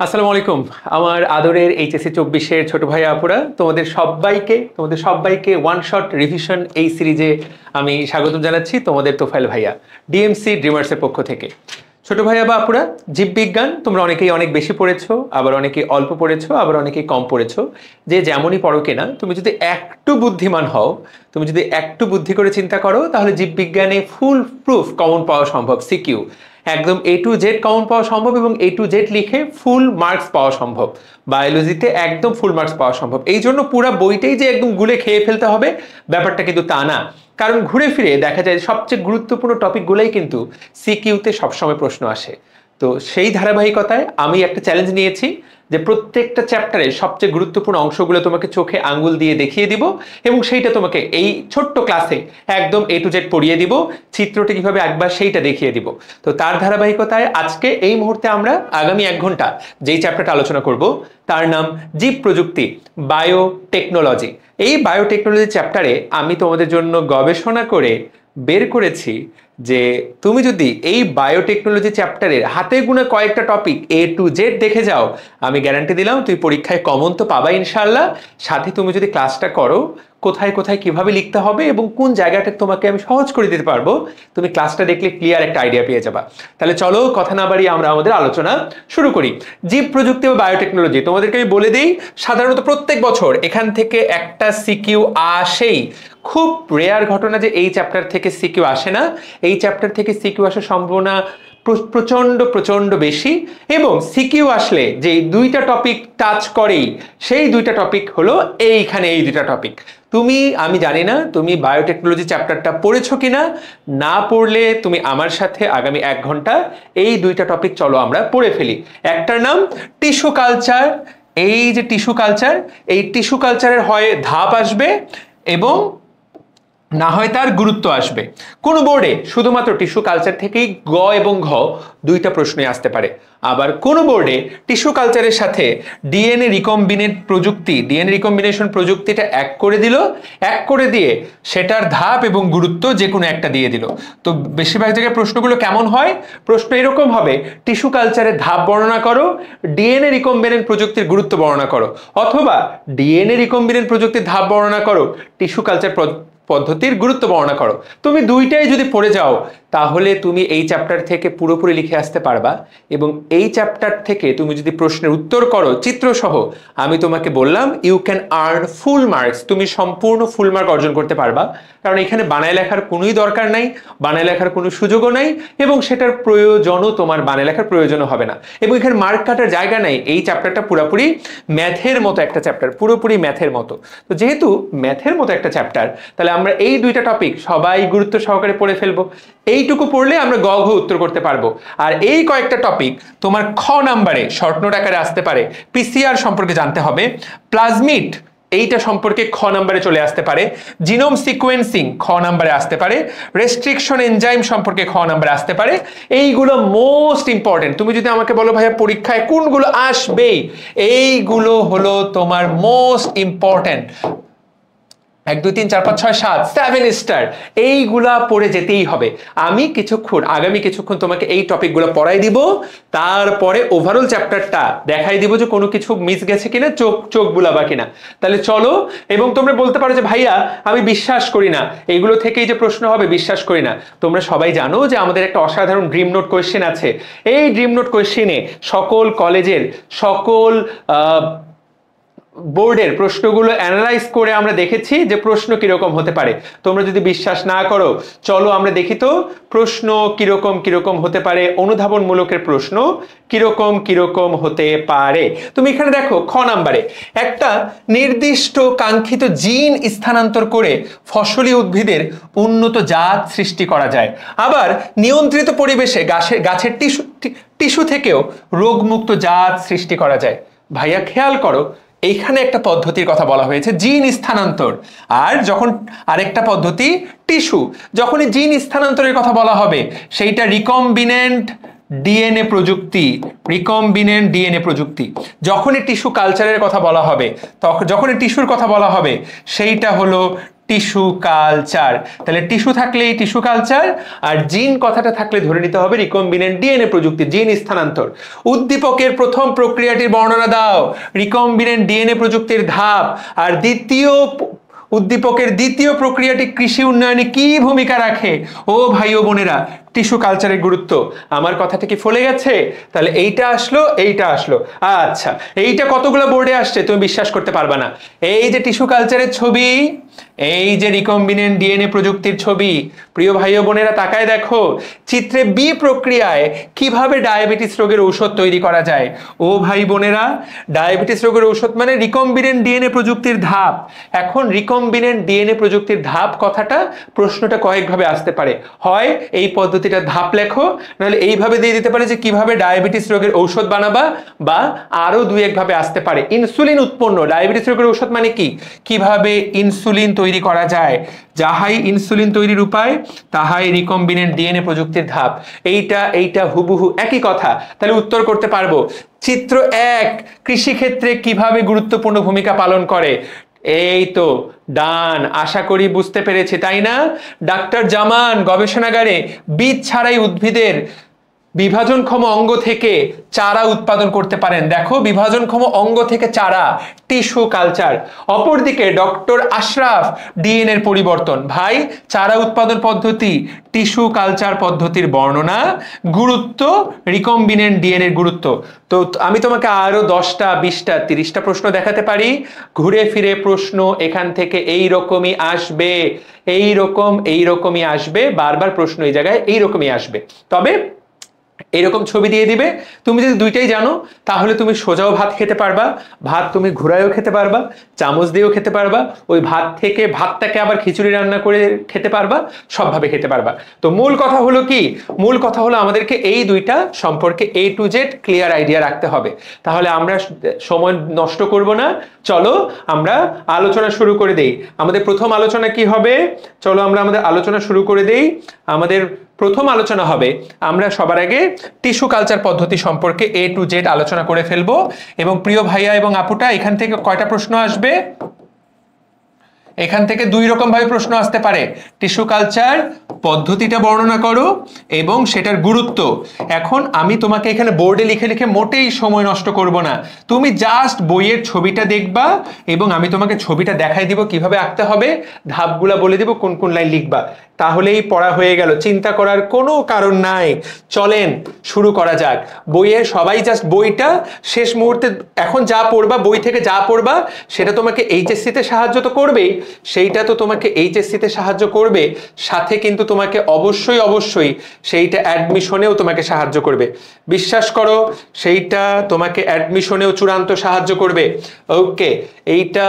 আসসালামু আলাইকুম। আমার আদরের এইচএসসি 24-এর ছোট ভাই আপুরা, তোমাদের সবাইকে ওয়ান শট রিভিশন এই সিরিজে আমি স্বাগতম জানাচ্ছি। তোমাদের তোফায়েল ভাইয়া, ডিএমসি ড্রিমার্সের পক্ষ থেকে। ছোট ভাইয়া বা আপুরা, জীববিজ্ঞান তোমরা অনেকেই অনেক বেশি পড়েছো, আবার অনেকেই অল্প পড়েছো, আবার অনেকেই কম পড়েছো। যে যেমনই পড়ো কিনা, তুমি যদি একটু বুদ্ধিমান হও, তুমি যদি একটু বুদ্ধি করে চিন্তা করো, তাহলে জীববিজ্ঞানে ফুল প্রুফ কমন পাওয়া সম্ভব। সিকিউ একদম A to Z কমন পাওয়া সম্ভব এবং A to Z লিখে ফুল মার্কস পাওয়া সম্ভব। বায়োলজিতে একদম ফুল মার্কস পাওয়া সম্ভব। এই জন্য পুরো বইটাই যে একদম গুলে খেয়ে ফেলতে হবে ব্যাপারটা কিন্তু তা না। কারণ ঘুরে ফিরে দেখা যায় সবচেয়ে গুরুত্বপূর্ণ টপিকগুলোই কিন্তু সিকিউতে সবসময় প্রশ্ন আসে। তো সেই ধারাবাহিকতায় আমি একটা চ্যালেঞ্জ নিয়েছি যে প্রত্যেকটা চ্যাপ্টারে সবচেয়ে গুরুত্বপূর্ণ অংশগুলো তোমাকে চোখে আঙ্গুল দিয়ে দেখিয়ে দিব এবং সেইটা তোমাকে এই ছোট্ট ক্লাসে একদম A to Z পড়িয়ে দিব, চিত্রটি কিভাবে একবার সেইটা দেখিয়ে দিব। তো তার ধারাবাহিকতায় আজকে এই মুহূর্তে আমরা আগামী 1 ঘন্টা যেই চ্যাপ্টারটা আলোচনা করব তার নাম জীব প্রযুক্তি, বায়োটেকনোলজি। এই বায়োটেকনোলজি চ্যাপ্টারে আমি তোমাদের জন্য গবেষণা করে বের করেছি যে তুমি যদি এই বায়োটেকনোলজি চ্যাপ্টারের হাতে গোনা কয়েকটা টপিক A to Z দেখে যাও, আমি গ্যারান্টি দিলাম তুই পরীক্ষায় কমন তো পাবা ইনশাআল্লাহ। সাথে তুমি যদি ক্লাসটা করো, কোথায় কোথায় কিভাবে লিখতে হবে এবং কোন জায়গাটা তোমাকে আমি সহজ করে দিতে পারবো, তুমি ক্লাসটা দেখলে ক্লিয়ার একটা আইডিয়া পেয়ে যাবা। তাহলে চলো কথা না বাড়িয়ে আমরা আমাদের আলোচনা শুরু করি। জীব প্রযুক্তি বা বায়োটেকনোলজি তোমাদেরকে আমি বলে দিই, সাধারণত প্রত্যেক বছর এখান থেকে একটা সিকিউ আসেই। খুব রেয়ার ঘটনা যে এই চ্যাপ্টার থেকে সিকিউ আসে না। এই চ্যাপ্টার থেকে সিকিউ আসার সম্ভাবনা প্রচন্ড প্রচন্ড বেশি। এবং সিকিউ আসলে যে দুইটা টপিক টাচ করেই, সেই দুইটা টপিক হলো এইখানে এই দুইটা টপিক। আমি জানি না তুমি বায়োটেকনোলজি চ্যাপ্টারটা পড়েছো কিনা, না পড়লে তুমি আমার সাথে আগামী 1 ঘন্টা এই দুইটা টপিক চলো আমরা পড়ে ফেলি। একটার নাম টিস্যু কালচার। এই যে টিস্যু কালচার, এই টিস্যু কালচারের হয় ধাপ আসবে এবং না হয় তার গুরুত্ব আসবে। কোন বোর্ডে শুধুমাত্র টিস্যু কালচার থেকেই গ এবং ঘ দুইটা প্রশ্নই আসতে পারে। আবার কোন বোর্ডে টিস্যু কালচারের সাথে ডিএনএ রিকম্বিনেশন প্রযুক্তিটা এক করে দিল, এক করে দিয়ে সেটার ধাপ এবং গুরুত্ব যে কোনো একটা দিয়ে দিল। তো বেশিরভাগ জায়গায় প্রশ্নগুলো কেমন হয়? প্রশ্ন এরকম হবে, টিস্যু কালচারের ধাপ বর্ণনা করো, ডিএনএ রিকম্বিনেন্ট প্রযুক্তির গুরুত্ব বর্ণনা করো, অথবা ডিএনএ রিকম্বিনেন্ট প্রযুক্তির ধাপ বর্ণনা করো, টিস্যু কালচার পদ্ধতির গুরুত্ব বর্ণনা করো। তুমি দুইটাই যদি পড়ে যাও, তাহলে তুমি এই চ্যাপ্টার থেকে পুরোপুরি লিখে আসতে পারবা। এবং এই চ্যাপ্টার থেকে তুমি যদি প্রশ্নের উত্তর করো চিত্রসহ, আমি তোমাকে বললাম you can earn full marks, তুমি সম্পূর্ণ ফুল মার্ক অর্জন করতে পারবা। কারণ এখানে বানায় লেখার কোনোই দরকার নাই, বানায় লেখার কোনো সুযোগও নাই, এবং সেটার প্রয়োজনও তোমার বানায় লেখার প্রয়োজনও হবে না। এবং এখানে মার্ক কাটার জায়গা নাই। এই চ্যাপ্টারটা পুরোপুরি ম্যাথের মতো একটা চ্যাপ্টার, পুরোপুরি ম্যাথের মতো। তো যেহেতু ম্যাথের মতো একটা চ্যাপ্টার, তাহলে আমরা এই দুইটা টপিক সবাই গুরুত্ব সহকারে পড়ে ফেলবো। এইটুকু পড়লে আমরা গ ঘ উত্তর করতে পারবো। আর এই কয়েকটা টপিক তোমার খ নাম্বারে শর্ট নোট আকারে আসতে পারে। পিসিআর সম্পর্কে জানতে হবে, প্লাজমিড এইটা সম্পর্কে খ নাম্বারে চলে আসতে পারে, জিনোম সিকোয়েন্সিং খ নাম্বারে আসতে পারে, রেস্ট্রিকশন এনজাইম সম্পর্কে খ নাম্বারে আসতে পারে। এইগুলো মোস্ট ইম্পর্টেন্ট। তুমি যদি আমাকে বলো ভাইয়া পরীক্ষায় কোনগুলো আসবেই, এইগুলো হলো তোমার মোস্ট ইম্পর্টেন্ট। 1 2 3 4 5 6 7 7 স্টার, এইগুলা পড়ে যেতেই হবে। আমি আগামী কিছুক্ষণ তোমাকে এই টপিকগুলো পড়াই দিব, তারপরে ওভারঅল চ্যাপ্টারটা দেখাই দিব যে কোনো কিছু মিস গেছে কিনা, চোখ বুলাবা কিনা। তাহলে চলো। এবং তোমরা বলতে পারো যে ভাইয়া আমি বিশ্বাস করি না, এইগুলো থেকেই যে প্রশ্ন হবে বিশ্বাস করি না। তোমরা সবাই জানো যে আমাদের একটা অসাধারণ ড্রিম নোট কোয়েশ্চেন আছে। এই ড্রিম নোট কোয়েশ্চেনে সকল কলেজের সকল বোর্ডের প্রশ্নগুলো অ্যানালাইজ করে আমরা দেখেছি যে প্রশ্ন কিরকম হতে পারে। তোমরা যদি বিশ্বাস না করো, চলো আমরা দেখি তো প্রশ্ন কিরকম হতে পারে, অনুধাবনমূলকের প্রশ্ন কিরকম হতে পারে। তুমি এখানে দেখো খ নাম্বারে একটা নির্দিষ্ট কাঙ্ক্ষিত জিন স্থানান্তর করে ফসলি উদ্ভিদের উন্নত জাত সৃষ্টি করা যায়। আবার নিয়ন্ত্রিত পরিবেশে গাছের টিস্যু থেকেও রোগমুক্ত জাত সৃষ্টি করা যায়। ভাইয়া খেয়াল করো, এইখানে একটা পদ্ধতির কথা বলা হয়েছে জিন স্থানান্তর, আর যখন আরেকটা পদ্ধতি টিস্যু। যখনই জিন স্থানান্তরের কথা বলা হবে সেইটা রিকম্বিনেন্ট ডিএনএ প্রযুক্তি। যখনই টিস্যু কালচারের কথা বলা হবে, যখনই টিস্যুর কথা বলা হবে সেইটা হলো টিস্যু কালচার। তাহলে টিস্যু থাকলে এই টিস্যু কালচার, আর জিন কথাটা থাকলে ধরে নিতে হবে রিকম্বিনেন্ট ডিএনএ প্রযুক্তি, জিন স্থানান্তর। উদ্দীপকের প্রথম প্রক্রিয়াটির বর্ণনা দাও, রিকম্বিনেন্ট ডিএনএ প্রযুক্তির ধাপ। আর উদ্দীপকের দ্বিতীয় প্রক্রিয়াটি কৃষি উন্নয়নে কি ভূমিকা রাখে? ও ভাই ও বোনেরা, টিস্যু কালচারের গুরুত্ব আমার কথাটা কি ফলে গেছে? তাহলে এইটা আসলো, এইটা আসলো। আচ্ছা, এইটা কতগুলো বোর্ডে আসছে তুমি বিশ্বাস করতে পারবা না। এই যে টিস্যু কালচারের ছবি, এই যে রিকম্বিনেন্ট ডিএনএ প্রযুক্তির ছবি। প্রিয় ভাই ও বোনেরা তাকায় দেখো, চিত্রে বি প্রক্রিয়ায় কিভাবে ডায়াবেটিস রোগের ঔষধ তৈরি করা যায়। ও ভাই বোনেরা, ডায়াবেটিস রোগের ঔষধ মানে রিকম্বিনেন্ট ডিএনএ প্রযুক্তির ধাপ। এখন রিকম্বিনেন্ট ডিএনএ প্রযুক্তির ধাপ কথাটা, প্রশ্নটা কয়েকভাবে আসতে পারে। হয় এই পদ্ধতিটা ধাপ লেখো, নাহলে এইভাবে দিয়ে দিতে পারে যে কিভাবে ডায়াবেটিস রোগের ঔষধ বানাবা, বা আরো দুই একভাবে আসতে পারে ইনসুলিন উৎপন্ন। ডায়াবেটিস রোগের ঔষধ মানে কি, কিভাবে ইনসুলিন তৈরি করা যায়। যাহাই ইনসুলিন তৈরির উপায়, তাহাই রিকম্বিনেন্ট ডিএনএ প্রযুক্তির ধাপ। এইটা হুবহু একই কথা। তাহলে উত্তর করতে পারবো। চিত্র 1 কৃষিক্ষেত্রে কিভাবে গুরুত্বপূর্ণ ভূমিকা পালন করে। এই তো ডান, আশা করি বুঝতে পেরেছি, তাই না? ডাক্তার জামান গবেষণাগারে বীজ ছাড়াই উদ্ভিদের বিভাজনক্ষম অঙ্গ থেকে চারা উৎপাদন করতে পারেন। দেখো, বিভাজনক্ষম অঙ্গ থেকে চারা, টিস্যু কালচার। অপরদিকে ডক্টর আশরাফ ডিএনএর পরিবর্তন। ভাই, চারা উৎপাদন পদ্ধতি, টিস্যু কালচার পদ্ধতির বর্ণনা, গুরুত্ব, রিকম্বিনেন্ট ডিএনএর গুরুত্ব। তো আমি তোমাকে আরো 10টা 20টা 30টা প্রশ্ন দেখাতে পারি। ঘুরে ফিরে প্রশ্ন এখান থেকে এইরকমই আসবে, এইরকমই আসবে, বারবার প্রশ্ন এই জায়গায় এইরকমই আসবে। তবে এরকম ছবি দিয়ে দিবে, তুমি যদি দুইটাই জানো তাহলে তুমি সোজাও ভাত খেতে পারবা, ভাত তুমি ঘুরায়ও খেতে পারবা, চামচ দিয়েও খেতে পারবা, ওই ভাত থেকে ভাতটাকে আবার খিচুড়ি রান্না করে খেতে পারবা, সবভাবে খেতে পারবা। তো মূল কথা হলো কি, মূল কথা হলো আমাদেরকে এই দুইটা সম্পর্কে A to Z clear idea রাখতে হবে। তাহলে আমরা সময় নষ্ট করব না, চলো আমরা আলোচনা শুরু করে দেই। আমাদের প্রথম আলোচনা কি হবে? চলো আমরা আমাদের আলোচনা শুরু করে দেই। আমাদের প্রথম আলোচনা হবে, আমরা সবার আগে টিস্যু কালচার পদ্ধতি সম্পর্কে A to Z আলোচনা করে ফেলবো। এবং প্রিয় ভাইয়া এবং আপুটা, এখান থেকে কয়টা প্রশ্ন আসবে? এখান থেকে দুই রকম ভাবে প্রশ্ন আসতে পারে। টিস্যু কালচার পদ্ধতিটা বর্ণনা করো এবং সেটার গুরুত্ব। এখন আমি তোমাকে এখানে বোর্ডে লিখে লিখে মোটেই সময় নষ্ট করব না, তুমি জাস্ট বইয়ের ছবিটা দেখবা এবং আমি তোমাকে ছবিটা দেখাই দিব কিভাবে আঁকতে হবে, ধাপগুলা বলে দিব, কোন কোন লাইন লিখবা, তাহলেই পড়া হয়ে গেল। চিন্তা করার কোনো কারণ নাই। চলেন শুরু করা যাক। বইয়ের সবাই জাস্ট বইটা শেষ মুহূর্তে, এখন যা পড়বা, বই থেকে যা পড়বা সেটা তোমাকে এইচএসসিতে সাহায্য তো করবেই, সেইটা তো তোমাকে এইচএসসিতে সাহায্য করবে, সাথে কিন্তু তোমাকে অবশ্যই সেইটা অ্যাডমিশনেও তোমাকে সাহায্য করবে। বিশ্বাস করো, সেইটা তোমাকে অ্যাডমিশনেও চূড়ান্ত সাহায্য করবে। ওকে, এইটা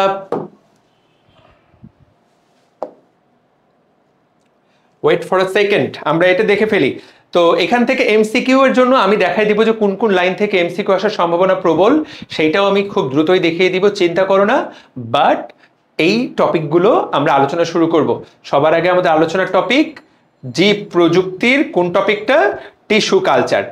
ওয়েট ফর আ সেকেন্ড, আমরা এটা দেখে ফেলি। তো এখান থেকে এমসিকিউ এর জন্য আমি দেখাই দিব যে কোন কোন লাইন থেকে এমসিকিউ আসার সম্ভাবনা প্রবল, সেইটাও আমি খুব দ্রুতই দেখিয়ে দিব, চিন্তা করো না। বাট এই টপিকগুলো আমরা আলোচনা শুরু করব। সবার আগে আমাদের আলোচনার টপিক জীব প্রযুক্তির কোন টপিকটা? Tissue culture.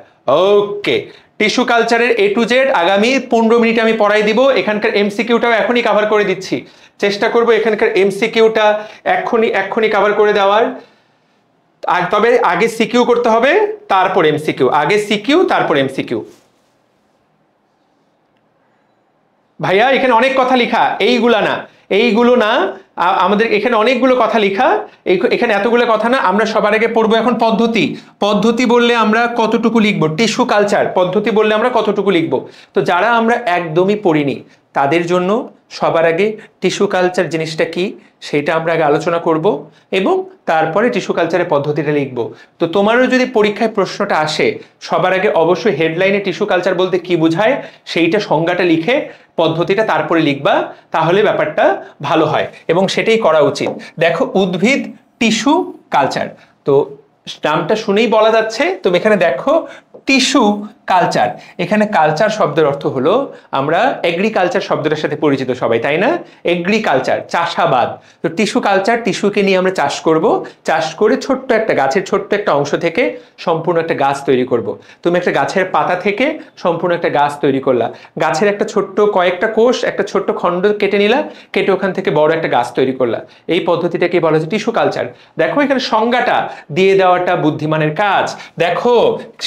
ওকে, টিস্যু কালচারের A to Z আগামী 15 মিনিটে আমি পড়াই দিব। এখানকার এমসিকিউটাও এখনই কভার করে দিচ্ছি, চেষ্টা করব এখানকার এমসিকিউটা এক্ষুনি কভার করে দেওয়ার। আর তবে আগে সিকিউ করতে হবে, তারপর এমসিকিউ। আগে সিকিউ, তারপর এমসিকিউ। ভাইয়া এখানে অনেক কথা লেখা, এইগুলো না, আমাদের এখানে অনেকগুলো কথা লেখা, এখানে এতগুলো কথা না। আমরা সবার আগে পড়বো এখন পদ্ধতি বললে আমরা কতটুকু লিখবো, টিস্যু কালচার পদ্ধতি বললে আমরা কতটুকু লিখবো। তো যারা আমরা একদমই পড়িনি তাদের জন্য সবার আগে টিস্যু কালচার জিনিসটা কি সেটা আমরা আগে আলোচনা করব এবং তারপরে টিস্যু কালচারের পদ্ধতিটা লিখব। তো তোমারও যদি পরীক্ষায় প্রশ্নটা আসে, সবার আগে অবশ্যই হেডলাইনে টিস্যু কালচার বলতে কি বোঝায় সেইটা সংজ্ঞাটা লিখে পদ্ধতিটা তারপরে লিখবা, তাহলে ব্যাপারটা ভালো হয় এবং সেটাই করা উচিত। দেখো, উদ্ভিদ টিস্যু কালচার, তো নামটা শুনেই বলা যাচ্ছে। তুমি এখানে দেখো টিস্যু কালচার। এখানে কালচার শব্দের অর্থ হলো, আমরা এগ্রিকালচার শব্দটার সাথে পরিচিত সবাই, তাই না? এগ্রিকালচার, চাষাবাদ। তো টিস্যু কালচার, টিস্যুকে নিয়ে আমরা চাষ করব, চাষ করে ছোট্ট একটা গাছের ছোট্ট একটা অংশ থেকে সম্পূর্ণ একটা গাছ তৈরি করব। তুমি একটা গাছের পাতা থেকে সম্পূর্ণ একটা গাছ তৈরি করলা, গাছের একটা ছোট্ট কয়েকটা কোষ, একটা ছোট্ট খণ্ড কেটে নিলা, কেটে ওখান থেকে বড় একটা গাছ তৈরি করলা। এই পদ্ধতিটাকে বলা হচ্ছে টিস্যু কালচার। দেখো এখানে সংজ্ঞাটা দিয়ে দেওয়াটা বুদ্ধিমানের কাজ। দেখো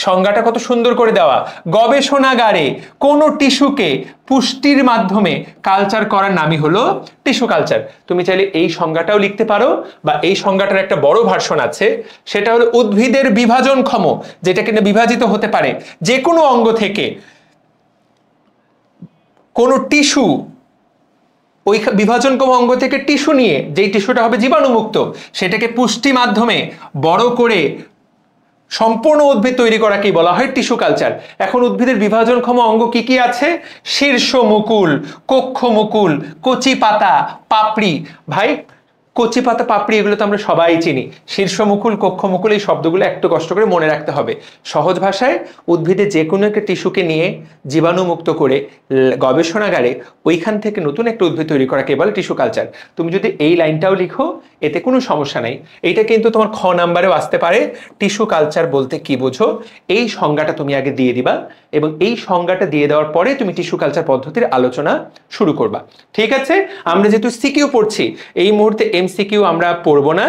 সংজ্ঞাটা কত সুন্দর করে দেওয়া, গবেষণাগারে কোনো টিস্যুকে পুষ্টির মাধ্যমে কালচার করার নামই হলো টিস্যু কালচার। তুমি চাইলে এই সংজ্ঞাটাও লিখতে পারো, বা এই সংজ্ঞাটার একটা বড় ভার্সন আছে, সেটা হলো উদ্ভিদের বিভাজনক্ষম, যেটা কিনা বিভাজিত হতে পারে যে কোনো অঙ্গ থেকে কোনো টিস্যু, ওই বিভাজনক্ষম অঙ্গ থেকে টিস্যু নিয়ে, যেই টিস্যুটা হবে জীবাণুমুক্ত, সেটাকে পুষ্টি মাধ্যমে বড় করে সম্পূর্ণ উদ্ভিদ তৈরি করাকেই বলা হয় টিস্যু কালচার। এখন উদ্ভিদের বিভাজনক্ষম অঙ্গ কি কি আছে? শীর্ষ মুকুল, কক্ষ মুকুল, কচি পাতা, পাপড়ি। ভাই কচি পাতা, পাপড়ি এগুলো তো আমরা সবাই চিনি। শীর্ষ মুকুল, কক্ষ মুকুল, এই শব্দগুলো একটু কষ্ট করে মনে রাখতে হবে। সহজ ভাষায় উদ্ভিদে যে কোনো একটা টিস্যুকে নিয়ে জীবাণুমুক্ত করে গবেষণাগারে ওইখান থেকে নতুন একটা উদ্ভিদ তৈরি করাকে বলে টিস্যু কালচার। তুমি যদি এই লাইনটাও লিখো এতে কোনো সমস্যা নাই। এইটা কিন্তু তোমার খ নাম্বারেও আসতে পারে। টিস্যু কালচার বলতে কি বোঝো, এই সংজ্ঞাটা তুমি আগে দিয়ে দিবা, এবং এই সংজ্ঞাটা দিয়ে দেওয়ার পরে তুমি টিস্যু কালচার পদ্ধতির আলোচনা শুরু করবা। ঠিক আছে? আমরা যেহেতু সিকিউ পড়ছি, এই মুহূর্তে এমসিকিউ আমরা পড়বো না,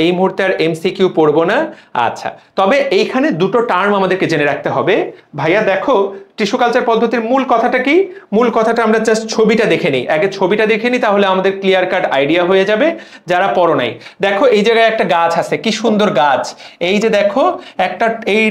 এই মুহূর্তে আর এমসিকিউ পড়বো না। আচ্ছা, তবে এইখানে দুটো টার্ম আমাদেরকে জেনে রাখতে হবে। ভাইয়া দেখো টিস্যু কালচার পদ্ধতির মূল কথাটা কি? মূল কথাটা আমরা জাস্ট ছবিটা দেখে নিই, আগে ছবিটা দেখে নিই, তাহলে আমাদের ক্লিয়ার কাট আইডিয়া হয়ে যাবে যারা পড়ো নাই। দেখো এই জায়গায় একটা গাছ আছে, কি সুন্দর গাছ। এই যে দেখো একটা, এই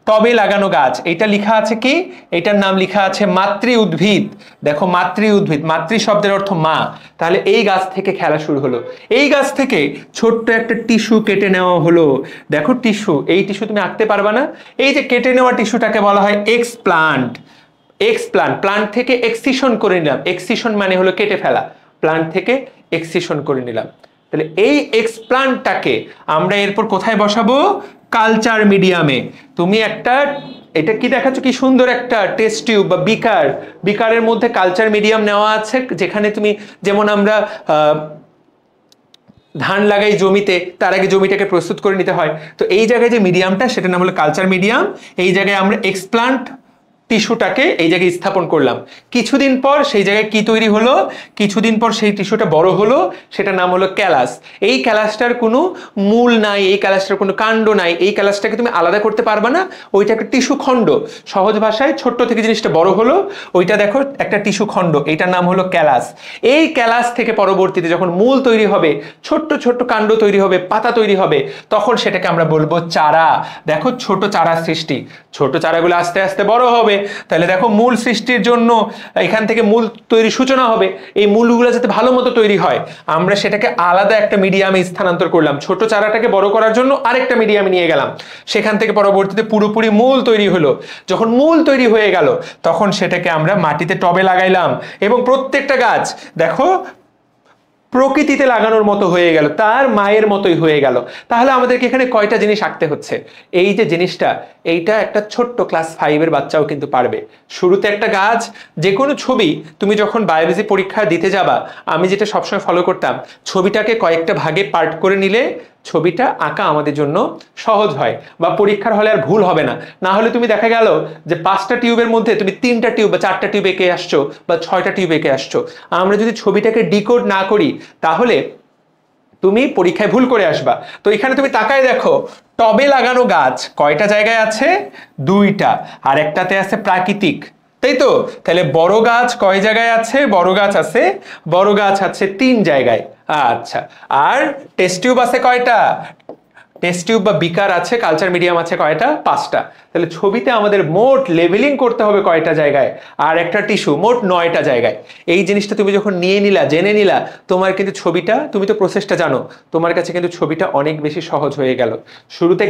টবে লাগানো গাছ, এইটা লেখা আছে কি? এটার নাম লেখা আছে মাতৃ উদ্ভিদ। দেখো মাতৃ উদ্ভিদ, মাতৃ শব্দের অর্থ মা। তাহলে এই গাছ থেকে খেলা শুরু হলো, এই গাছ থেকে ছোট্ট একটা টিস্যু কেটে নেওয়া হলো। দেখো টিস্যু, এই টিস্যু তুমি আঁকতে পারবা না। এই যে কেটে নেওয়া টিস্যুটাকে বলা হয় এক্সপ্লান্ট। এক্সপ্লান্ট, প্লান্ট থেকে এক্সিশন করে নিলাম। এক্সিশন মানে হলো কেটে ফেলা, প্লান্ট থেকে এক্সিশন করে নিলাম। তাহলে এই এক্সপ্লান্টটাকে আমরা এরপর কোথায় বসাবো? কালচার মিডিয়ামে। তুমি একটা, এটা কি দেখাচ্ছ, কি সুন্দর একটা টেস্ট টিউব বা বিকার, বিকারের মধ্যে কালচার মিডিয়াম নেওয়া আছে, যেখানে তুমি, যেমন আমরা ধান লাগাই জমিতে, তার আগে জমিটাকে প্রস্তুত করে নিতে হয়। তো এই জায়গায় যে মিডিয়ামটা, সেটার নাম হলো কালচার মিডিয়াম। এই জায়গায় আমরা এক্সপ্লান্ট টিস্যুটাকে এই জায়গায় স্থাপন করলাম। কিছুদিন পর সেই জায়গায় কি তৈরি হলো? কিছুদিন পর সেই টিস্যুটা বড় হলো, সেটার নাম হলো ক্যালাস। এই ক্যালাসটার কোনো মূল নাই, এই ক্যালাসটার কোনো কাণ্ড নাই, এই ক্যালাসটাকে তুমি আলাদা করতে পারবে না, ওইটা একটা টিস্যু খণ্ড। সহজ ভাষায় ছোট্ট থেকে জিনিসটা বড় হলো, ওইটা দেখো একটা টিস্যু খণ্ড, এইটার নাম হলো ক্যালাস। এই ক্যালাস থেকে পরবর্তীতে যখন মূল তৈরি হবে, ছোট্ট ছোট্ট কাণ্ড তৈরি হবে, পাতা তৈরি হবে, তখন সেটাকে আমরা বলবো চারা। দেখো ছোট চারা সৃষ্টি, ছোট চারাগুলো আস্তে আস্তে বড় হবে। তাহলে দেখো মূল সৃষ্টির জন্য এখান থেকে মূল তৈরি সূচনা হবে। এই মূলগুলো যাতে ভালো মতো তৈরি হয়, আমরা সেটাকে আলাদা একটা মিডিয়ামে স্থানান্তর করলাম। ছোট চারাটাকে বড় করার জন্য আরেকটা মিডিয়ামে নিয়ে গেলাম, সেখান থেকে পরবর্তীতে পুরোপুরি মূল তৈরি হলো। যখন মূল তৈরি হয়ে গেল, তখন সেটাকে আমরা মাটিতে টবে লাগাইলাম, এবং প্রত্যেকটা গাছ দেখো প্রকৃতিতে লাগানোর মতো হয়ে গেল, তার মায়ের মতোই হয়ে গেল। তাহলে আমাদেরকে এখানে কয়টা জিনিস আঁকতে হচ্ছে? এই যে জিনিসটা, এইটা একটা ছোট্ট ক্লাস 5-এর বাচ্চাও কিন্তু পারবে। শুরুতে একটা গাছ, যে কোনো ছবি তুমি যখন বায়োলজি পরীক্ষা দিতে যাবা, আমি যেটা সবসময় ফলো করতাম, ছবিটাকে কয়েকটা ভাগে পার্ট করে নিলে ছবিটা আঁকা আমাদের জন্য সহজ হয়, বা পরীক্ষার হলে আর ভুল হবে না। না হলে তুমি দেখা গেল যে 5টা টিউবের মধ্যে তুমি 3টা টিউব বা 4টা টিউব এঁকে আসছো, বা 6টা টিউব এঁকে আসছো। আমরা যদি ছবিটাকে ডিকোড না করি, তাহলে তুমি পরীক্ষায় ভুল করে আসবা। তো এখানে তুমি তাকায় দেখো, টবে লাগানো গাছ কয়টা জায়গায় আছে? 2টা, আর একটাতে আছে প্রাকৃতিক, তাই তো? তাহলে বড় গাছ কয় জায়গায় আছে? বড় গাছ আছে 3 জায়গায়। আচ্ছা, আর টেস্ট টিউব আছে কয়টা? টেস্ট টিউব বা বিকার আছে, কালচার মিডিয়াম আছে কয়টা? 5টা। তাহলে ছবিতে আমাদের মোট লেভেলিং করতে হবে কয়টা জায়গায়? আর একটা টিস্যু, মোট 9টা জায়গায়। এই জিনিসটা তুমি যখন নিয়ে নিলা, জেনে নিলা, তোমার কিন্তু ছবিটা, তুমি তো প্রসেসটা জানো, তোমার কাছে কিন্তু ছবিটা অনেক বেশি সহজ হয়ে গেল। শুরুতে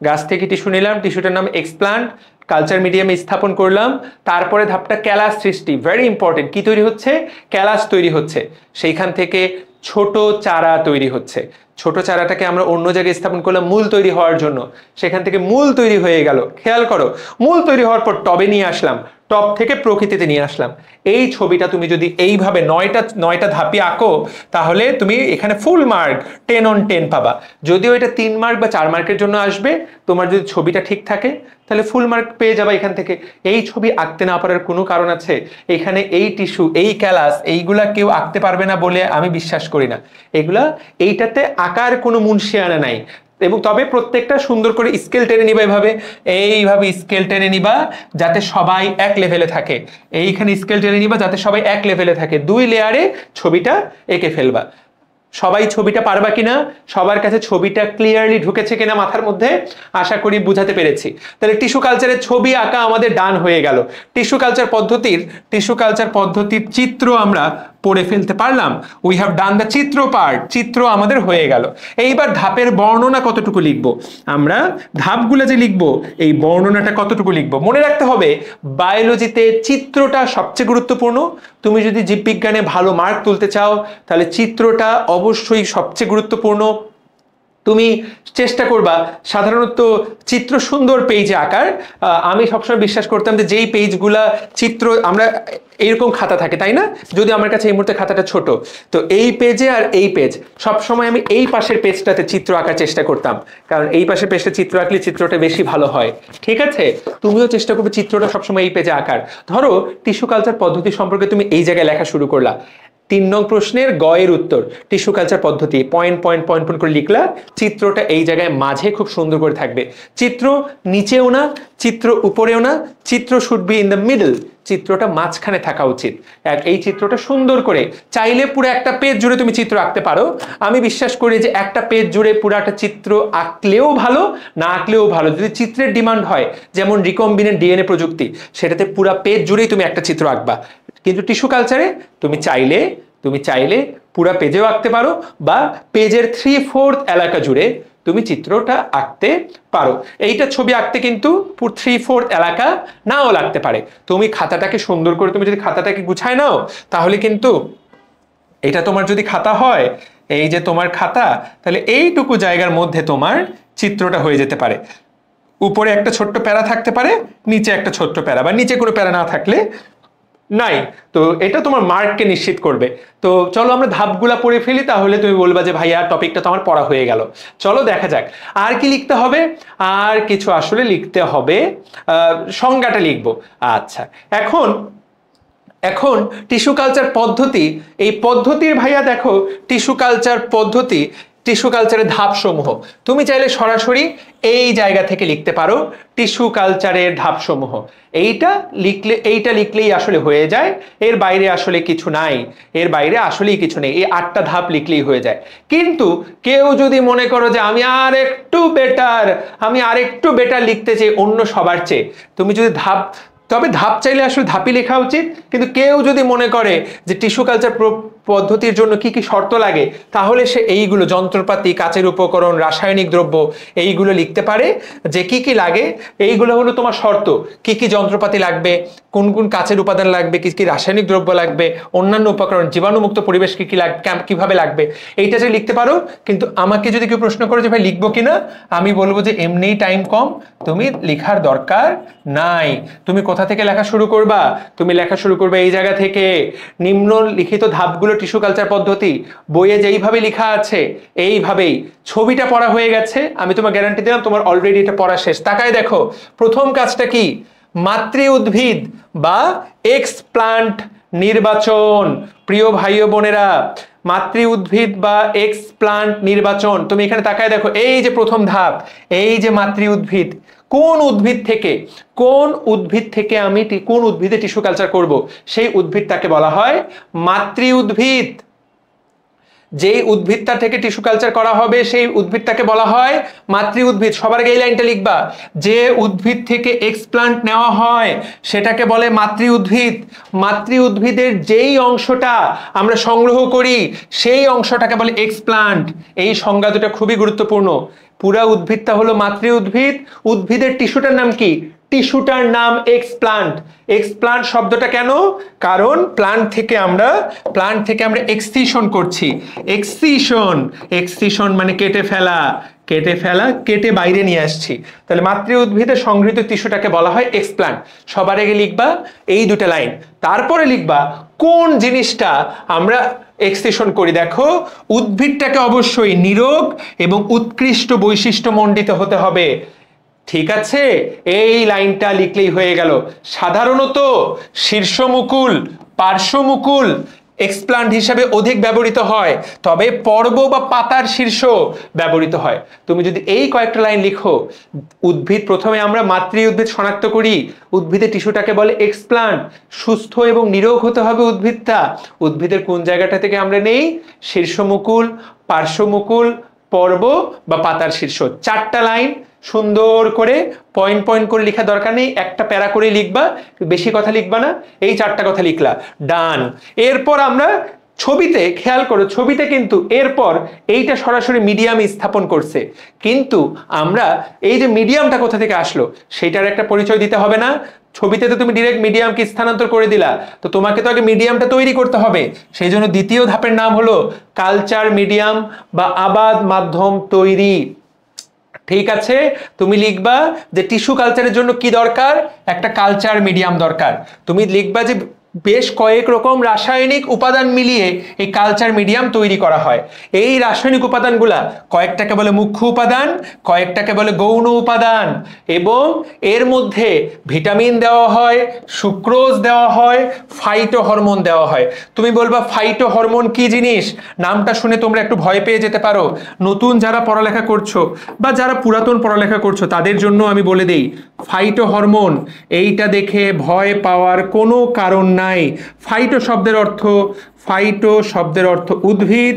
গাছ থেকে টিস্যু নিলাম, টিস্যুটার নাম এক্সপ্লান্ট, কালচার মিডিয়ামে স্থাপন করলাম। তারপরে ধাপটা ক্যালাস সৃষ্টি, ভেরি ইম্পর্টেন্ট। কি তৈরি হচ্ছে? ক্যালাস তৈরি হচ্ছে। সেইখান থেকে ছোট চারা তৈরি হচ্ছে। ছোট চারাটাকে আমরা অন্য জায়গায় স্থাপন করলাম মূল তৈরি হওয়ার জন্য, সেখান থেকে মূল তৈরি হয়ে গেল। খেয়াল করো, মূল তৈরি হওয়ার পর টবে নিয়ে আসলাম, টব থেকে প্রকৃতিতে নিয়ে আসলাম। এই ছবিটা তুমি যদি এইভাবে নয়টা ধাপি আঁকো, তাহলে তুমি এখানে ফুল মার্ক 10 on 10 পাবা। যদিও এটা 3 মার্ক বা 4 মার্কের জন্য আসবে, তোমার যদি ছবিটা ঠিক থাকে তাহলে ফুল মার্ক পেয়ে যাবে এখান থেকে। এই ছবি আঁকতে না পারার কোনো কারণ আছে? এখানে এই টিস্যু, এই ক্যালাস, এইগুলা কেউ আঁকতে পারবে না বলে আমি বিশ্বাস করি না। এগুলা এইটাতে আঁকার কোনো মুনশিয়ানা নাই। এবং তবে প্রত্যেকটা সুন্দর করে স্কেল টেনে নিবা, এইভাবে স্কেল টেনে নিবা যাতে সবাই এক লেভেলে থাকে। এইখানে স্কেল টেনে নিবা যাতে সবাই এক লেভেলে থাকে। 2 লেয়ারে ছবিটা এঁকে ফেলবা। সবাই ছবিটা পারবা কিনা, সবার কাছে ছবিটা ক্লিয়ারলি ঢুকেছে কিনা মাথার মধ্যে, আশা করি বুঝাতে পেরেছি। তাহলে টিস্যু কালচারের ছবি আঁকা আমাদের ডান হয়ে গেল। টিস্যু কালচার পদ্ধতির চিত্র আমরা পড়ে ফেলতে পারলাম। উই হ্যাভ ডান দ্য চিত্র পার্ট, চিত্র আমাদের হয়ে গেল। এইবার ধাপের বর্ণনা কতটুকু লিখবো আমরা, ধাপগুলো যে লিখবো এই বর্ণনাটা কতটুকু লিখবো। মনে রাখতে হবে বায়োলজিতে চিত্রটা সবচেয়ে গুরুত্বপূর্ণ। তুমি যদি জীববিজ্ঞানে ভালো মার্ক তুলতে চাও তাহলে চিত্রটা অবশ্যই সবচেয়ে গুরুত্বপূর্ণ। তুমি চেষ্টা করবা সাধারণত চিত্র সুন্দর পেজে আঁকার। আমি সবসময় বিশ্বাস করতাম যে যেই পেজগুলা চিত্র, আমরা এইরকম খাতা থাকে তাই না, যদি আমার কাছে এই মুহূর্তে খাতাটা ছোট, তো এই পেজে আর এই পেজ সবসময় আমি এই পাশের পেজটাতে চিত্র আঁকার চেষ্টা করতাম, কারণ এই পাশের পেজটা চিত্র আঁকলে চিত্রটা বেশি ভালো হয়। ঠিক আছে, তুমিও চেষ্টা করবে চিত্রটা সবসময় এই পেজে আঁকার। ধরো টিস্যু কালচার পদ্ধতি সম্পর্কে তুমি এই জায়গায় লেখা শুরু করলা, 3 নং প্রশ্নের গ এর উত্তর টিস্যু কালচার পদ্ধতি, পয়েন্ট করে লিখলা। চিত্রটা এই জায়গায় মাঝে খুব সুন্দর করে থাকবে। চিত্র নিচেও না, চিত্র উপরেও না, চিত্র should be in the middle, চিত্রটা মাঝখানে থাকা উচিত। এই চিত্রটা সুন্দর করে, চাইলে পুরো একটা পেজ জুড়ে তুমি চিত্র আঁকতে পারো। আমি বিশ্বাস করি যে একটা পেজ জুড়ে পুরো একটা চিত্র আঁকলেও ভালো, না আঁকলেও ভালো। যদি চিত্রের ডিমান্ড হয়, যেমন রিকম্বিনেন্ট ডিএনএ প্রযুক্তি, সেটাতে পুরো পেজ জুড়েই তুমি একটা চিত্র আঁকবা। কিন্তু টিস্যু কালচারে তুমি চাইলে পুরো পেজেও আঁকতে পারো, বা পেজের 3/4 এলাকা জুড়ে তুমি চিত্রটা আঁকতে পারো। এইটা ছবি আঁকতে কিন্তু 3/4 এলাকা নাও লাগতে পারে। তুমি খাতাটাকে সুন্দর করে, তুমি যদি খাতাটাকে গুছায় নাও, তাহলে কিন্তু এটা তোমার যদি খাতা হয়, এই যে তোমার খাতা, তাহলে এইটুকু জায়গার মধ্যে তোমার চিত্রটা হয়ে যেতে পারে। উপরে একটা ছোট্ট প্যারা থাকতে পারে, নিচে একটা ছোট্ট প্যারা, বা নিচে কোনো প্যারা না থাকলে নাই। তো এটা তোমার মার্ককে নিশ্চিত করবে। তো চলো আমরা ধাপগুলা পড়ে ফেলি, তাহলে তুমি বলবা যে ভাইয়া টপিকটা তো আমার পড়া হয়ে গেল। চলো দেখা যাক আর কি লিখতে হবে। আর কিছু আসলে লিখতে হবে, সংজ্ঞাটা লিখবো। আচ্ছা, এখন টিস্যু কালচার পদ্ধতি, এই পদ্ধতির ভাইয়া দেখো টিস্যু কালচার পদ্ধতি, টিস্যু কালচারের ধাপসমূহ তুমি চাইলে সরাসরি এই জায়গা থেকে লিখতে পারো। টিস্যু কালচারের ধাপসমূহ এইটা লিখলেই আসলে হয়ে যায়। এর বাইরে আসলে কিছু নাই, এর বাইরে আসলেই কিছু নেই। এই 8টা ধাপ লিখলেই হয়ে যায়। কিন্তু কেউ যদি মনে করো যে আমি আর একটু বেটার লিখতে চাই অন্য সবার চেয়ে, তুমি যদি ধাপ চাইলে আসলে ধাপই লেখা উচিত। কিন্তু কেউ যদি মনে করে যে টিস্যু কালচার পদ্ধতির জন্য কি কি শর্ত লাগে, তাহলে সে এইগুলো যন্ত্রপাতি, কাচের উপকরণ, রাসায়নিক দ্রব্য এইগুলো লিখতে পারে। যে কি কি লাগে এইগুলো হলো তোমার শর্ত। কি কি যন্ত্রপাতি লাগবে, কোন কোন কাচের উপাদান লাগবে, কি কি রাসায়নিক দ্রব্য লাগবে, অন্যান্য উপকরণ, জীবাণুমুক্ত পরিবেশ কি কি কিভাবে লাগবে, এইটা যে লিখতে পারো। কিন্তু আমাকে যদি কেউ প্রশ্ন করে যে ভাই লিখবো কিনা, আমি বলবো যে এমনি টাইম কম, তুমি লেখার দরকার নাই। তুমি কোথা থেকে লেখা শুরু করবা? তুমি লেখা শুরু করবে এই জায়গা থেকে। নিম্নলিখিত ধাপগুলো টিস্যু কালচার পদ্ধতি, বইয়ে যেইভাবে লেখা আছে এইভাবেই। ছবিটা পড়া হয়ে গেছে, আমি তোমার গ্যারান্টি দিলাম তোমার অলরেডি এটা পড়া শেষ। তাকায় দেখো প্রথম কাজটা কি, মাতৃ উদ্ভিদ বা এক্সপ্লান্ট নির্বাচন। প্রিয় ভাই ও বোনেরা, মাতৃ উদ্ভিদ বা এক্সপ্লান্ট নির্বাচন। তুমি এখানে তাকায় দেখো, এই যে প্রথম ধাপ, এই যে মাতৃ উদ্ভিদ, কোন উদ্ভিদ থেকে আমি কোন উদ্ভিদে টিস্যু কালচার করব, সেই উদ্ভিদটাকে বলা হয় মাতৃ উদ্ভিদ। যেই উদ্ভিদটা থেকে টিস্যু কালচার করা হবে সেই উদ্ভিদটাকে বলা হয় মাতৃ উদ্ভিদ। সবার আগে এই লাইনটা লিখবা, যে উদ্ভিদ থেকে এক্সপ্লান্ট নেওয়া হয় সেটাকে বলে মাতৃ উদ্ভিদ। মাতৃ উদ্ভিদের যেই অংশটা আমরা সংগ্রহ করি সেই অংশটাকে বলে এক্সপ্লান্ট। এই সংজ্ঞা দুটো খুবই গুরুত্বপূর্ণ। পুরা উদ্ভিদটা হলো মাতৃ উদ্ভিদ, উদ্ভিদের টিস্যুটার নাম কি? টিস্যুটার নাম এক্সপ্লান্ট। এক্সপ্লান্ট শব্দটা কেন? কারণ প্লান্ট থেকে আমরা এক্সসিশন করছি। এক্সসিশন মানে কেটে ফেলা, কেটে বাইরে নিয়ে আসছি। তাহলে মাতৃ উদ্ভিদে সংগৃহীত টিস্যুটাকে বলা হয় এক্সপ্লান্ট। সবার আগে লিখবা এই দুটো লাইন, তারপরে লিখবা কোন জিনিসটা আমরা এক্সসিশন করি। দেখো, উদ্ভিদটাকে অবশ্যই নীরোগ এবং উৎকৃষ্ট বৈশিষ্ট্য মণ্ডিত হতে হবে। ঠিক আছে, এই লাইনটা লিখলেই হয়ে গেল। সাধারণত শীর্ষমুকুল, পার্শ্বমুকুল এক্সপ্লান্ট হিসাবে অধিক ব্যবহৃত হয়, তবে পর্ব বা পাতার শীর্ষ ব্যবহৃত হয়। তুমি যদি এই কয়েকটা লাইন লিখো, উদ্ভিদ প্রথমে আমরা মাতৃ উদ্ভিদ শনাক্ত করি, উদ্ভিদের টিস্যুটাকে বলে এক্সপ্লান্ট। সুস্থ এবং নিরোগ হতে হবে উদ্ভিদটা। উদ্ভিদের কোন জায়গাটা থেকে আমরা নেই? শীর্ষমুকুল, পার্শ্বমুকুল, পর্ব বা পাতার শীর্ষ। 4টা লাইন সুন্দর করে পয়েন্ট পয়েন্ট করে লেখা দরকার নেই, একটা প্যারা করে লিখবা, বেশি কথা লিখবা না। এই 4টা কথা লিখলা, ডান। এরপর আমরা ছবিতে খেয়াল করো, ছবিতে কিন্তু এরপর এইটা সরাসরি মিডিয়ামে স্থাপন করছে, কিন্তু আমরা এই যে মিডিয়ামটা কোথা থেকে আসলো সেটার একটা পরিচয় দিতে হবে না? ছবিতে তো তুমি ডিরেক্ট মিডিয়ামকে স্থানান্তর করে দিলা, তো তোমাকে তো আগে মিডিয়ামটা তৈরি করতে হবে। সেই জন্য দ্বিতীয় ধাপের নাম হলো কালচার মিডিয়াম বা আবাদ মাধ্যম তৈরি। ঠিক আছে, তুমি লিখবা যে টিস্যু কালচারের জন্য কি দরকার? একটা কালচার মিডিয়াম দরকার। তুমি লিখবা যে বেশ কয়েক রকম রাসায়নিক উপাদান মিলিয়ে এই কালচার মিডিয়াম তৈরি করা হয়। এই রাসায়নিক উপাদানগুলা কয়েকটাকে বলে মুখ্য উপাদান, কয়েকটাকে বলে গৌণ উপাদান, এবং এর মধ্যে ভিটামিন দেওয়া হয়, সুক্রোজ দেওয়া হয়, ফাইটো হরমোন দেওয়া হয়। তুমি বলবা ফাইটো হরমোন কি জিনিস? নামটা শুনে তোমরা একটু ভয় পেয়ে যেতে পারো। নতুন যারা পড়ালেখা করছো বা যারা পুরাতন পড়ালেখা করছো তাদের জন্য আমি বলে দেই, ফাইটো হরমোন এইটা দেখে ভয় পাওয়ার কোনো কারণ নাই। ফাইটো শব্দের অর্থ উদ্ভিদ,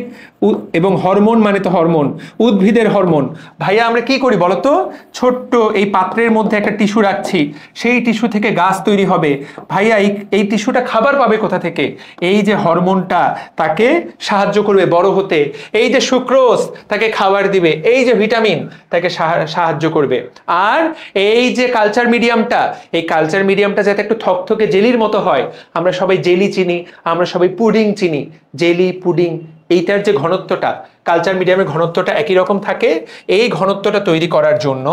এবং হরমোন মানে তো হরমোন, উদ্ভিদের হরমোন। ভাইয়া আমরা কি করি বলতো? ছোট্ট এই পাত্রের মধ্যে একটা টিস্যু রাখছি, সেই টিস্যু থেকে গাছ তৈরি হবে। ভাইয়া এই টিস্যুটা খাবার পাবে কোথা থেকে? এই যে হরমোনটা তাকে সাহায্য করবে বড় হতে, এই যে সুক্রোজ তাকে খাবার দিবে, এই যে ভিটামিন তাকে সাহায্য করবে। আর এই যে কালচার মিডিয়ামটা, এই কালচার মিডিয়ামটা যাতে একটু থকথকে জেলির মতো হয়। আমরা সবাই জেলি চিনি, আমরা সবাই পুডিং চিনি। জেলি, পুডিং, এইটার যে ঘনত্বটা, কালচার মিডিয়ামের ঘনত্বটা একই রকম থাকে। এই ঘনত্বটা তৈরি করার জন্য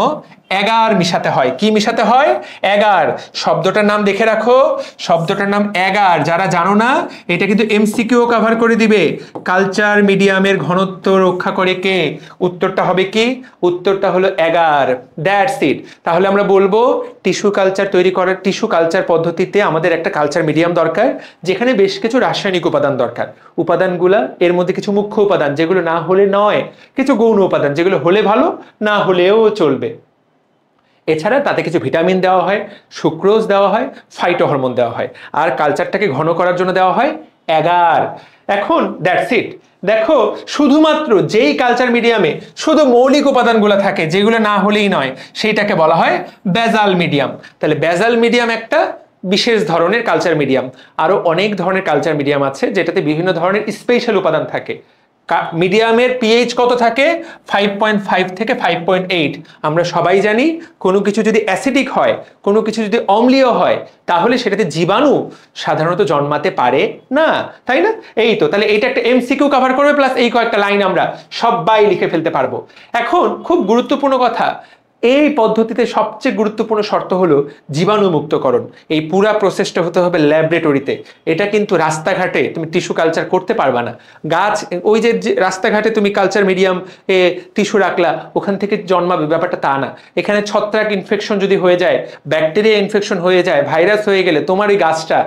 এগার মিশাতে হয়। কি মিশাতে হয়? এগার। শব্দটার নাম দেখে রাখো, শব্দটার নাম এগার। যারা জানো না, এটা কিন্তু এমসিকিউ কভার করে দিবে। কালচার মিডিয়ামের ঘনত্ব রক্ষা করে কে? উত্তরটা হবে কি? উত্তরটা হলো এগার। That's it. তাহলে আমরা বলবো টিস্যু কালচার তৈরি করার, টিস্যু কালচার পদ্ধতিতে আমাদের একটা কালচার মিডিয়াম দরকার, যেখানে বেশ কিছু রাসায়নিক উপাদান দরকার। উপাদানগুলা, এর মধ্যে কিছু মুখ্য উপাদান যেগুলো না হলে নয়, কিছু গৌণ উপাদান যেগুলো হলে ভালো, না হলেও চলবে। এছাড়া তাতে কিছু ভিটামিন দেওয়া হয়, সুক্রোজ দেওয়া হয়, ফাইটো হরমোন দেওয়া হয়, আর কালচারটাকে ঘন করার জন্য দেওয়া হয় এগার। এখন দ্যাটস ইট। দেখো, শুধুমাত্র যেই কালচার মিডিয়ামে শুধু মৌলিক উপাদানগুলো থাকে, যেগুলো না হলেই নয়, সেইটাকে বলা হয় বেজাল মিডিয়াম। তাহলে বেজাল মিডিয়াম একটা বিশেষ ধরনের কালচার মিডিয়াম। আরো অনেক ধরনের কালচার মিডিয়াম আছে যেটাতে বিভিন্ন ধরনের স্পেশাল উপাদান থাকে। মিডিয়ামের পিএইচ কত থাকে? 5.5 থেকে 5.8। আমরা সবাই জানি কোনো কিছু যদি অ্যাসিডিক হয়, কোনো কিছু যদি অম্লীয় হয়, তাহলে সেটাতে জীবাণু সাধারণত জন্মাতে পারে না, তাই না? এই তো, তাহলে এইটা একটা এমসিকিউ কভার করবে, প্লাস এই কয়েকটা লাইন আমরা সবাই লিখে ফেলতে পারবো। এখন খুব গুরুত্বপূর্ণ কথা, এই পদ্ধতিতে সবচেয়ে গুরুত্বপূর্ণ শর্ত হলো জীবাণুমুক্তকরণ। এই পুরা প্রসেসটা হতে হবে ল্যাবরেটরিতে। এটা কিন্তু রাস্তাঘাটে তুমি টিস্যু কালচার করতে পারবা না। গাছ, ওই যে রাস্তাঘাটে তুমি কালচার মিডিয়াম টিস্যু রাখলা, ওখান থেকে জন্মাবে, ব্যাপারটা তা না। এখানে ছত্রাক ইনফেকশন যদি হয়ে যায়, ব্যাকটেরিয়া ইনফেকশন হয়ে যায়, ভাইরাস হয়ে গেলে তোমার এই গাছটা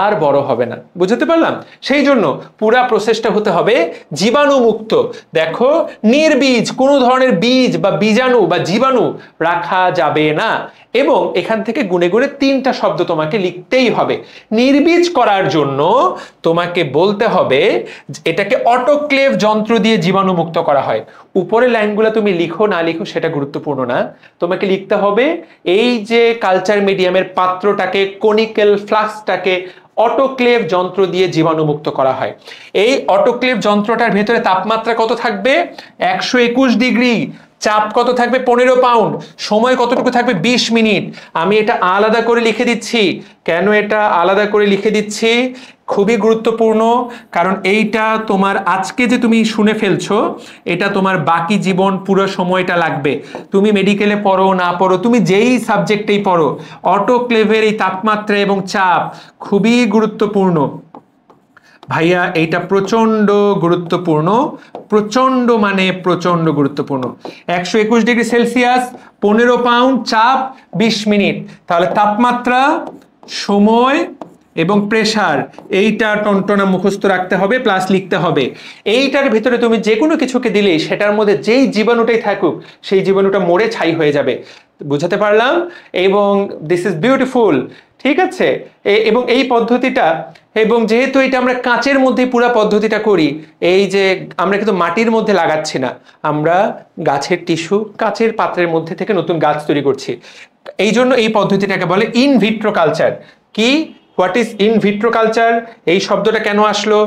আর বড় হবে না। বুঝতে পারলাম? সেই জন্য পুরা প্রসেসটা হতে হবে জীবাণুমুক্ত। দেখো, নির্বীজ কোনো ধরনের বীজ বা বীজাণু বা জীবাণু রাখা যাবে না। এবং এখান থেকে গুনে গুনে 3টা শব্দ তোমাকে লিখতেই হবে। নির্বীজ করার জন্য তোমাকে বলতে হবে এটাকে অটোক্লেভ যন্ত্র দিয়ে জীবাণুমুক্ত করা হয়। উপরের লাইনগুলো তুমি লিখো না লিখো সেটা গুরুত্বপূর্ণ না, তোমাকে লিখতে হবে এই যে কালচার মিডিয়ামের পাত্রটাকে, কনিক্যাল ফ্লাস্কটাকে অটোক্লেভ যন্ত্র দিয়ে জীবাণুমুক্ত করা হয়। এই অটোক্লেভ যন্ত্রটার ভেতরে তাপমাত্রা কত থাকবে? 121 ডিগ্রি। চাপ কত থাকবে 15 পাউন্ড, সময় কতটুকু থাকবে 20 মিনিট। আমি এটা আলাদা করে লিখে দিচ্ছি। কেন এটা আলাদা করে লিখে দিচ্ছি? খুবই গুরুত্বপূর্ণ, কারণ এইটা তোমার আজকে যে তুমি শুনে ফেলছো এটা তোমার বাকি জীবন পুরো সময়টা লাগবে। তুমি মেডিকেলে পড়ো না পড়ো, তুমি যেই সাবজেক্টেই পড়ো, অটোক্লেভের এই তাপমাত্রা এবং চাপ খুবই গুরুত্বপূর্ণ ভাইয়া। এইটা প্রচন্ড গুরুত্বপূর্ণ, প্রচন্ড মানে প্রচন্ড গুরুত্বপূর্ণ। 121 ডিগ্রি সেলসিয়াস, 15 পাউন্ড, চাপ 20 মিনিট। তাহলে তাপমাত্রা, সময় এবং প্রেসার, এইটা টনটনা মুখস্থ রাখতে হবে, প্লাস লিখতে হবে। এইটার ভিতরে তুমি যে কোনো কিছুকে দিলেই সেটার মধ্যে যেই জীবাণুটাই থাকুক সেই জীবাণুটা মরে ছাই হয়ে যাবে। বুঝাতে পারলাম? এবং দিস ইজ বিউটিফুল, ঠিক আছে। এবং এই পদ্ধতিটা, এবং যেহেতু এটা আমরা কাঁচের মধ্যে পুরো পদ্ধতিটা করি, এই যে আমরা কিন্তু মাটির মধ্যে লাগাচ্ছি না, আমরা গাছের টিস্যু কাঁচের পাত্রের মধ্যে থেকে নতুন গাছ তৈরি করছি। এই জন্য এই পদ্ধতিটাকে বলে ইনভিট্রো কালচার। কি, হোয়াট ইজ ইনভিট্রো কালচার? এই শব্দটা কেন আসলো?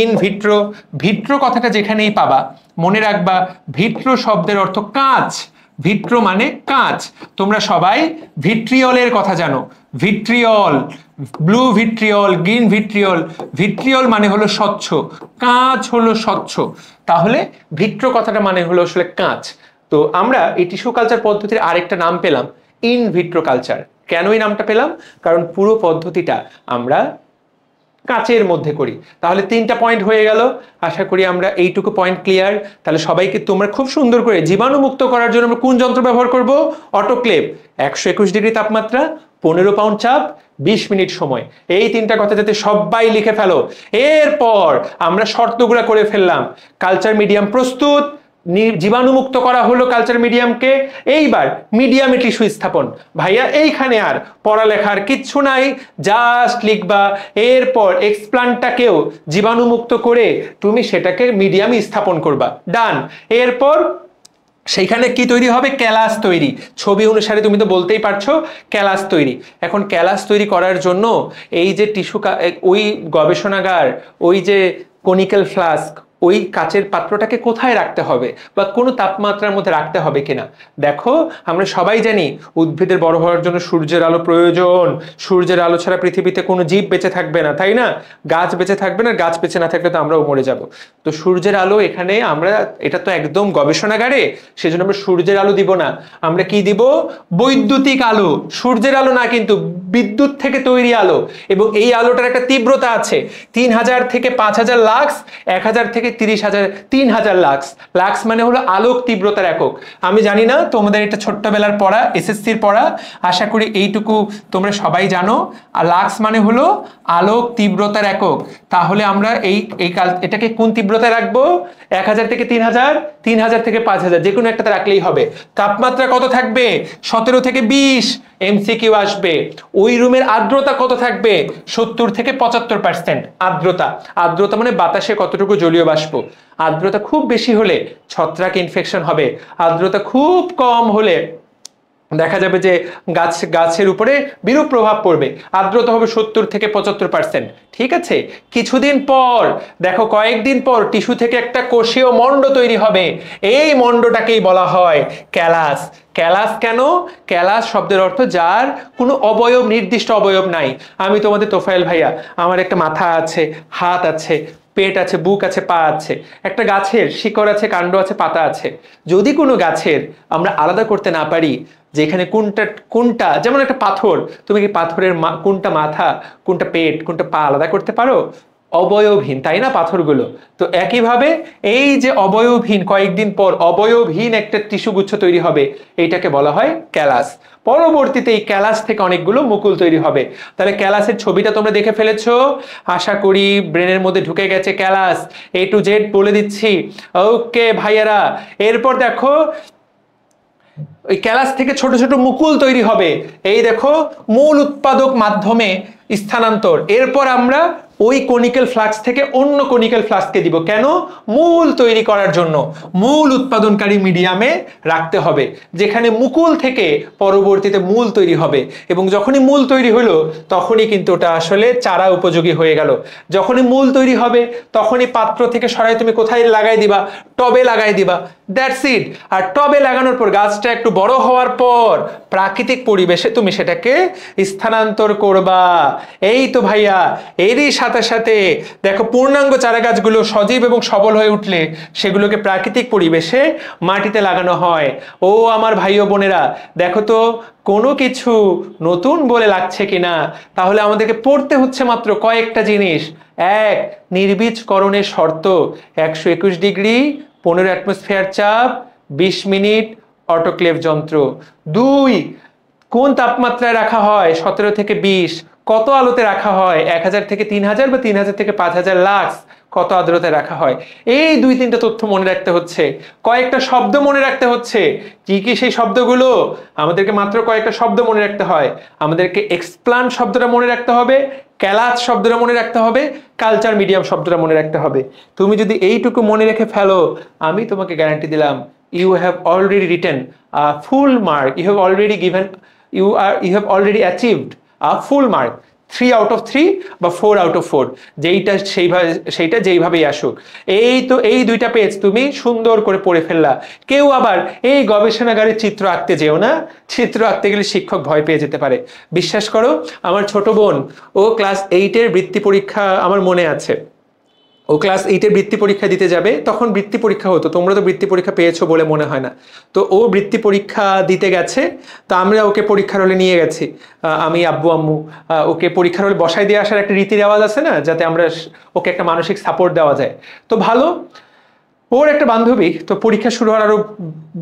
ইনভিট্রো, ভিট্রো কথাটা যেখানেই পাবা মনে রাখবা ভিট্রো শব্দের অর্থ কাঁচ। ভিট্রো মানে কাঁচ। তোমরা সবাই ভিট্রিয়লের কথা জানো, vitriol, blue vitriol, green vitriol. Vitriol মানে হলো স্বচ্ছ, কাঁচ হলো স্বচ্ছ। তাহলে ভিট্রো কথাটা মানে হলো আসলে কাঁচ। তো আমরা এই টিস্যু কালচার পদ্ধতির আরেকটা নাম পেলাম ইনভিট্রো কালচার। কেন এই নামটা পেলাম? কারণ পুরো পদ্ধতিটা আমরা কাঁচের মধ্যে করি। তাহলে 3টা পয়েন্ট হয়ে গেল। আশা করি আমরা এইটুকু পয়েন্ট ক্লিয়ার। তাহলে সবাইকে তোমরা খুব সুন্দর করে জীবাণু মুক্ত করার জন্য আমরা কোন যন্ত্র ব্যবহার করব? অটোক্লেভ। 121 ডিগ্রি তাপমাত্রা, 15 পাউন্ড চাপ, 20 মিনিট সময়। এই 3টা কথা যাতে সবাই লিখে ফেলো। এরপর আমরা শর্তগুলো করে ফেললাম। কালচার মিডিয়াম প্রস্তুত, জীবাণুমুক্ত করা হলো কালচার মিডিয়ামকে। এইবার মিডিয়ামে টিস্যু স্থাপন। ভাইয়া এইখানে আর পড়ালেখার কিচ্ছু নাই, জাস্ট লিখবা। এরপর এক্সপ্লান্টটাকেও জীবাণুমুক্ত করে তুমি সেটাকে মিডিয়ামে স্থাপন করবা। ডান। এরপর সেইখানে কি তৈরি হবে? ক্যালাস তৈরি। ছবি অনুসারে তুমি তো বলতেই পারছো ক্যালাস তৈরি। এখন ক্যালাস তৈরি করার জন্য এই যে টিস্যু, ওই গবেষণাগার, ওই যে কনিক্যাল ফ্লাস্ক, ওই কাচের পাত্রটাকে কোথায় রাখতে হবে বা কোন তাপমাত্রার মধ্যে রাখতে হবে কিনা। দেখো, আমরা সবাই জানি উদ্ভিদের বড় হওয়ার জন্য সূর্যের আলো প্রয়োজন। সূর্যের আলো ছাড়া পৃথিবীতে কোনো জীব বেঁচে থাকবে না, তাই না? গাছ বেঁচে থাকবে না, গাছ বেঁচে না থাকলে তো আমরাও মরে যাব। তো সূর্যের আলো এখানে আমরা, এটা তো একদম গবেষণাগারে, সেজন্য আমরা সূর্যের আলো দিব না। আমরা কি দিব? বৈদ্যুতিক আলো। সূর্যের আলো না, কিন্তু বিদ্যুৎ থেকে তৈরি আলো। এবং এই আলোটার একটা তীব্রতা আছে, 3000 থেকে 5000 লাক্স, 1000 থেকে 30,000, 3000 লাক্স। লাক্স মানে হলো আলোক তীব্রতার একক। আমি জানি না তোমাদের এটা ছোট্টবেলার পড়া, এসএসসির পড়া, আশা করি এইটুকু তোমরা সবাই জানো। আর লাক্স মানে হলো আলোক তীব্রতার একক। তাহলে আমরা এটাকে কোন তীব্রতায় রাখবো? 1000 থেকে 3000, 3000 থেকে 5000, যে কোনো একটাতে রাখলেই হবে। তাপমাত্রা কত থাকবে? 17 থেকে 20। এমসিকিউ আসবে। ওই রুমের আর্দ্রতা কত থাকবে? 70 থেকে 75% আর্দ্রতা। আর্দ্রতা মানে বাতাসে কতটুকু জলীয় বাষ্প। আর্দ্রতা খুব বেশি হলে ছত্রাক ইনফেকশন হবে, আর্দ্রতা খুব কম হলে দেখা যাবে যে গাছের উপরে বিরূপ প্রভাব পড়বে। আর্দ্রতা হবে 70 থেকে 75%। ঠিক আছে? কিছুদিন পর দেখো, কয়েকদিন পর টিস্যু থেকে একটা কোষীয় মণ্ড তৈরি হবে। এই মণ্ডটাকেই বলা হয় ক্যালাস। ক্যালাস কেন? ক্যালাস শব্দের অর্থ যার কোনো অবয়ব, নির্দিষ্ট অবয়ব নাই। আমি তোমাদের তোফায়েল ভাইয়া, আমার একটা মাথা আছে, হাত আছে, পেট আছে, বুক আছে, পা আছে। একটা গাছের শিকড় আছে, কাণ্ড আছে, পাতা আছে। যদি কোনো গাছের আমরা আলাদা করতে না পারি যেখানে কোনটা, যেমন একটা পাথর, তুমি কি পাথরের কোনটা মাথা, কোনটা পেট, কোনটা পা আলাদা করতে পারো? অবয়বহীন, তাই না পাথরগুলো? তো একইভাবে এই যে অবয়বহীন, কয়েকদিন পর অবয়বহীন একটা টিস্যুগুচ্ছ তৈরি হবে, এইটাকে বলা হয় ক্যালাস। পরবর্তীতে এই ক্যালাস থেকে অনেকগুলো মুকুল তৈরি হবে। তাহলে ক্যালাসের ছবিটা তোমরা দেখে ফেলেছো, আশা করি ব্রেনের মধ্যে ঢুকে গেছে ক্যালাস। A to Z বলে দিচ্ছি। ওকে ভাইয়ারা, এরপর দেখো ওই ক্যালাস থেকে ছোট ছোট মুকুল তৈরি হবে। এই দেখো, মূল উৎপাদক মাধ্যমে স্থানান্তর। এরপর আমরা ওই কনিক্যাল ফ্লাক্স থেকে অন্য কনিক্যাল ফ্লাক্সকে দিব। কেন? মূল তৈরি করার জন্য। মূল উৎপাদনকারী মিডিয়ামে রাখতে হবে, যেখানে মুকুল থেকে পরবর্তীতে মূল তৈরি হবে। এবং যখনই মূল তৈরি হলো তখনই কিন্তু ওটা আসলে চারা উপযোগী হয়ে গেল। যখনই মূল তৈরি হবে তখনই পাত্র থেকে সরাই তুমি কোথায় লাগাই দিবা? টবে লাগাই দিবা। That's it. আর টবে লাগানোর পর গাছটা একটু বড় হওয়ার পর প্রাকৃতিক পরিবেশে তুমি সেটাকে স্থানান্তর করবা। এই তো ভাইয়া, এরই সাথে সাথে দেখো পূর্ণাঙ্গ চারা গাছগুলো সজীব এবং সবল হয়ে উঠলে সেগুলোকে প্রাকৃতিক পরিবেশে মাটিতে লাগানো হয়। ও আমার ভাই ও বোনেরা, দেখো তো কোনো কিছু নতুন বলে লাগছে কিনা। তাহলে আমাদেরকে পড়তে হচ্ছে মাত্র কয়েকটা জিনিস। এক, নির্বীজকরণের শর্ত 121 ডিগ্রি, 15 অ্যাটমসফিয়ার চাপ, 20 মিনিট অটোক্লেভ যন্ত্র। দুই, কোন তাপমাত্রায় রাখা হয়? 17 থেকে 20। কত আলোতে রাখা হয়? 1000 থেকে 3000 বা 3000 থেকে 5000 লাক্স। কত আর্দ্রতায় রাখা হয়? এই 2-3টা তথ্য মনে রাখতে হচ্ছে। কয়েকটা শব্দ মনে রাখতে হচ্ছে। কি কি সেই শব্দগুলো? আমাদেরকে মাত্র কয়েকটা শব্দ মনে রাখতে হয়। আমাদেরকে এক্সপ্লান্ট শব্দটা মনে রাখতে হবে, ক্যালাস শব্দটা মনে রাখতে হবে, কালচার মিডিয়াম শব্দটা মনে রাখতে হবে। তুমি যদি এইটুকু মনে রেখে ফেলো, আমি তোমাকে গ্যারান্টি দিলাম, you have already written a full mark, you have already given, you have already achieved a full mark, 3 out of 3 বা 4 out of 4, সেইটা যেইভাবেই আসুক। এই তো এই 2টা পেজ তুমি সুন্দর করে পড়ে ফেললা। কেউ আবার এই গবেষণাগারের চিত্র আঁকতে যেও না, চিত্র আঁকতে গেলে শিক্ষক ভয় পেয়ে যেতে পারে। বিশ্বাস করো, আমার ছোট বোন, ও ক্লাস 8-এর বৃত্তি পরীক্ষা আমার মনে আছে। ও ক্লাস 8-এর বৃত্তি পরীক্ষা দিতে যাবে, তখন বৃত্তি পরীক্ষা হতো, তোমরা তো বৃত্তি পরীক্ষা পেয়েছো বলে মনে হয় না। তো ও বৃত্তি পরীক্ষা দিতে গেছে, তো আমরা ওকে পরীক্ষার হলে নিয়ে গেছি, আমি আব্বু আম্মু। ওকে পরীক্ষার হলে বসাই দিয়ে আসার একটা রীতি রেওয়াজ আছে না, যাতে আমরা ওকে একটা মানসিক সাপোর্ট দেওয়া যায়। তো ভালো, ওর একটা বান্ধবী, তো পরীক্ষা শুরু হওয়ার আরো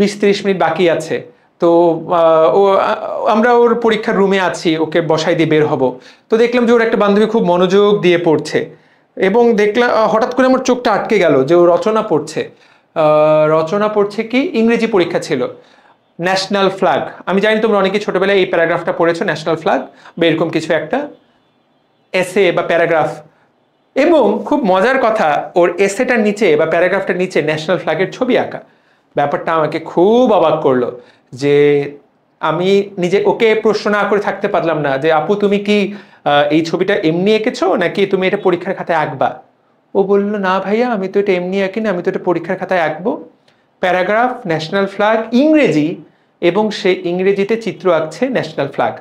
20-30 মিনিট বাকি আছে। তো আমরা ওর পরীক্ষার রুমে আছি, ওকে বসাই দিয়ে বের হব। তো দেখলাম যে ওর একটা বান্ধবী খুব মনোযোগ দিয়ে পড়ছে, এবং দেখলাম হঠাৎ করে আমার চোখটা আটকে গেল যে ও রচনা পড়ছে। রচনা পড়ছে কি? ইংরেজি পরীক্ষা ছিল। ন্যাশনাল ফ্ল্যাগ, আমি জানি তোমরা অনেকে ছোটবেলায় এই প্যারাগ্রাফটা পড়েছো, ন্যাশনাল ফ্ল্যাগ বা এরকম কিছু একটা এসে বা প্যারাগ্রাফ। এবং খুব মজার কথা, ওর এসেটার নিচে বা প্যারাগ্রাফটার নিচে ন্যাশনাল ফ্ল্যাগের ছবি আঁকা। ব্যাপারটা আমাকে খুব অবাক করলো, যে আমি নিজে ওকে প্রশ্ন না করে থাকতে পারলাম না যে আপু তুমি কি এই ছবিটা এমনি এঁকেছো নাকি তুমি এটা পরীক্ষার খাতায় আঁকবা? ও বললো না ভাইয়া, আমি তো এটা এমনি আঁকি না, আমি তো এটা পরীক্ষার খাতায় আঁকবো। প্যারাগ্রাফ, ন্যাশনাল ফ্ল্যাগ, ইংরেজি, এবং সে ইংরেজিতে চিত্র আঁকছে ন্যাশনাল ফ্ল্যাগ।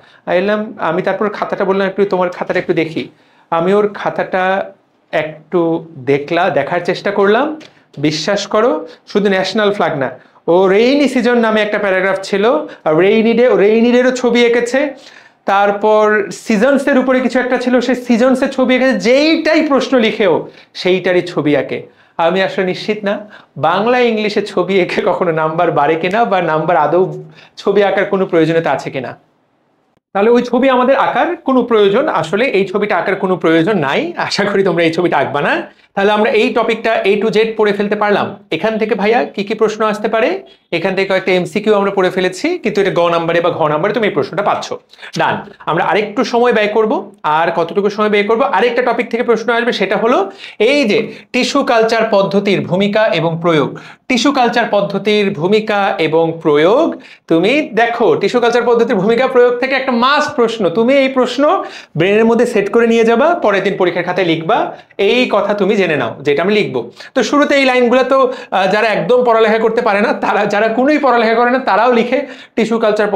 আমি তারপর খাতাটা বললাম একটু তোমার খাতাটা একটু দেখি। আমি ওর খাতাটা একটু দেখার চেষ্টা করলাম। বিশ্বাস করো, শুধু ন্যাশনাল ফ্ল্যাগ না, ও রেইনি সিজন নামে একটা প্যারাগ্রাফ ছিল, রেইনি ডেরও ছবি এঁকেছে। তারপর সিজনসের উপরে কিছু একটা ছিল, সেই সিজনসের ছবি এঁকেছে। যেইটাই প্রশ্ন লিখেও সেইটারই ছবি আঁকে। আমি আসলে নিশ্চিত না বাংলা ইংলিশে ছবি এঁকে কখনো নাম্বার বাড়ে কিনা, বা নাম্বার আদৌ ছবি আঁকার কোনো প্রয়োজনীয়তা আছে কিনা। তাহলে ওই ছবি আমাদের আঁকার কোনো প্রয়োজন, আসলে এই ছবিটা আঁকার কোনো প্রয়োজন নাই। আশা করি তোমরা এই ছবিটা আঁকবা না। তাহলে আমরা এই টপিকটা A to Z পড়ে ফেলতে পারলাম। এখান থেকে ভাইয়া কি কি প্রশ্ন আসতে পারে? এখান থেকে কয়েকটা এমসিকিউ আমরা পড়ে ফেলেছি, কিন্তু এটা গ নাম্বারে বা ঘ নাম্বারে তুমি এই প্রশ্নটা পাচ্ছ। ডান। আমরা আরেকটু সময় ব্যয় করব। আর কতটুকু সময় ব্যয় করব? আরেকটা টপিক থেকে প্রশ্ন আসবে, সেটা হলো এই যে টিস্যু কালচার পদ্ধতির ভূমিকা এবং প্রয়োগ। টিস্যু কালচার পদ্ধতির ভূমিকা এবং প্রয়োগ, তুমি দেখো টিস্যু কালচার পদ্ধতির ভূমিকা প্রয়োগ থেকে একটা মাস্ট প্রশ্ন, তুমি এই প্রশ্ন ব্রেনের মধ্যে সেট করে নিয়ে যাবা, পরের দিন পরীক্ষার খাতায় লিখবা। এই কথা তুমি জেনে নাও, যেটা আমি লিখবো। তো শুরুতে এই লাইনগুলো তো যারা একদম পড়ালেখা করতে পারে না, যারা কোনোই পড়ালেখা করে না, তারাও লিখে টিস্যু কালচার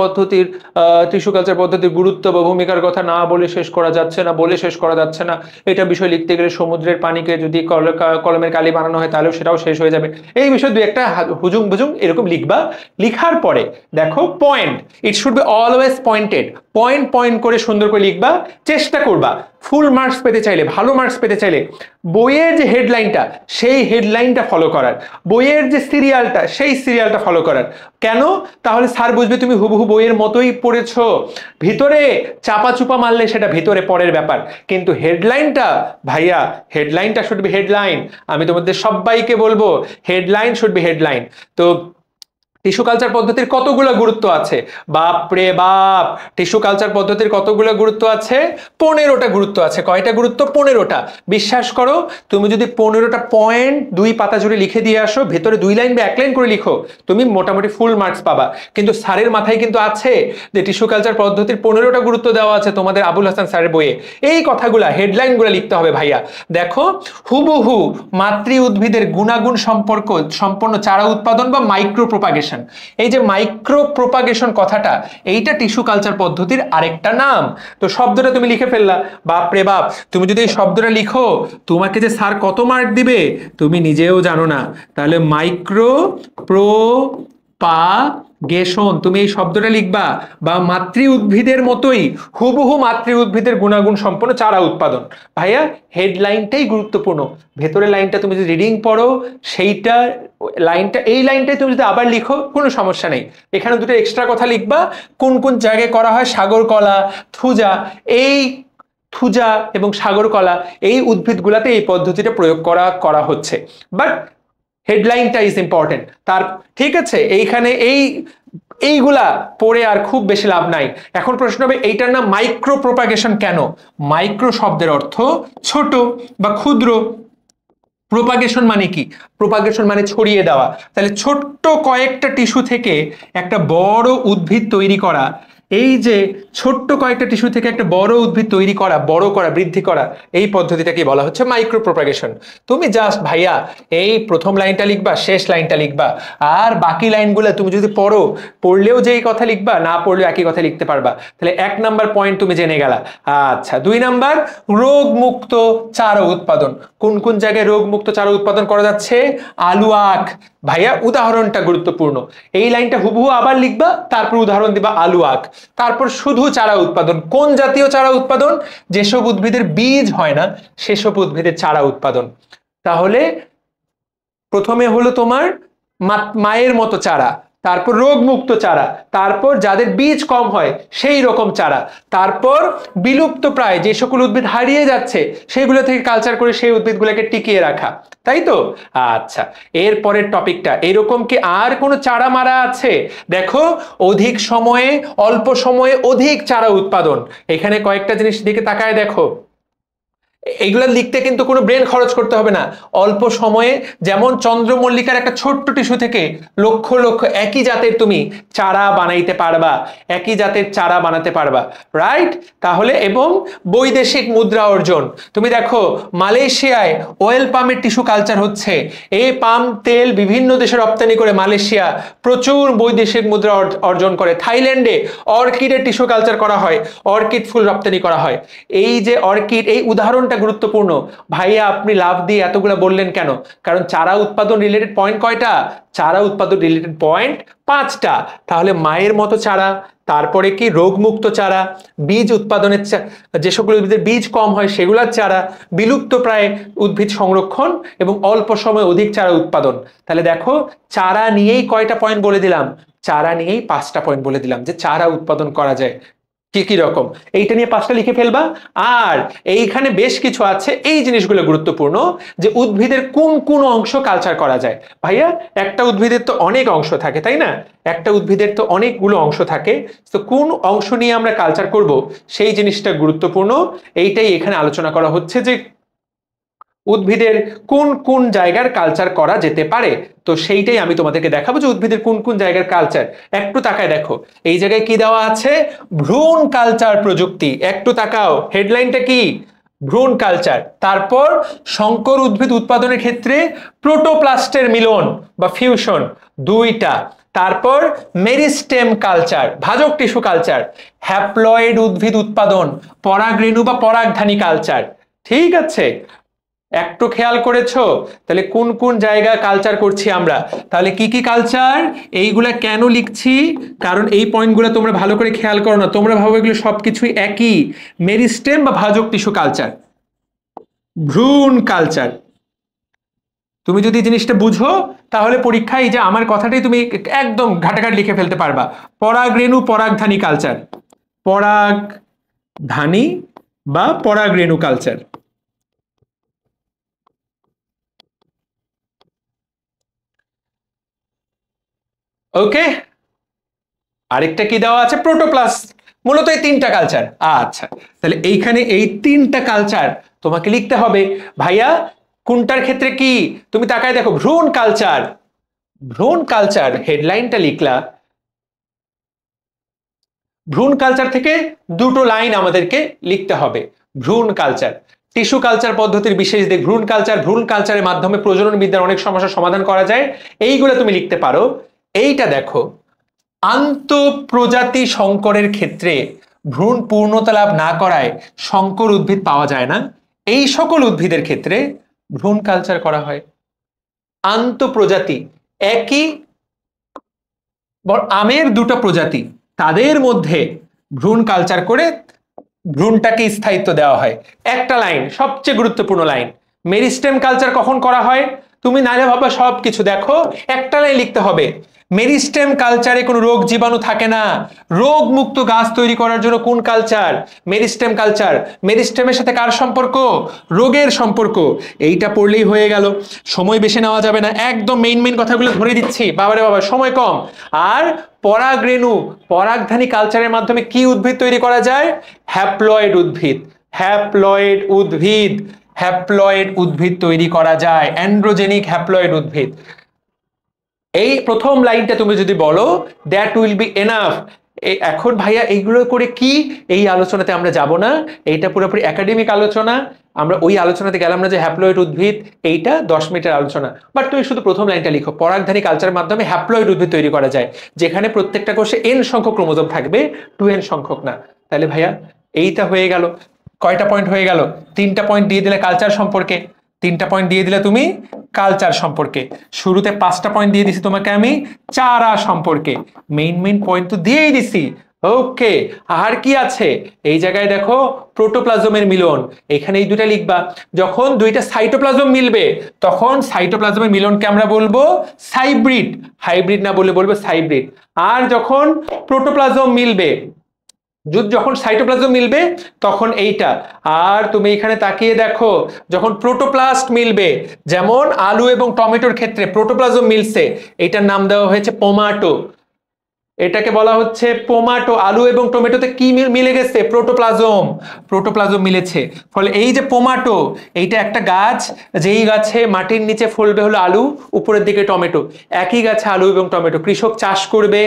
পদ্ধতির গুরুত্ব বা ভূমিকার কথা না বলে শেষ করা যাচ্ছে না। এটা বিষয় লিখতে গেলে সমুদ্রের পানিকে যদি কলমের কালি বানানো হয় তাহলেও সেটাও শেষ হয়ে যাবে। এই বিষয়ে দুই একটা হুজুং বুজুং এরকম লিখবা। লিখার পরে দেখো point, it should be always pointed. Point করে সুন্দর করে লিখবা। চেষ্টা করবা ফুল মার্কস পেতে চাইলে, ভালো মার্কস পেতে চাইলে, বইয়ের যে হেডলাইনটা সেই হেডলাইনটা ফলো করার, বইয়ের যে সিরিয়ালটা সেই সিরিয়ালটা ফলো করার। কেন? তাহলে স্যার বুঝবে তুমি হুবহু বইয়ের মতোই পড়েছো। ভিতরে চাপা চুপা মারলে সেটা ভিতরে পরের ব্যাপার, কিন্তু হেডলাইনটা ভাইয়া, হেডলাইনটা শুড বি হেডলাইন। আমি তোমাদের সবাইকে বলবো হেডলাইন শুড বি হেডলাইন। তো টিস্যু কালচার পদ্ধতির কতগুলো গুরুত্ব আছে? বাপ রে বাপ, টিস্যু কালচার পদ্ধতির কতগুলো গুরুত্ব আছে? 15টা গুরুত্ব আছে। কয়টা গুরুত্ব? 15টা। বিশ্বাস করো, তুমি যদি 15টা পয়েন্ট 2 পাতা জুড়ে লিখে দিয়ে আসো, ভেতরে 2 লাইন বা 1 লাইন করে লিখো, তুমি মোটামুটি ফুল মার্কস পাবা। কিন্তু স্যারের মাথায় কিন্তু আছে যে টিস্যু কালচার পদ্ধতির 15টা গুরুত্ব দেওয়া আছে তোমাদের আবুল হাসান স্যারের বইয়ে। এই কথাগুলা হেডলাইনগুলো লিখতে হবে ভাইয়া। দেখো, হুবহু মাতৃ উদ্ভিদের গুণাগুণ সম্পন্ন চারা উৎপাদন বা মাইক্রো প্রোপাগেশন। এই যে মাইক্রো প্রোপাগেশন কথাটা, এইটা টিস্যু কালচার পদ্ধতির আরেকটা নাম। তো শব্দটা তুমি লিখে ফেললা, বাপ রে বাপ। তুমি যদি এই শব্দটা লিখো, তোমাকে যে স্যার কত মার্ক দিবে তুমি নিজেও জানো না। তাহলে মাইক্রো প্রোপাগেশন, তুমি এই শব্দটা লিখবা, বা মাতৃ উদ্ভিদের মতোই হুবহু মাতৃ উদ্ভিদের গুণাগুণ সম্পন্ন চারা উৎপাদন। ভাইয়া হেডলাইনটাই গুরুত্বপূর্ণ, ভেতরের লাইনটা তুমি যদি রিডিং পড়ো, সেইটা লাইনটা, এই লাইনটাই তুমি যদি আবার লিখো কোনো সমস্যা নেই। এখানে দুটো এক্সট্রা কথা লিখবা, কোন কোন জায়গায় করা হয়। সাগর কলা, থুজা, এই থুজা এবং সাগর কলা এই উদ্ভিদগুলাতে এই পদ্ধতিটা প্রয়োগ করা হচ্ছে। বাট হেডলাইনটা ইজ ইম্পর্টেন্ট। তার ঠিক আছে, এইখানে এইগুলা পড়ে আর খুব বেশি লাভ নাই। এখন প্রশ্ন হবে, এইটার নাম মাইক্রো প্রোপাগেশন কেন? মাইক্রো শব্দের অর্থ ছোট বা ক্ষুদ্র। প্রোপাগেশন মানে কি? প্রোপাগেশন মানে ছড়িয়ে দেওয়া। তাহলে ছোট্ট কয়েকটা টিস্যু থেকে একটা বড় উদ্ভিদ তৈরি করা, এই যে ছোট্ট কয়েকটা টিস্যু থেকে একটা বড় উদ্ভিদ তৈরি করা, বড় করা, বৃদ্ধি করা, এই পদ্ধতিটাকে বলা হচ্ছে মাইক্রো প্রোপাগেশন। তুমি জাস্ট ভাইয়া এই প্রথম লাইনটা লিখবা, শেষ লাইনটা লিখবা, আর বাকি লাইনগুলো তুমি যদি পড়লেও যেই কথা লিখবা, না পড়লেও একই কথা লিখতে পারবা। তাহলে 1 নাম্বার পয়েন্ট তুমি জেনে গেলা। আচ্ছা, 2 নাম্বার, রোগ মুক্ত চারা উৎপাদন। কোন কোন জায়গায় রোগ মুক্ত চারা উৎপাদন করা যাচ্ছে? আলু আখ। ভাইয়া উদাহরণটা গুরুত্বপূর্ণ, এই লাইনটা হুবহু আবার লিখবা, তারপর উদাহরণ দিবা আলু আখ। তারপর শুধু চারা উৎপাদন। কোন জাতীয় চারা উৎপাদন? যেসব উদ্ভিদের বীজ হয় না সেসব উদ্ভিদের চারা উৎপাদন। তাহলে প্রথমে হলো তোমার মায়ের মতো চারা, তারপর রোগমুক্ত চারা, তারপর যাদের বীজ কম হয় সেই রকম চারা, তারপর বিলুপ্ত প্রায় যে সকল উদ্ভিদ হারিয়ে যাচ্ছে সেগুলো থেকে কালচার করে সেই উদ্ভিদগুলোকে টিকিয়ে রাখা, তাই তো? আচ্ছা, এর পরের টপিকটা, এরকম কি আর কোনো চারা মারা আছে? দেখো, অধিক সময়ে অল্প সময়ে অধিক চারা উৎপাদন। এখানে কয়েকটা জিনিস দিকে তাকায় দেখো, এইগুলো লিখতে কিন্তু কোনো ব্রেন খরচ করতে হবে না। অল্প সময়ে, যেমন চন্দ্রমল্লিকার একটা ছোট্ট টিস্যু থেকে লক্ষ লক্ষ একই জাতের তুমি চারা বানাইতে পারবা, একই জাতের চারা বানাতে পারবা, রাইট? তাহলে এবং বৈদেশিক মুদ্রা অর্জন। তুমি দেখো, মালয়েশিয়ায় অয়েল পামের টিস্যু কালচার হচ্ছে। এই পাম তেল বিভিন্ন দেশে রপ্তানি করে মালয়েশিয়া প্রচুর বৈদেশিক মুদ্রা অর্জন করে। থাইল্যান্ডে অর্কিডের টিস্যু কালচার করা হয়, অর্কিড ফুল রপ্তানি করা হয়। এই যে অর্কিড, এই উদাহরণটা গুরুত্বপূর্ণ। ভাইয়া আপনি লাভ দিয়ে এতগুলো বললেন কেন? কারণ চারা উৎপাদন রিলেটেড পয়েন্ট কয়টা? চারা উৎপাদন রিলেটেড পয়েন্ট 5টা। তাহলে মায়ের মতো চারা, তারপরে কি রোগমুক্ত চারা, বীজ উৎপাদনের যে সকল উদ্ভিদের বীজ কম হয় সেগুলোর চারা, বিলুপ্ত প্রায় উদ্ভিদ সংরক্ষণ এবং অল্প সময় অধিক চারা উৎপাদন। তাহলে দেখো, চারা নিয়েই কয়টা পয়েন্ট বলে দিলাম? চারা নিয়েই 5টা পয়েন্ট বলে দিলাম যে চারা উৎপাদন করা যায়। কি কি রকম, এইটা নিয়ে 5টা লিখে ফেলবা। আর এইখানে বেশ কিছু আছে, এই জিনিসগুলো গুরুত্বপূর্ণ, যে উদ্ভিদের কোন কোন অংশ কালচার করা যায়। ভাইয়া একটা উদ্ভিদের তো অনেক অংশ থাকে, তাই না? একটা উদ্ভিদের তো অনেকগুলো অংশ থাকে, তো কোন অংশ নিয়ে আমরা কালচার করব সেই জিনিসটা গুরুত্বপূর্ণ। এইটাই এখানে আলোচনা করা হচ্ছে, যে উদ্ভিদের কোন কোন জায়গার কালচার করা যেতে পারে। তো সেইটাই আমি তোমাদেরকে দেখাবো, যে উদ্ভিদের কোন কোন জায়গার কালচার। একটু তাকায় দেখো, এই জায়গায় কি দেওয়া আছে? ভ্রূণ কালচার প্রযুক্তি। একটু তাকাও, হেডলাইনটা কি? ভ্রূণ কালচার। তারপর সংকর উদ্ভিদ উৎপাদনের ক্ষেত্রে প্রোটোপ্লাস্টের মিলন বা ফিউশন 2টা। তারপর মেরিস্টেম কালচার, ভাজক টিস্যু কালচার। হ্যাপ্লয়েড উদ্ভিদ উৎপাদন, পরাগরেণু বা পরাগধানী কালচার। ঠিক আছে, একটু খেয়াল করেছো? তাহলে কোন কোন জায়গা কালচার করছি আমরা? তাহলে কি কি কালচার, এইগুলা কেন লিখছি? কারণ এই পয়েন্টগুলো তোমরা ভালো করে খেয়াল করো না, তোমরা ভাবো এগুলো সবকিছুই একই। মেরিস্টেম বা ভাজক টিস্যু কালচার, ভ্রূণ কালচার। তুমি যদি জিনিসটা বুঝো তাহলে পরীক্ষায় যে আমার কথাটাই তুমি একদম ঘাটাঘাট লিখে ফেলতে পারবা। পরাগরেণু পরাগধানী কালচার, পরাগধানী বা পরাগরেণু কালচার। ওকে, আরেকটা কি দেওয়া আছে, প্রোটোপ্লাস্ট। মূলত এই তিনটা কালচার। আচ্ছা, তাহলে এইখানে এই তিনটা কালচার তোমাকে লিখতে হবে। ভাইয়া কোনটার ক্ষেত্রে কি, তুমি তাকায় দেখো, ভ্রূণ কালচার। ভ্রূণ কালচার হেডলাইনটা লিখলা, ভ্রূণ কালচার থেকে দুটো লাইন আমাদেরকে লিখতে হবে। ভ্রূণ কালচার, টিস্যু কালচার পদ্ধতির বিশেষ দিক ভ্রূণ কালচার, ভ্রূণ কালচারের মাধ্যমে প্রজনন বিদ্যার অনেক সমস্যার সমাধান করা যায়, এইগুলো তুমি লিখতে পারো। এইটা দেখো, আন্তঃপ্রজাতি সংকরের ক্ষেত্রে ভ্রূণ পূর্ণতা লাভ না করায় সংকর উদ্ভিদ পাওয়া যায় না, এই সকল উদ্ভিদের ক্ষেত্রে ভ্রূণ কালচার করা হয়। আন্তঃপ্রজাতি, একই আমের দুটো প্রজাতি, তাদের মধ্যে ভ্রূণ কালচার করে ভ্রূণটাকে স্থায়িত্ব দেওয়া হয়। একটা লাইন, সবচেয়ে গুরুত্বপূর্ণ লাইন, মেরিস্টেম কালচার কখন করা হয়? তুমি নাইলে ভাববা সব কিছু, দেখো একটা লাইন লিখতে হবে, মেরিস্টেম কালচারে কোনো রোগ জীবাণু থাকে না, রোগ মুক্ত গাছ তৈরি করার জন্য কোন কালচার? Meristem culture. মেরিস্টেমের সাথে কার সম্পর্ক? রোগের সম্পর্ক। এইটা পড়লেই হয়ে গেল, সময় বেশি নেওয়া যাবে না, একদম মেইন মেইন কথাগুলো ধরে দিচ্ছি, বাবারে বাবা সময় কম। আর পরাগ রেণু, পরাগধানী কালচারের মাধ্যমে কি উদ্ভিদ তৈরি করা যায়? হ্যাপ্লয়েড উদ্ভিদ। হ্যাপ্লয়েড উদ্ভিদ, হ্যাপ্লয়েড উদ্ভিদ তৈরি করা যায়, অ্যান্ড্রোজেনিক হ্যাপ্লয়েড উদ্ভিদ। এই প্রথম লাইনটা তুমি যদি বলো, দ্যাট উইল বি এনাফ। এখন ভাইয়া এইগুলো করে কি, এই আলোচনাতে আমরা যাব না, এইটা পুরোপুরি একাডেমিক আলোচনা, আমরা ওই আলোচনাতে গেলাম না যে হ্যাপ্লয়েড উদ্ভিদ, এইটা 10 মিনিটের আলোচনা। বাট তুমি শুধু প্রথম লাইনটা লিখো, পরাগধানী কালচারের মাধ্যমে হ্যাপ্লয়েড উদ্ভিদ তৈরি করা যায়, যেখানে প্রত্যেকটা কোষে n সংখ্যক ক্রোমোজোম থাকবে, 2n সংখ্যক না। তাহলে ভাইয়া এইটা হয়ে গেল। কয়টা পয়েন্ট হয়ে গেল? 3টা পয়েন্ট দিয়ে দিলে কালচার সম্পর্কে, 3টা পয়েন্ট দিয়ে দিলে তুমি কালচার সম্পর্কে। শুরুতে 5টা পয়েন্ট দিয়ে দিছি তোমাকে আমি চারা সম্পর্কে, মেইন মেইন পয়েন্ট তো দিয়েই দিছি। ওকে, আর কি আছে এই জায়গায় দেখো, প্রোটোপ্লাজমের মিলন, এখানে এই দুটা লিখবা। যখন দুইটা সাইটোপ্লাজম মিলবে, তখন সাইটোপ্লাজমের মিলনকে আমরা বলবো সাইব্রিড, হাইব্রিড না বলে বলবো সাইব্রিড। আর যখন প্রোটোপ্লাজম মিলবে, যখন সাইটোপ্লাজম মিলবে তখন এইটা। আর তুমি এখানে তাকিয়ে দেখো, যখন প্রোটোপ্লাস্ট মিলবে, যেমন আলু এবং টমেটোর ক্ষেত্রে প্রোটোপ্লাজম মিলছে, এটার নাম দেওয়া হয়েছে পোমাটো। এটাকে বলা হচ্ছে পোমাটো। আলু এবং টমেটোতে কি মিলে গেছে? প্রোটোপ্লাজম, প্রোটোপ্লাজম মিলেছে। ফলে এই যে পোমাটো, এইটা একটা গাছ, যেই গাছে মাটির নিচে ফলবে হলো আলু, উপরের দিকে টমেটো। একই গাছে আলু এবং টমেটো, কৃষক চাষ করবে,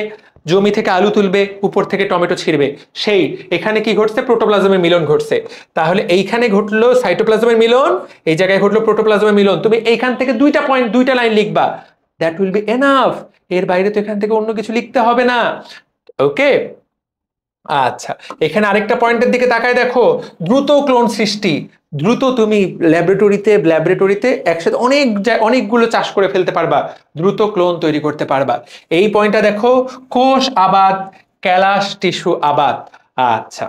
জমি থেকে আলু তুলবে, উপর থেকে টমেটো ছিড়বে, সেই এখানে কি ঘটছে? প্রোটোপ্লাজমের মিলন ঘটছে। তাহলে এইখানে ঘটলো সাইটোপ্লাজমের মিলন, এই জায়গায় ঘটলো প্রোটোপ্লাজমের মিলন। তুমি এইখান থেকে দুইটা পয়েন্ট, দুইটা লাইন লিখবা, দ্যাট উইল বি এনাফ। এর বাইরে তো এখান থেকে অন্য কিছু লিখতে হবে না। ওকে, আচ্ছা, এখানে আরেকটা পয়েন্টের দিকে তাকায় দেখো, দ্রুত ক্লোন সৃষ্টি। দ্রুত তুমি ল্যাবরেটরিতে একসাথে অনেকগুলো চাষ করে ফেলতে পারবা, দ্রুত ক্লোন তৈরি করতে পারবা। এই পয়েন্টটা দেখো, কোষ আবাদ, ক্যালাস টিস্যু আবাদ। আচ্ছা,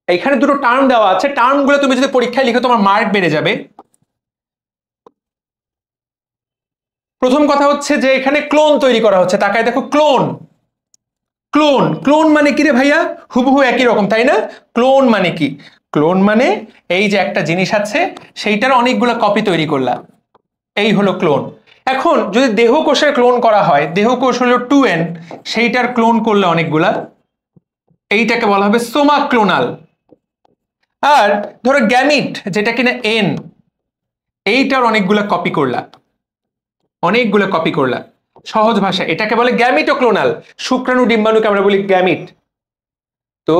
এখানে দুটো টার্ম দেওয়া আছে, টার্মগুলো তুমি যদি পরীক্ষায় লিখো তোমার মার্ক বেড়ে যাবে। প্রথম কথা হচ্ছে যে এখানে ক্লোন তৈরি করা হচ্ছে, তাকায় দেখো, ক্লোন। ক্লোন, ক্লোন মানে কি রে ভাইয়া? হুবহু একই রকম, তাই না? ক্লোন মানে কি? ক্লোন মানে এই যে একটা জিনিস আছে, সেইটার অনেকগুলো কপি তৈরি করলাম, এই হলো ক্লোন। এখন যদি দেহকোষের ক্লোন করা হয়, দেহকোষ হলো 2n, সেইটার ক্লোন করলে অনেকগুলা, এইটাকে বলা হবে সোমা ক্লোনাল। আর ধরো গ্যামিট, যেটা কিনা n, এইটার অনেকগুলা কপি করলা, অনেকগুলো কপি করলা, সহজ ভাষা এটাকে বলে গ্যামিটোক্লোনাল। শুক্রাণু ডিম্বাণুকে আমরা বলি গ্যামিট। তো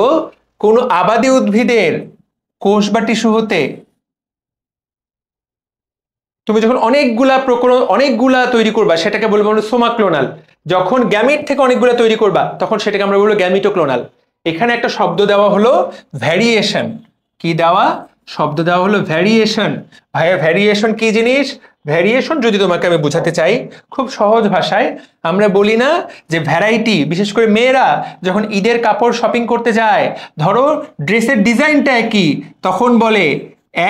কোন আবাদী উদ্ভিদের কোষ বা টিস্যু হতে তুমি যখন অনেকগুলা তৈরি করবা, সেটাকে বলবো আমরা সোমাক্লোনাল। যখন গ্যামিট থেকে অনেকগুলা তৈরি করবা, তখন সেটাকে আমরা বলবো গ্যামিটোক্লোনাল। এখানে একটা শব্দ দেওয়া হলো ভ্যারিয়েশন। কি দেওয়া? শব্দ দেওয়া হলো ভ্যারিয়েশন। ভাইয়া ভ্যারিয়েশন কি জিনিস? ভ্যারিয়েশন যদি তোমাকে আমি বোঝাতে চাই খুব সহজ ভাষায়, আমরা বলি না যে ভ্যারাইটি, বিশেষ করে মেয়েরা যখন ঈদের কাপড় শপিং করতে যায়, ধরো ড্রেসের ডিজাইনটা একই, তখন বলে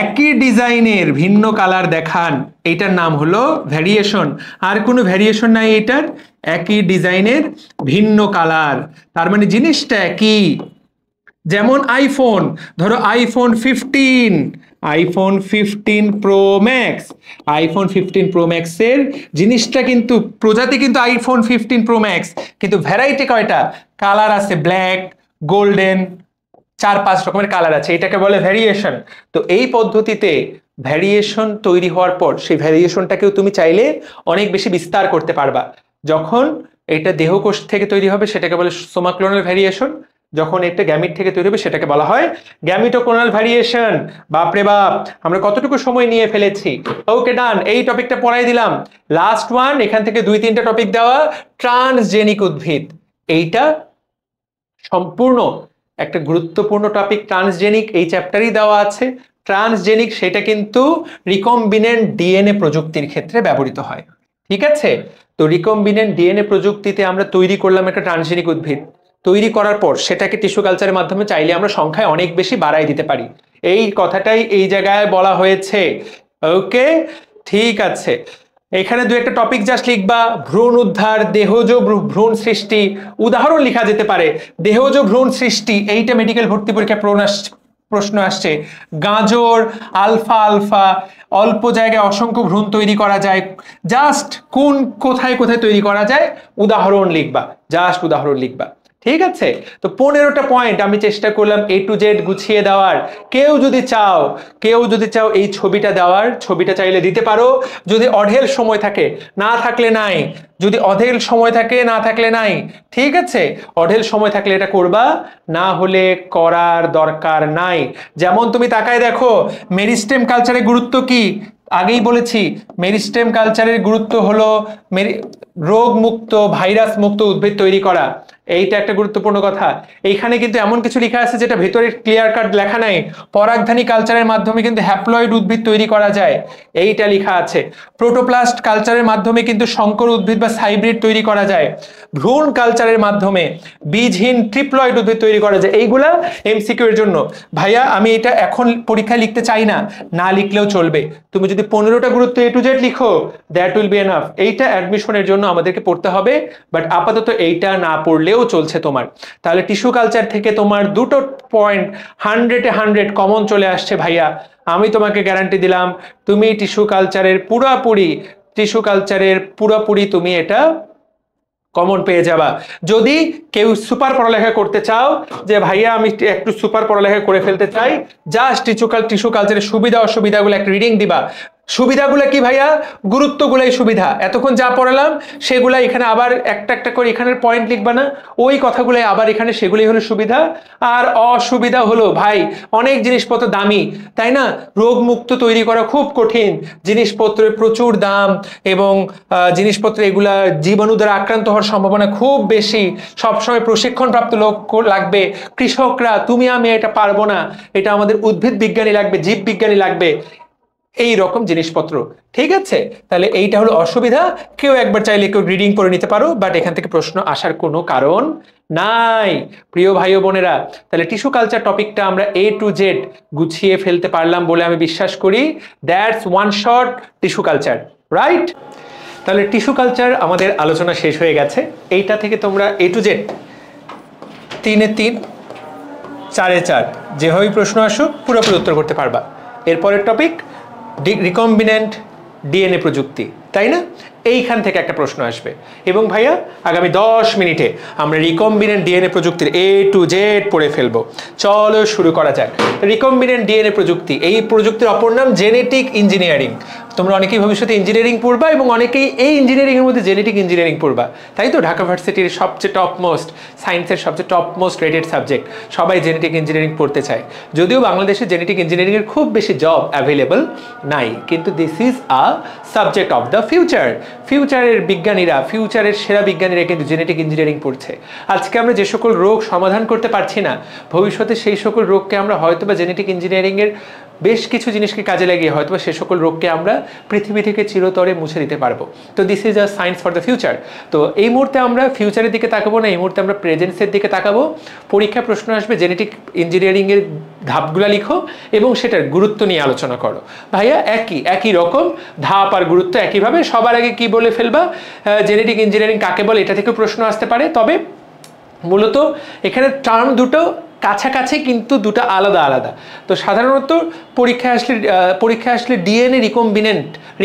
একই ডিজাইনের ভিন্ন কালার দেখান, এইটার নাম হলো ভ্যারিয়েশন। আর কোনো ভ্যারিয়েশন নাই এটার, একই ডিজাইনের ভিন্ন কালার, তার মানে জিনিসটা একই। যেমন আইফোন, ধরো iPhone 15, iPhone 15 pro max. IPhone 15 pro ম্যাক্সের জিনিসটা কিন্তু প্রজাতি কিন্তু আইফোন 15 প্রো ম্যাক্স, কিন্তু ভ্যারাইটি কয়টা? কালার আছে ব্ল্যাক, গোল্ডেন, 4-5 রকমের কালার আছে, এটাকে বলে ভ্যারিয়েশন। তো এই পদ্ধতিতে ভ্যারিয়েশন তৈরি হওয়ার পর সেই ভ্যারিয়েশনটাকেও তুমি চাইলে অনেক বেশি বিস্তার করতে পারবা। যখন এটা দেহকোষ থেকে তৈরি হবে সেটাকে বলে সোমাক্লোনাল ভ্যারিয়েশন, যখন একটা গ্যামিট থেকে তৈরি হবে সেটাকে বলা হয় গ্যামিটোকোনাল ভ্যারিয়েশন। বাপরে বাপ, আমরা কতটুকু সময় নিয়ে ফেলেছি। ওকে ডান, এই টপিকটা পড়াই দিলাম। লাস্ট ওয়ান, এখান থেকে 2-3টা টপিক দেওয়া, ট্রান্সজেনিক উদ্ভিদ। এইটা সম্পূর্ণ একটা গুরুত্বপূর্ণ টপিক। ট্রান্সজেনিক এই চ্যাপ্টারই দেওয়া আছে। ট্রান্সজেনিক সেটা কিন্তু রিকম্বিনেন্ট ডিএনএ প্রযুক্তির ক্ষেত্রে ব্যবহৃত হয়, ঠিক আছে? তো রিকম্বিনেন্ট ডিএনএ প্রযুক্তিতে আমরা তৈরি করলাম একটা ট্রান্সজেনিক উদ্ভিদ। তৈরি করার পর সেটাকে টিস্যু কালচারের মাধ্যমে চাইলে আমরা সংখ্যায় অনেক বেশি বাড়াই দিতে পারি। এই কথাটাই এই জায়গায় বলা হয়েছে। ওকে, ঠিক আছে। এখানে 2-একটা টপিক জাস্ট লিখবা। ভ্রূণ উদ্ধার, দেহজ ভ্রূণ সৃষ্টি। উদাহরণ লেখা যেতে পারে দেহজ ভ্রূণ সৃষ্টি, এইটা মেডিকেল ভর্তি পরীক্ষায় প্রশ্ন আসছে। গাজর, আলফা আলফা, অল্প জায়গায় অসংখ্য ভ্রূণ তৈরি করা যায়। জাস্ট কোথায় কোথায় তৈরি করা যায় উদাহরণ লিখবা, জাস্ট উদাহরণ লিখবা, ঠিক আছে? তো 15টা পয়েন্ট আমি চেষ্টা করলাম A to Z গুছিয়ে দেওয়ার। কেউ যদি চাও এই ছবিটা দেওয়ার, ছবিটা চাইলে দিতে পারো, যদি অঢেল সময় থাকে, না থাকলে নাই। যদি অঢেল সময় থাকে, না থাকলে নাই, ঠিক আছে? অঢেল সময় থাকলে এটা করবা, না হলে করার দরকার নাই। যেমন তুমি তাকায় দেখো মেরিস্টেম কালচারের গুরুত্ব কি, আগেই বলেছি। মেরিস্টেম কালচারের গুরুত্ব হলো রোগ মুক্ত, ভাইরাস মুক্ত উদ্ভিদ তৈরি করা। এইটা একটা গুরুত্বপূর্ণ কথা। এইখানে কিন্তু এমন কিছু লেখা আছে যেটা ভেতরে ক্লিয়ার কাট লেখা নাই। পরাগধানী কালচারের মাধ্যমে কিন্তু হ্যাপ্লয়েড উদ্ভিদ তৈরি করা যায়, এইটা লেখা আছে। প্রোটোপ্লাস্ট কালচারের মাধ্যমে কিন্তু সংকর উদ্ভিদ বা হাইব্রিড তৈরি করা যায়। ভ্রূণ কালচারের মাধ্যমে বীজহীন ট্রিপ্লয়েড উদ্ভিদ তৈরি করা যায়। এইগুলা এমসিকিউ এর জন্য। ভাইয়া আমি এটা এখন পরীক্ষায় লিখতে চাই না, না লিখলেও চলবে। তুমি যদি 15টা গুরুত্ব A to Z লিখো, দ্যাট উইল বি এনাফ। এইটা অ্যাডমিশনের জন্য আমাদেরকে পড়তে হবে, বাট আপাতত এইটা না পড়লেও চলছে তোমার। তাহলে টিস্যু কালচার থেকে তোমার 2টো পয়েন্ট 100-এ 100 কমন চলে আসছে ভাইয়া। আমি তোমাকে গ্যারান্টি দিলাম তুমি টিস্যু কালচারের পুরোপুরি তুমি এটা কমন পেয়ে যাবা। যদি কেউ সুপার পড়ালেখা করতে চাও, যে ভাইয়া আমি একটু সুপার পড়ালেখা করে ফেলতে চাই, জাস্ট টিস্যু কালচারের সুবিধা অসুবিধাগুলো একটা রিডিং দিবা। সুবিধাগুলো কি ভাইয়া? গুরুত্বগুলাই সুবিধা। এতক্ষণ যা পড়ালাম সেগুলা এখানে আবার একটা একটা করে এখানের পয়েন্ট লিখবা না, ওই কথাগুলাই আবার এখানে, সেগুলোই হলো সুবিধা। আর অসুবিধা হলো ভাই অনেক জিনিসপত্র দামি, তাই না? রোগ মুক্ত তৈরি করা খুব কঠিন, জিনিসপত্রের প্রচুর দাম, এবং জিনিসপত্র এগুলা জীবাণু দ্বারা আক্রান্ত হওয়ার সম্ভাবনা খুব বেশি। সবসময় প্রশিক্ষণপ্রাপ্ত লোক লাগবে। কৃষকরা, তুমি আমি এটা পারবো না, এটা আমাদের উদ্ভিদ বিজ্ঞানী লাগবে, জীব বিজ্ঞানী লাগবে, এই রকম জিনিসপত্র, ঠিক আছে? তাহলে এইটা হলো অসুবিধা। কেউ একবার চাইলে কেউ রিডিং করে নিতে পারো, বাট এখান থেকে প্রশ্ন আসার কোনো কারণ নাই প্রিয় ভাই ও বোনেরা। তাহলে টিস্যু কালচার টপিকটা আমরা A to Z গুছিয়ে ফেলতে পারলাম বলে আমি বিশ্বাস করি। That's one shot tissue culture, right? তাহলে টিস্যু কালচার আমাদের আলোচনা শেষ হয়ে গেছে। এইটা থেকে তোমরা A to Z 3-এ 3, 4-এ 4 যেভাবেই প্রশ্ন আসুক পুরোপুরি উত্তর করতে পারবা। এরপরের টপিক রিকম্বিনেন্ট ডিএনএ প্রযুক্তি, তাই না? এইখান থেকে একটা প্রশ্ন আসবে। এবং ভাইয়া আগামী 10 মিনিটে আমরা রিকম্বিনেন্ট ডিএনএ প্রযুক্তির A to Z পড়ে ফেলবো। চলো শুরু করা যাক। রিকম্বিনেন্ট ডিএনএ প্রযুক্তি, এই প্রযুক্তির অপর নাম জেনেটিক ইঞ্জিনিয়ারিং। তোমরা অনেকেই ভবিষ্যতে ইঞ্জিনিয়ারিং পড়বা, এবং অনেকেই এই ইঞ্জিনিয়ারিংয়ের মধ্যে জেনেটিক ইঞ্জিনিয়ারিং পড়বা, তাই তো? ঢাকা ভার্সিটির সবচেয়ে টপমোস্ট, সায়েন্সের সবচেয়ে টপমোস্ট রেটেড সাবজেক্ট, সবাই জেনেটিক ইঞ্জিনিয়ারিং পড়তে চায়। যদিও বাংলাদেশে জেনেটিক ইঞ্জিনিয়ারিংয়ের খুব বেশি জব অ্যাভেলেবল নাই, কিন্তু this is a subject of the future. ফিউচারের বিজ্ঞানীরা, ফিউচারের সেরা বিজ্ঞানীরা কিন্তু জেনেটিক ইঞ্জিনিয়ারিং পড়ছে। আজকে আমরা যে সকল রোগ সমাধান করতে পারছি না, ভবিষ্যতে সেই সকল রোগকে আমরা হয়তোবা জেনেটিক ইঞ্জিনিয়ারিংয়ের বেশ কিছু জিনিসকে কাজে লাগিয়ে হয়তোবা সে সকল রোগকে আমরা পৃথিবী থেকে চিরতরে মুছে দিতে পারবো। তো this is a science for the future. তো এই মুহূর্তে আমরা ফিউচারের দিকে তাকাবো না, এই মুহূর্তে আমরা প্রেজেন্সের দিকে তাকাবো। পরীক্ষা প্রশ্ন আসবে, জেনেটিক ইঞ্জিনিয়ারিংয়ের ধাপগুলো লিখো এবং সেটার গুরুত্ব নিয়ে আলোচনা করো। ভাইয়া একই রকম ধাপ আর গুরুত্ব একইভাবে। সবার আগে কি বলে ফেলবা, জেনেটিক ইঞ্জিনিয়ারিং কাকে বলে, এটা থেকেও প্রশ্ন আসতে পারে। তবে মূলত এখানে টার্ম দুটো কাছাকাছি কিন্তু দুটো আলাদা আলাদা। তো সাধারণত পরীক্ষায় আসলে ডিএনএ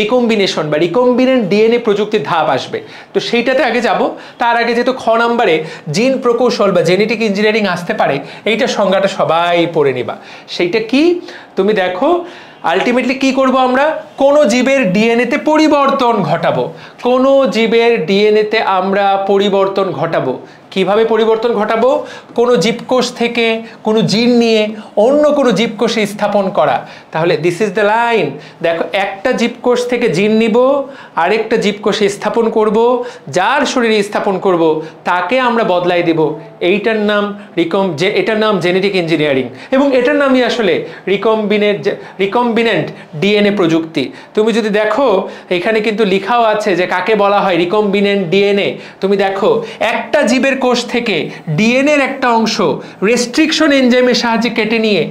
রিকম্বিনেশন বা রিকম্বিনেন্ট ডিএনএ প্রযুক্তির ধাপ আসবে। তো সেইটাতে আগে যাব। তার আগে যেহেতু খ নাম্বারে জিন প্রকৌশল বা জেনেটিক ইঞ্জিনিয়ারিং আসতে পারে, এইটা সংজ্ঞাটা সবাই পড়ে নিবা। সেইটা কি তুমি দেখো, আলটিমেটলি কি করব আমরা, কোনো জীবের ডিএনএতে পরিবর্তন ঘটাবো। কোনো জীবের ডিএনএতে আমরা পরিবর্তন ঘটাবো। কিভাবে পরিবর্তন ঘটাবো? কোনো জীবকোষ থেকে কোনো জিন নিয়ে অন্য কোনো জীবকোষে স্থাপন করা। তাহলে দিস ইজ দ্য লাইন। দেখো, একটা জীবকোষ থেকে জিন নিব, আরেকটা জীবকোষে স্থাপন করব, যার শরীরে স্থাপন করব তাকে আমরা বদলাই দেব। এটার নাম জেনেটিক ইঞ্জিনিয়ারিং, এবং এটার নামই আসলে রিকম্বিনেন্ট ডিএনএ প্রযুক্তি। তুমি যদি দেখো এখানে কিন্তু লেখাও আছে যে কাকে বলা হয় রিকম্বিনেন্ট ডিএনএ। তুমি দেখো, একটা জীবের কোষ থেকে ডিএনএর একটা অংশ রেস্ট্রিকশন এনজাইমের সাহায্যে কেটে নিয়ে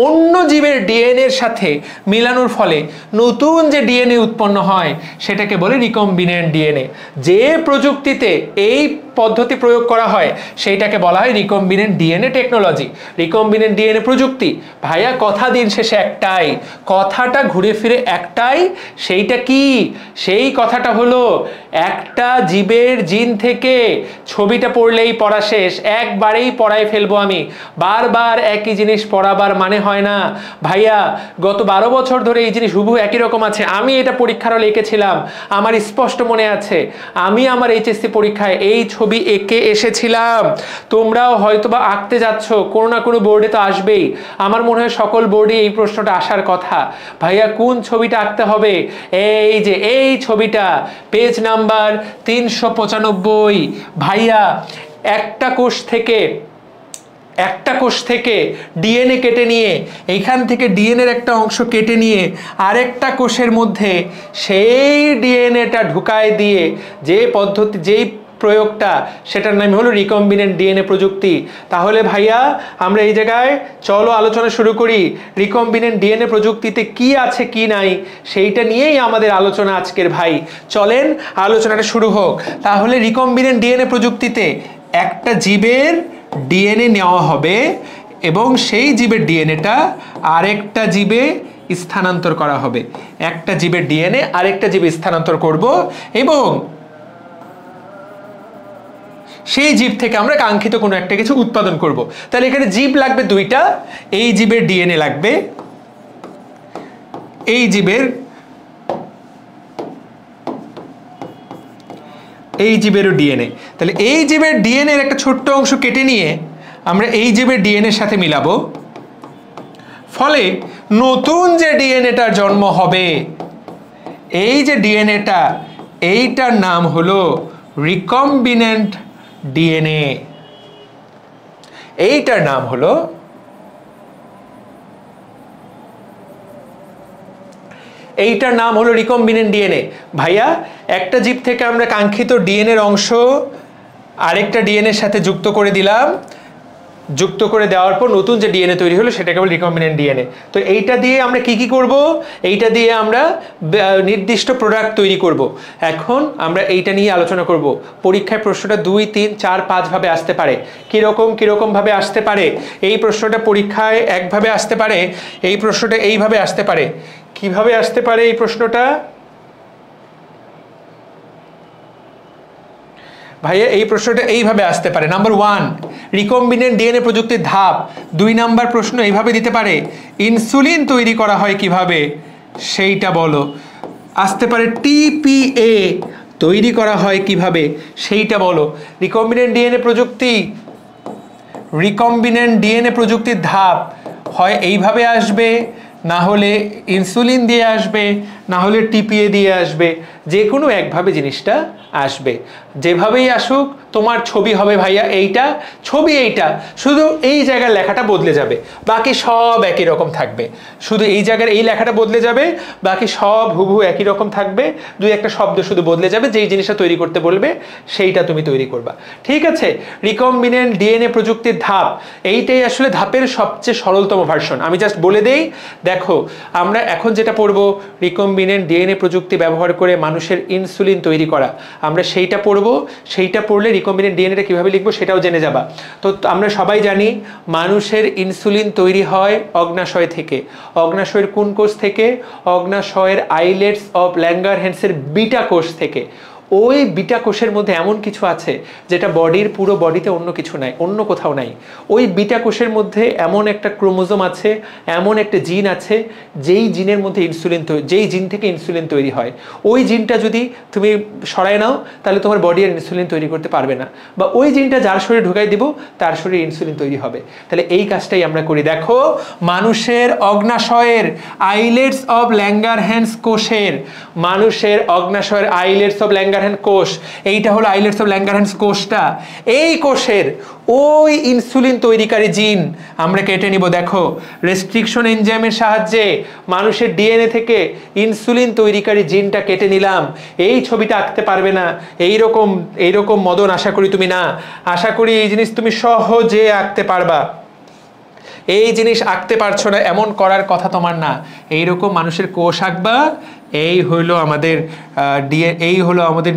অন্য জীবের ডিএনএর সাথে মেলানোর ফলে নতুন যে ডিএনএ উৎপন্ন হয় সেটাকে বলে রিকম্বিনেন্ট ডিএনএ। যে প্রযুক্তিতে এই পদ্ধতি প্রয়োগ করা হয় সেইটাকে বলা হয় recombinant DNA technology, recombinant DNA প্রযুক্তি। ভাইয়া কথা দিন শেষে একটাই, কথাটা ঘুরে ফিরে একটাই। সেইটা কি? সেই কথাটা হলো একটা জীবের জিন থেকে ছবিটা পড়লেই পড়া শেষ, একবারেই পড়ায় ফেলবো আমি। বারবার একই জিনিস পড়াবার মানে হয় না ভাইয়া। গত 12 বছর ধরে এই জিনিস হুবহু একই রকম আছে। আমি এটা পরীক্ষার হলে এঁকেছিলাম, আমার স্পষ্ট মনে আছে। আমি আমার এইচএসসি পরীক্ষায় এই ছবি এঁকে এসেছিলাম। তোমরাও হয়তোবা আঁকতে যাচ্ছ, কোনো না কোনো বোর্ডে তো আসবেই। আমার মনে হয় সকল বোর্ডে এই প্রশ্নটা আসার কথা। ভাইয়া কোন ছবিটা আঁকতে হবে? এই যে এই ছবিটা, পেজ নাম্বার 395। ভাইয়া একটা কোষ থেকে ডিএনএ কেটে নিয়ে, এইখান থেকে ডিএনএর একটা অংশ কেটে নিয়ে আরেকটা কোষের মধ্যে সেই ডিএনএটা ঢুকায় দিয়ে যেই প্রয়োগটা, সেটার নাম হলো রিকম্বিনেন্ট ডিএনএ প্রযুক্তি। তাহলে ভাইয়া আমরা এই জায়গায় চলো আলোচনা শুরু করি। রিকম্বিনেন্ট ডিএনএ প্রযুক্তিতে কি আছে কি নাই সেইটা নিয়েই আমাদের আলোচনা আজকের ভাই। চলেন আলোচনাটা শুরু হোক। তাহলে রিকম্বিনেন্ট ডিএনএ প্রযুক্তিতে একটা জীবের ডিএনএ নেওয়া হবে এবং সেই জীবের ডিএনএটা আরেকটা জীবে স্থানান্তর করা হবে। একটা জীবের ডিএনএ আরেকটা জীবে স্থানান্তর করব এবং সেই জীব থেকে আমরা কাঙ্ক্ষিত কোনো একটা কিছু উৎপাদন করব। তাহলে এখানে জীব লাগবে দুইটা, এই জীবের ডিএনএ লাগবে, এই জীবেরও ডিএনএ। তাহলে এই জীবের ডিএনএ এর একটা ছোট্ট অংশ কেটে নিয়ে আমরা এই জীবের ডিএনএ এর সাথে মিলাবো। ফলে নতুন যে ডিএনএটার জন্ম হবে, এই যে ডিএনএটা, এইটার নাম হলো রিকম্বিনেন্ট ডিএনএ। এইটার নাম হলো রিকম্বিনেন্ট ডিএনএ। ভাইয়া একটা জীব থেকে আমরা কাঙ্ক্ষিত ডিএনএর অংশ আরেকটা ডিএনএর সাথে যুক্ত করে দিলাম। যুক্ত করে দেওয়ার পর নতুন যে ডিএনএ তৈরি হলো সেটাকে বলে রিকম্বিনেন্ট ডিএনএ। তো এইটা দিয়ে আমরা কি করব? এইটা দিয়ে আমরা নির্দিষ্ট প্রোডাক্ট তৈরি করব। এখন আমরা এইটা নিয়ে আলোচনা করব। পরীক্ষায় প্রশ্নটা 2, 3, 4, 5 ভাবে আসতে পারে। কিরকম ভাবে আসতে পারে? এই প্রশ্নটা পরীক্ষায় একভাবে আসতে পারে, এই প্রশ্নটা এইভাবে আসতে পারে। কিভাবে আসতে পারে এই প্রশ্নটা? ভাইয়া এই প্রশ্নটা এইভাবে আসতে পারে। নাম্বার 1, রিকম্বিনেন্ট ডিএনএ প্রযুক্তির ধাপ। 2 নাম্বার প্রশ্ন এইভাবে দিতে পারে, ইনসুলিন তৈরি করা হয় কিভাবে সেইটা বলো। আসতে পারে টিপিএ তৈরি করা হয় কিভাবে সেইটা বলো। রিকম্বিনেন্ট ডিএনএ প্রযুক্তির ধাপ হয় এইভাবে আসবে, না হলে ইনসুলিন দিয়ে আসবে, না হলে টিপিএ দিয়ে আসবে। যে কোনো একভাবে জিনিসটা আসবে। যেভাবেই আসুক তোমার ছবি হবে ভাইয়া এইটা, ছবি এইটা, শুধু এই জায়গার লেখাটা বদলে যাবে, বাকি সব একই রকম থাকবে। শুধু এই জায়গার এই লেখাটা বদলে যাবে, বাকি সব হুবহু একই রকম থাকবে। 2-1টা শব্দ শুধু বদলে যাবে। যেই জিনিসটা তৈরি করতে বলবে সেইটা তুমি তৈরি করবা। ঠিক আছে? রিকম্বিনেন্ট ডিএনএ প্রযুক্তির ধাপ, এইটাই আসলে ধাপের সবচেয়ে সরলতম ভার্সন। আমি জাস্ট বলে দেই। দেখো, আমরা এখন যেটা পড়বো রিকম্বিনেন্ট ডিএনএ প্রযুক্তি ব্যবহার করে মানুষের ইনসুলিন তৈরি করা, আমরা সেইটা পড়বো। সেইটা পড়লে রিকম্বিনেন্ট ডিএনএটা কীভাবে লিখবো সেটাও জেনে যাবা। তো আমরা সবাই জানি মানুষের ইনসুলিন তৈরি হয় অগ্নাশয় থেকে। অগ্নাশয়ের কোন কোষ থেকে? অগ্নাশয়ের আইলেটস অফ ল্যাঙ্গারহ্যান্সের বিটা কোষ থেকে। ওই বিটা কোষের মধ্যে এমন কিছু আছে যেটা বডির পুরো বডিতে অন্য কিছু নাই, অন্য কোথাও নাই। ওই বিটা কোষের মধ্যে এমন একটা ক্রোমোজোম আছে, এমন একটা জিন আছে, যেই জিনের মধ্যে যেই জিন থেকে ইনসুলিন তৈরি হয়। ওই জিনটা যদি তুমি সরায় নাও তাহলে তোমার বডি আর ইনসুলিন তৈরি করতে পারবে না, বা ওই জিনটা যার শরীরে ঢুকাই দিব তার শরীরে ইনসুলিন তৈরি হবে। তাহলে এই কাজটাই আমরা করি। দেখো, মানুষের অগ্নাশয়ের আইলেটস অফ ল্যাঙ্গারহ্যান্স কোষের, মানুষের অগ্নাশয়ের আইলেটস অফ ল্যাঙ্গারহ্যান্স কোষ, এইটা হলো আইলেটস অফ ল্যাঙ্গারহ্যান্স কোষটা। এই কোষের ওই ইনসুলিন তৈরিকারী জিন আমরা কেটে নিব। দেখো, রেস্ট্রিকশন এনজাইমের সাহায্যে মানুষের ডিএনএ থেকে ইনসুলিন তৈরিকারী জিনটা কেটে নিলাম। এই ছবিটা আঁকতে পারবে না, এইরকম মদন আশা করি তুমি না। আশা করি এই জিনিস তুমি সহজে আঁকতে পারবা। এই জিনিস আঁকতে পারছো না এমন করার কথা তোমার না। এইরকম মানুষের কোষ আঁকবা। এই হলো আমাদের এই হলো আমাদের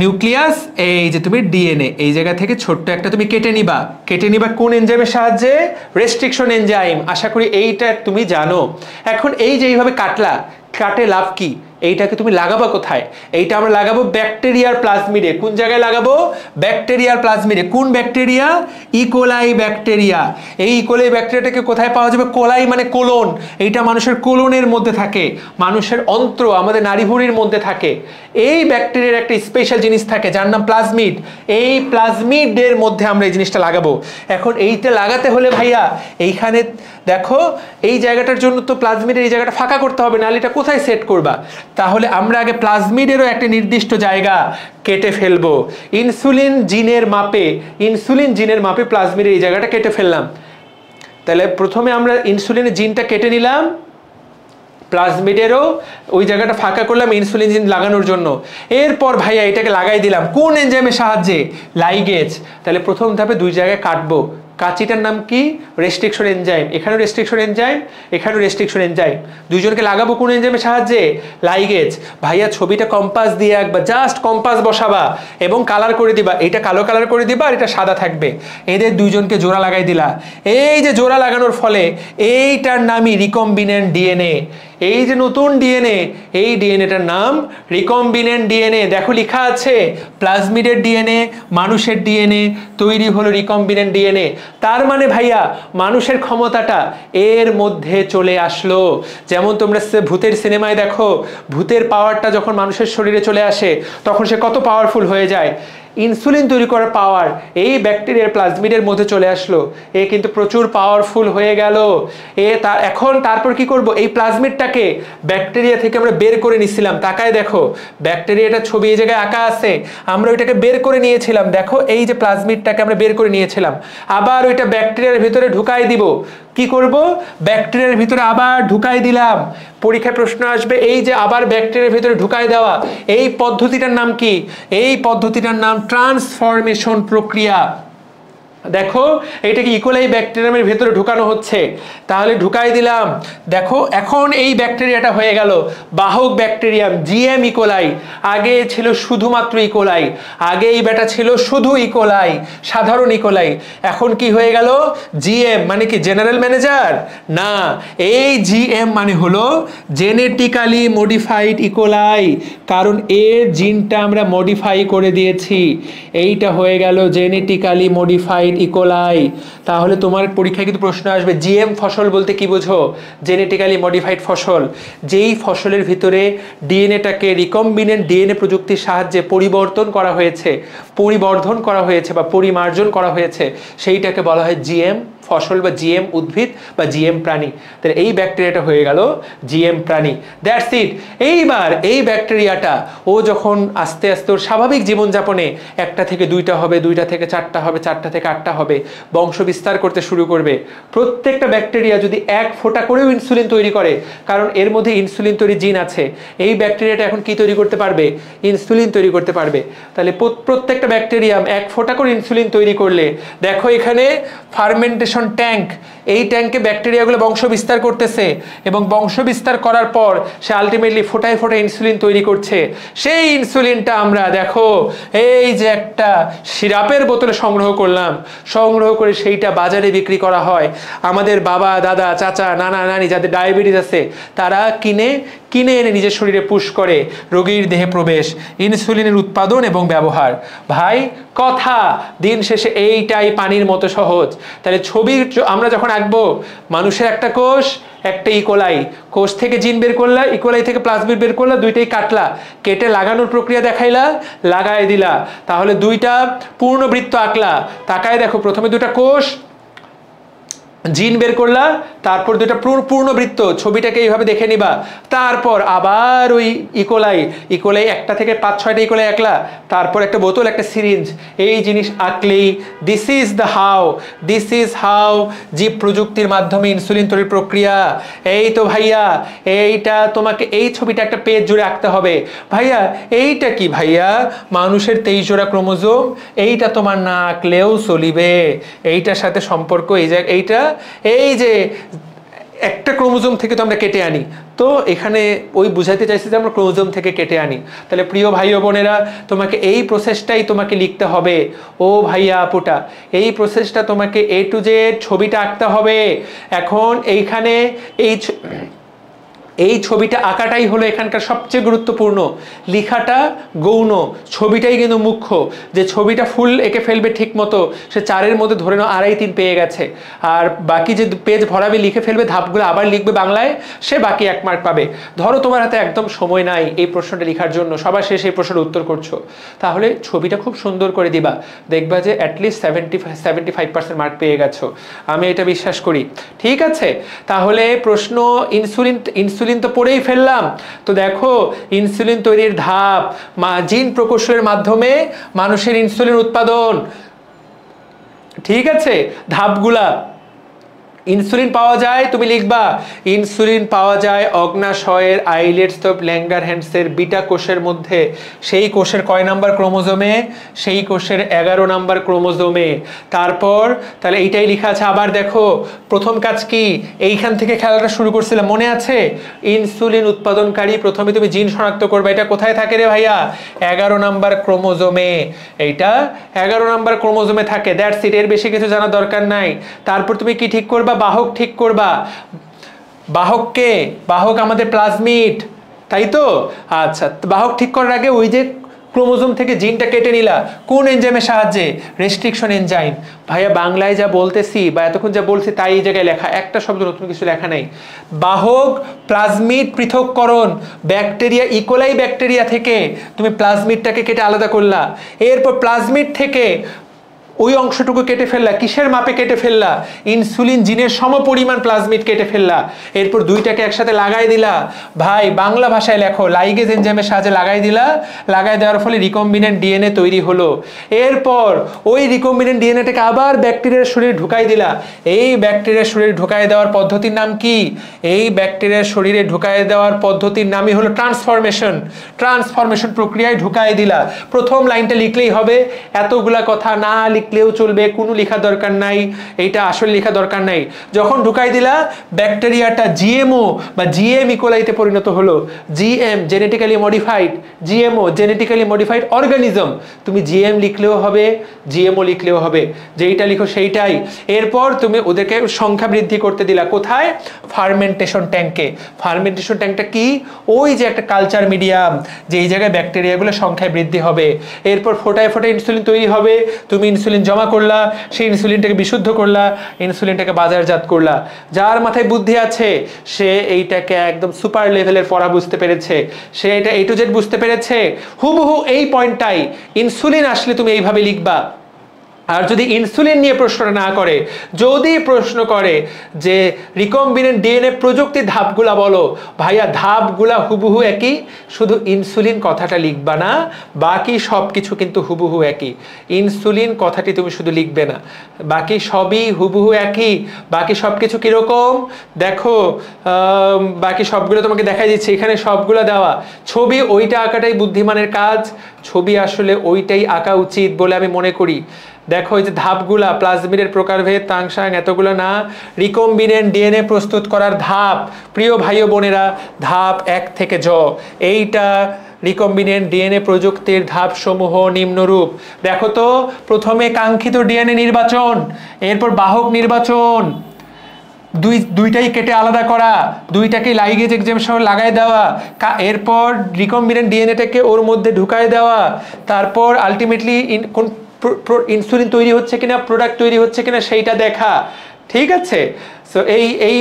নিউক্লিয়াস। এই যে তুমি ডিএনএ, এই জায়গা থেকে ছোট্ট একটা তুমি কেটে নিবা কোন এনজাইমের সাহায্যে? Restriction enzyme. আশা করি এইটা তুমি জানো। এখন এই যে এইভাবে কাটে লাভ কি? এইটাকে তুমি লাগাবা কোথায়? এইটা আমরা লাগাবো ব্যাকটেরিয়ার প্লাজমিডে। কোন জায়গায় লাগাবো? ব্যাকটেরিয়ার প্লাজমিডে। কোন ব্যাকটেরিয়া? E. coli bacteria. এই ইকোলাই ব্যাকটেরিয়াটাকে কোথায় পাওয়া যাবে? কোলাই মানে কোলন। এইটা মানুষের কোলনের মধ্যে থাকে, মানুষের অন্ত্র, আমাদের নাড়িভুঁড়ির মধ্যে থাকে। এই ব্যাকটেরিয়ার একটা স্পেশাল জিনিস থাকে যার নাম প্লাজমিড। এই প্লাজমিডের মধ্যে আমরা এই জিনিসটা লাগাবো। এখন এইটা লাগাতে হলে ভাইয়া এইখানে দেখো, এই জায়গাটার জন্য তো প্লাজমিডের এই জায়গাটা ফাঁকা করতে হবে, নাহলে এটা কোথায় সেট করবা? তাহলে আমরা আগে প্লাজমিডেরও একটা নির্দিষ্ট জায়গা কেটে ফেলবো। ইনসুলিন জিনের মাপে প্লাজমিডের এই জায়গাটা কেটে ফেললাম। তাহলে প্রথমে আমরা ইনসুলিনের জিনটা কেটে নিলাম, প্লাজমিডেরও ওই জায়গাটা ফাঁকা করলাম ইনসুলিন জিন লাগানোর জন্য। এরপর ভাইয়া এটাকে লাগাই দিলাম কোন এনজাইমের সাহায্যে? লাইগেজ। তাহলে প্রথম ধাপে দুই জায়গায় কাটবো। কাঁচিটার নাম কি? Restriction enzyme. এখানেও রেস্ট্রিকশন এনজাইম, এখানেও রেস্ট্রিকশন এনজাইম। দুইজনকে লাগাবো কোন এনজাইমের সাহায্যে? লাইগেজ। ভাইয়া ছবিটা কম্পাস দিয়ে একবার জাস্ট কম্পাস বসাবা এবং কালার করে দিবা। এটা কালো কালার করে দিবা আর এটা সাদা থাকবে। এদের দুইজনকে জোড়া লাগাই দিলা। এই যে জোড়া লাগানোর ফলে এইটার নামই রিকম্বিনেন্ট ডিএনএ। এই যে নতুন ডিএনএ, এই ডিএনএটার নাম রিকম্বিনেন্ট ডিএনএ। দেখো লেখা আছে প্লাজমিডের ডিএনএ, মানুষের ডিএনএ তৈরি হলো রিকম্বিনেন্ট ডিএনএ। তার মানে ভাইয়া মানুষের ক্ষমতাটা এর মধ্যে চলে আসলো। যেমন তোমরা ভূতের সিনেমায় দেখো, ভূতের পাওয়ারটা যখন মানুষের শরীরে চলে আসে তখন সে কত পাওয়ারফুল হয়ে যায়। ইনসুলিন তৈরি করার পাওয়ার এই ব্যাকটেরিয়ার প্লাজমিডের মধ্যে চলে আসলো। এ কিন্তু প্রচুর পাওয়ারফুল হয়ে গেল। এখন তারপর কি করব? এই প্লাজমিডটাকে ব্যাকটেরিয়া থেকে আমরা বের করে নিছিলাম। তাকায় দেখো, ব্যাকটেরিয়াটার ছবি এই জায়গায় আঁকা আছে। আমরা ওইটাকে বের করে নিয়েছিলাম। দেখো, এই যে প্লাজমিডটাকে আমরা বের করে নিয়েছিলাম, আবার ওইটা ব্যাকটেরিয়ার ভিতরে ঢুকাই দিব। কি করব? ব্যাকটেরিয়ার ভিতরে আবার ঢুকাই দিলাম। পরীক্ষায় প্রশ্ন আসবে, এই যে আবার ব্যাকটেরিয়ার ভিতরে ঢুকাই দেওয়া, এই পদ্ধতিটার নাম কি? এই পদ্ধতিটার নাম ট্রান্সফরমেশন প্রক্রিয়া। দেখো, এটাকে ইকোলাই ব্যাকটেরিয়ামের ভেতরে ঢুকানো হচ্ছে। তাহলে ঢুকাই দিলাম। দেখো, এখন এই ব্যাকটেরিয়াটা হয়ে গেল বাহক ব্যাকটেরিয়াম, জিএম ইকোলাই। আগে ছিল শুধুমাত্র ইকোলাই, আগে এই ব্যাটা ছিল শুধু ইকোলাই, সাধারণ ইকোলাই। এখন কি হয়ে গেল? জিএম মানে কি? জেনারেল ম্যানেজার না, এই জিএম মানে হলো জেনেটিক্যালি মডিফাইড ইকোলাই, কারণ এর জিনটা আমরা মডিফাই করে দিয়েছি। এইটা হয়ে গেল জেনেটিক্যালি মডিফাইড ইকোলাই। তাহলে তোমার পরীক্ষায় কিন্তু প্রশ্ন আসবে, জিএম ফসল বলতে কি বোঝো? জেনেটিক্যালি মডিফাইড ফসল, যেই ফসলের ভিতরে ডিএনএটাকে রিকম্বিনেন্ট ডিএনএ প্রযুক্তির সাহায্যে পরিবর্ধন করা হয়েছে বা পরিমার্জন করা হয়েছে, সেইটাকে বলা হয় জিএম ফসল বা জিএম উদ্ভিদ বা জিএম প্রাণী। তাহলে এই ব্যাকটেরিয়াটা হয়ে গেল জিএম প্রাণী। That's it. এইবার এই ব্যাকটেরিয়াটা ও যখন আস্তে আস্তে ওর স্বাভাবিক জীবনযাপনে একটা থেকে দুইটা হবে, দুইটা থেকে চারটা হবে, চারটা থেকে আটটা হবে, বংশ বিস্তার করতে শুরু করবে। প্রত্যেকটা ব্যাকটেরিয়া যদি এক ফোঁটা করেও ইনসুলিন তৈরি করে, কারণ এর মধ্যে ইনসুলিন তৈরি জিন আছে, এই ব্যাকটেরিয়াটা এখন কি তৈরি করতে পারবে? ইনসুলিন তৈরি করতে পারবে। তাহলে প্রত্যেকটা ব্যাকটেরিয়াম এক ফোঁটা করে ইনসুলিন তৈরি করলে দেখো এখানে ফার্মেন্টেশন ফার্মেন্টেশন ট্যাঙ্ক, এই ট্যাঙ্কে ব্যাকটেরিয়াগুলো বংশ বিস্তার করতেছে এবং বংশ বিস্তার করার পর সে আলটিমেটলি ফোটায় ফোটায় ইনসুলিন তৈরি করছে। সেই ইনসুলিনটা আমরা দেখো এই যে একটা সিরাপের বোতলে সংগ্রহ করলাম, সংগ্রহ করে সেইটা বাজারে বিক্রি করা হয়। আমাদের বাবা দাদা চাচা নানা নানি যাদের ডায়াবেটিস আছে তারা কিনে এনে নিজের শরীরে পুশ করে, রোগীর দেহে প্রবেশ, ইনসুলিনের উৎপাদন এবং ব্যবহার। ভাই কথা দিন শেষে এইটাই পানির মতো সহজ। তাহলে ছবির আমরা যখন আঁকবো, মানুষের একটা কোষ, একটা ইকোলাই, কোষ থেকে জিন বের করলা, ইকোলাই থেকে প্লাজমিড বের করলা, দুইটাই কাটলা, কেটে লাগানোর প্রক্রিয়া দেখাইলা, লাগাই দিলা, তাহলে দুইটা পূর্ণবৃত্ত আঁকলা। তাকায় দেখো, প্রথমে দুটা কোষ, জিন বের করলা, তারপর দুটা পূর্ণবৃত্ত, ছবিটাকে এইভাবে দেখে নিবা। তারপর আবার ওই ইকোলাই একটা থেকে 5-6টা ইকোলাই আঁকলা, তারপর একটা বোতল, একটা সিরিঞ্জ, এই জিনিস আঁকলেই দিস ইজ হাউ জীব প্রযুক্তির মাধ্যমে ইনসুলিন তৈরির প্রক্রিয়া। এই তো ভাইয়া, এইটা তোমাকে এই ছবিটা একটা পেজ জুড়ে আঁকতে হবে। ভাইয়া এইটা কি ভাইয়া? মানুষের 23 জোড়া ক্রোমোজোম, এইটা তোমার না আঁকলেও চলিবে, এইটার সাথে সম্পর্ক এইটা, এই যে একটা ক্রোমোজোম থেকে তো আমরা কেটে আনি, তো এখানে ওই বুঝাইতে চাইছি যে আমরা ক্রোমোজোম থেকে কেটে আনি। তাহলে প্রিয় ভাই ও বোনেরা, তোমাকে এই প্রসেসটাই তোমাকে লিখতে হবে। ও ভাইয়া আপুটা, এই প্রসেসটা তোমাকে A to Z ছবিটা আঁকতে হবে। এখন এইখানে এই ছবিটা আঁকাটাই হলো এখানকার সবচেয়ে গুরুত্বপূর্ণ। লেখাটা গৌণ, ছবিটাই কিন্তু মুখ্য। যে ছবিটা ফুল এঁকে ফেলবে ঠিক মতো, সে 4-এর মধ্যে ধরে নাও 2.5-3 পেয়ে গেছে। আর বাকি যে পেজ ভরাবে, লিখে ফেলবে, ধাপগুলো আবার লিখবে বাংলায়, সে বাকি 1 মার্ক পাবে। ধরো তোমার হাতে একদম সময় নাই এই প্রশ্নটা লেখার জন্য, সবার শেষে এই প্রশ্নের উত্তর করছো, তাহলে ছবিটা খুব সুন্দর করে দিবা, দেখবা যে অ্যাটলিস্ট 75% মার্ক পেয়ে গেছো। আমি এটা বিশ্বাস করি। ঠিক আছে, তাহলে প্রশ্ন ইনসুলিন তো পড়েই ফেললাম। তো দেখো, ইনসুলিন তৈরির ধাপ, জিন প্রকৌশলের মাধ্যমে মানুষের ইনসুলিন উৎপাদন। ঠিক আছে, ধাপগুলা। ইনসুলিন পাওয়া যায়, তুমি লিখবা ইনসুলিন পাওয়া যায় অগ্নাশয়ের আইলেটস অফ ল্যাঙ্গারহ্যান্সের বিটা কোষের মধ্যে। সেই কোষের কয় নাম্বার ক্রোমোজোমে? সেই কোষের 11 নাম্বার ক্রোমোজোমে। তারপর তাহলে এইটাই লেখা আছে। আবার দেখো, প্রথম কাজ কি? এইখান থেকে খেলাটা শুরু করছিলাম, মনে আছে? ইনসুলিন উৎপাদনকারী প্রথমে তুমি জিন শনাক্ত করবে। এটা কোথায় থাকে রে ভাইয়া? 11 নাম্বার ক্রোমোজোমে। এইটা 11 নাম্বার ক্রোমোজোমে থাকে। দ্যাটস ইট, এর বেশি কিছু জানার দরকার নাই। তারপর তুমি কি ঠিক করবা? বাহক ঠিক করবা। বাহককে, বাহক আমাদের প্লাজমিড, তাই তো? আচ্ছা, বাহক ঠিক করার আগে ওই যে ক্রোমোজোম থেকে জিনটা কেটে নিলা, কোন এনজাইমের সাহায্যে? Restriction enzyme. ভাইয়া বাংলায় যা বলতেছি বা এতক্ষণ যা বলছি তাই এই জায়গায় লেখা, একটা শব্দ নতুন কিছু লেখা নাই। বাহক প্লাজমিড পৃথককরণ, ব্যাকটেরিয়া, ইকোলাই ব্যাকটেরিয়া থেকে তুমি প্লাজমিডটাকে কেটে আলাদা করলা। এরপর প্লাজমিড থেকে ওই অংশটুকু কেটে ফেললা, কিসের মাপে কেটে ফেললা? ইনসুলিন জিনের সমপরিমাণ প্লাজমিড কেটে ফেললা। এরপর দুইটাকে একসাথে লাগাই দিলা। ভাই বাংলা ভাষায় লেখো, লাইগেজ এনজাইমের সাহায্যে লাগাই দিলা। লাগাই দেওয়ার ফলে রিকম্বিনেন্ট ডিএনএ তৈরি হলো। এরপর ওই রিকম্বিনেন্ট ডিএনএটাকে আবার ব্যাকটেরিয়ার শরীরে ঢুকাই দিলা। এই ব্যাকটেরিয়ার শরীরে ঢুকাই দেওয়ার পদ্ধতির নাম কি? এই ব্যাকটেরিয়ার শরীরে ঢুকাই দেওয়ার পদ্ধতির নামই হলো ট্রান্সফরমেশন। ট্রান্সফরমেশন প্রক্রিয়ায় ঢুকাই দিলা। প্রথম লাইনটা লিখলেই হবে, এতগুলা কথা না লিখলেও চলবে, কোনো লেখা দরকার নাই, এইটা আসলে লেখা দরকার নাই। যখন ঢুকাই দিলা, ব্যাকটেরিয়াটা জিএমও বা জিএম ইকোলাইতে পরিণত হলো। GM genetically modified, GMO genetically modified organism. তুমি জিএম লিখলেও হবে, জিএমও লিখলেও হবে, যেইটা লিখো সেইটাই। এরপর তুমি ওদেরকে সংখ্যা বৃদ্ধি করতে দিলা। কোথায়? ফার্মেন্টেশন ট্যাঙ্কে। ফার্মেন্টেশন ট্যাঙ্কটা কি? ওই যে একটা কালচার মিডিয়াম, যে এই জায়গায় ব্যাকটেরিয়াগুলো সংখ্যায় বৃদ্ধি হবে। এরপর ফোটায় ফোটায় ইনসুলিন তৈরি হবে। তুমি ইনসুলিন জমা করলা, সেই ইনসুলিনটাকে বিশুদ্ধ করলা, ইনসুলিনটাকে বাজারজাত করলা। যার মাথায় বুদ্ধি আছে সে এইটাকে একদম সুপার লেভেলের পড়া বুঝতে পেরেছে, সে এটা A to Z বুঝতে পেরেছে। হুবহু এই পয়েন্টটাই ইনসুলিন আসলে তুমি এইভাবে লিখবা। আর যদি ইনসুলিন নিয়ে প্রশ্ন না করে, যদি প্রশ্ন করে যে রিকম্বিনেন্ট ডিএনএ প্রযুক্তির ধাপগুলা বলো, ভাইয়া ধাপগুলা হুবহু একই, শুধু ইনসুলিন কথাটা লিখবা না, বাকি সব কিছু কিন্তু হুবহু একই। ইনসুলিন কথাটি তুমি শুধু লিখবে না, বাকি সবই হুবহু একই। বাকি সব কিছু কীরকম দেখো, বাকি সবগুলো তোমাকে দেখাই দিচ্ছি, এখানে সবগুলো দেওয়া। ছবি ওইটা আঁকাটাই বুদ্ধিমানের কাজ, ছবি আসলে ওইটাই আঁকা উচিত বলে আমি মনে করি। দেখো এই যে ধাপগুলা, প্লাজমিডের প্রকারভেদ, তাংসাং, এতগুলো না, রিকম্বিনেন্ট ডিএনএ প্রস্তুত করার ধাপ। প্রিয় ভাই ও বোনেরা, ধাপ 1 থেকে এইটা রিকম্বিনেন্ট ডিএনএ প্রযুক্তির ধাপ সমূহ নিম্নরূপ। দেখো তো, প্রথমে কাঙ্ক্ষিত ডিএনএ নির্বাচন, এরপর বাহক নির্বাচন, দুইটাই কেটে আলাদা করা, দুইটাকে লাইগেজ এক্সেমশন লাগাই দেওয়া, এরপর রিকম্বিনেন্ট ডিএনএটাকে ওর মধ্যে ঢুকায় দেওয়া, তারপর আলটিমেটলি কোন ইনসুলিন তৈরি হচ্ছে কিনা, প্রোডাক্ট তৈরি হচ্ছে কিনা সেইটা দেখা। ঠিক আছে, সো এই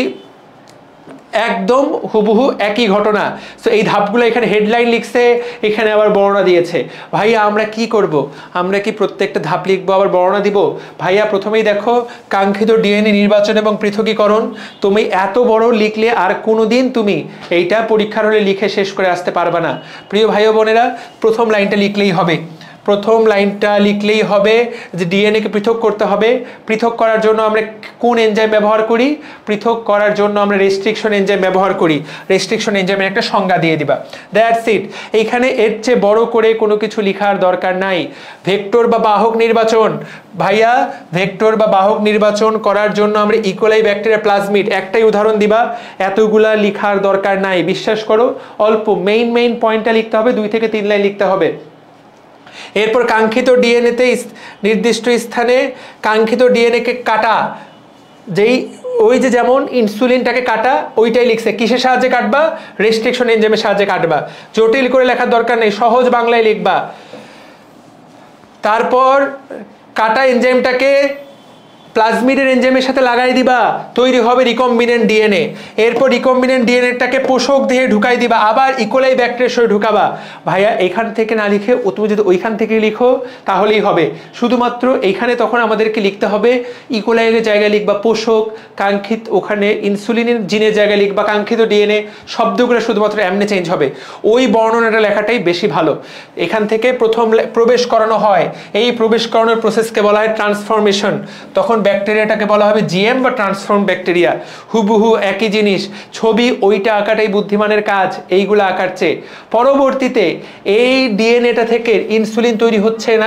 একদম হুবহু একই ঘটনা। সো এই ধাপগুলো এখানে হেডলাইন লিখছে, এখানে আবার বর্ণনা দিয়েছে। ভাইয়া আমরা কি করব? আমরা কি প্রত্যেকটা ধাপ লিখবো আবার বর্ণনা দিব? ভাইয়া প্রথমেই দেখো, কাঙ্ক্ষিত ডিএনএ নির্বাচন এবং পৃথকীকরণ। তুমি এত বড় লিখলে আর কোনোদিন তুমি এইটা পরীক্ষার হলে লিখে শেষ করে আসতে পারবে না। প্রিয় ভাই ও বোনেরা, প্রথম লাইনটা লিখলেই হবে, প্রথম লাইনটা লিখলেই হবে যে ডিএনএকে পৃথক করতে হবে। পৃথক করার জন্য আমরা কোন এনজাইম ব্যবহার করি? পৃথক করার জন্য আমরা রেস্ট্রিকশন এনজাইম ব্যবহার করি। রেস্ট্রিকশন এনজাইমের একটা সংজ্ঞা দিয়ে দিবা, দ্যাটস ইট। এইখানে এর চেয়ে বড় করে কোনো কিছু লেখার দরকার নাই। ভেক্টর বা বাহক নির্বাচন, ভাইয়া ভেক্টর বা বাহক নির্বাচন করার জন্য আমরা ইকোলাই, ব্যাকটেরিয়া, প্লাজমিড, একটাই উদাহরণ দিবা, এতগুলা লিখার দরকার নাই। বিশ্বাস করো, অল্প মেইন পয়েন্টটা লিখতে হবে, 2 থেকে 3 লাইন লিখতে হবে। এরপর কাঙ্ক্ষিত ডিএনএতে নির্দিষ্ট স্থানে কাঙ্ক্ষিত ডিএনএকে কাটা, ওই যে যেমন ইনসুলিনটাকে কাটা, ওইটাই লিখছে। কিসের সাহায্যে কাটবা? রেস্ট্রিকশন এনজাইমের সাহায্যে কাটবা। জটিল করে লেখার দরকার নেই, সহজ বাংলায় লিখবা। তারপর কাটা এনজাইমটাকে প্লাজমিডের এনজাইমের সাথে লাগাই দিবা, তৈরি হবে রিকম্বিনেন্ট ডিএনএ। এরপর রিকম্বিনেন্ট ডিএনএটাকে পোষক দিয়ে ঢুকাই দিবা, আবার ইকোলাই ব্যাকটেরিয়ার সঙ্গে ঢুকাবা। ভাইয়া এখান থেকে না লিখে তুমি যদি ওইখান থেকে লিখো তাহলেই হবে। শুধুমাত্র এইখানে তখন আমাদেরকে লিখতে হবে ইকোলাইয়ের জায়গায় লিখবা পোষক, কাঙ্ক্ষিত ওখানে ইনসুলিনের জিনের জায়গায় লিখবা কাঙ্ক্ষিত ডিএনএ। শব্দগুলো শুধুমাত্র এমনি চেঞ্জ হবে, ওই বর্ণনাটা লেখাটাই বেশি ভালো। এখান থেকে প্রথম প্রবেশ করানো হয়, এই প্রবেশ করানোর প্রসেসকে বলা হয় ট্রান্সফরমেশন। তখন ব্যাকটেরিয়াটাকে বলা হবে জিএম বা ট্রান্সফর্ম ব্যাকটেরিয়া। হুবহু একই জিনিস, ছবি ওইটা আঁকাটাই বুদ্ধিমানের কাজ, এইগুলো আঁকার চেয়ে। পরবর্তীতে এই ডিএনএটা থেকে ইনসুলিন তৈরি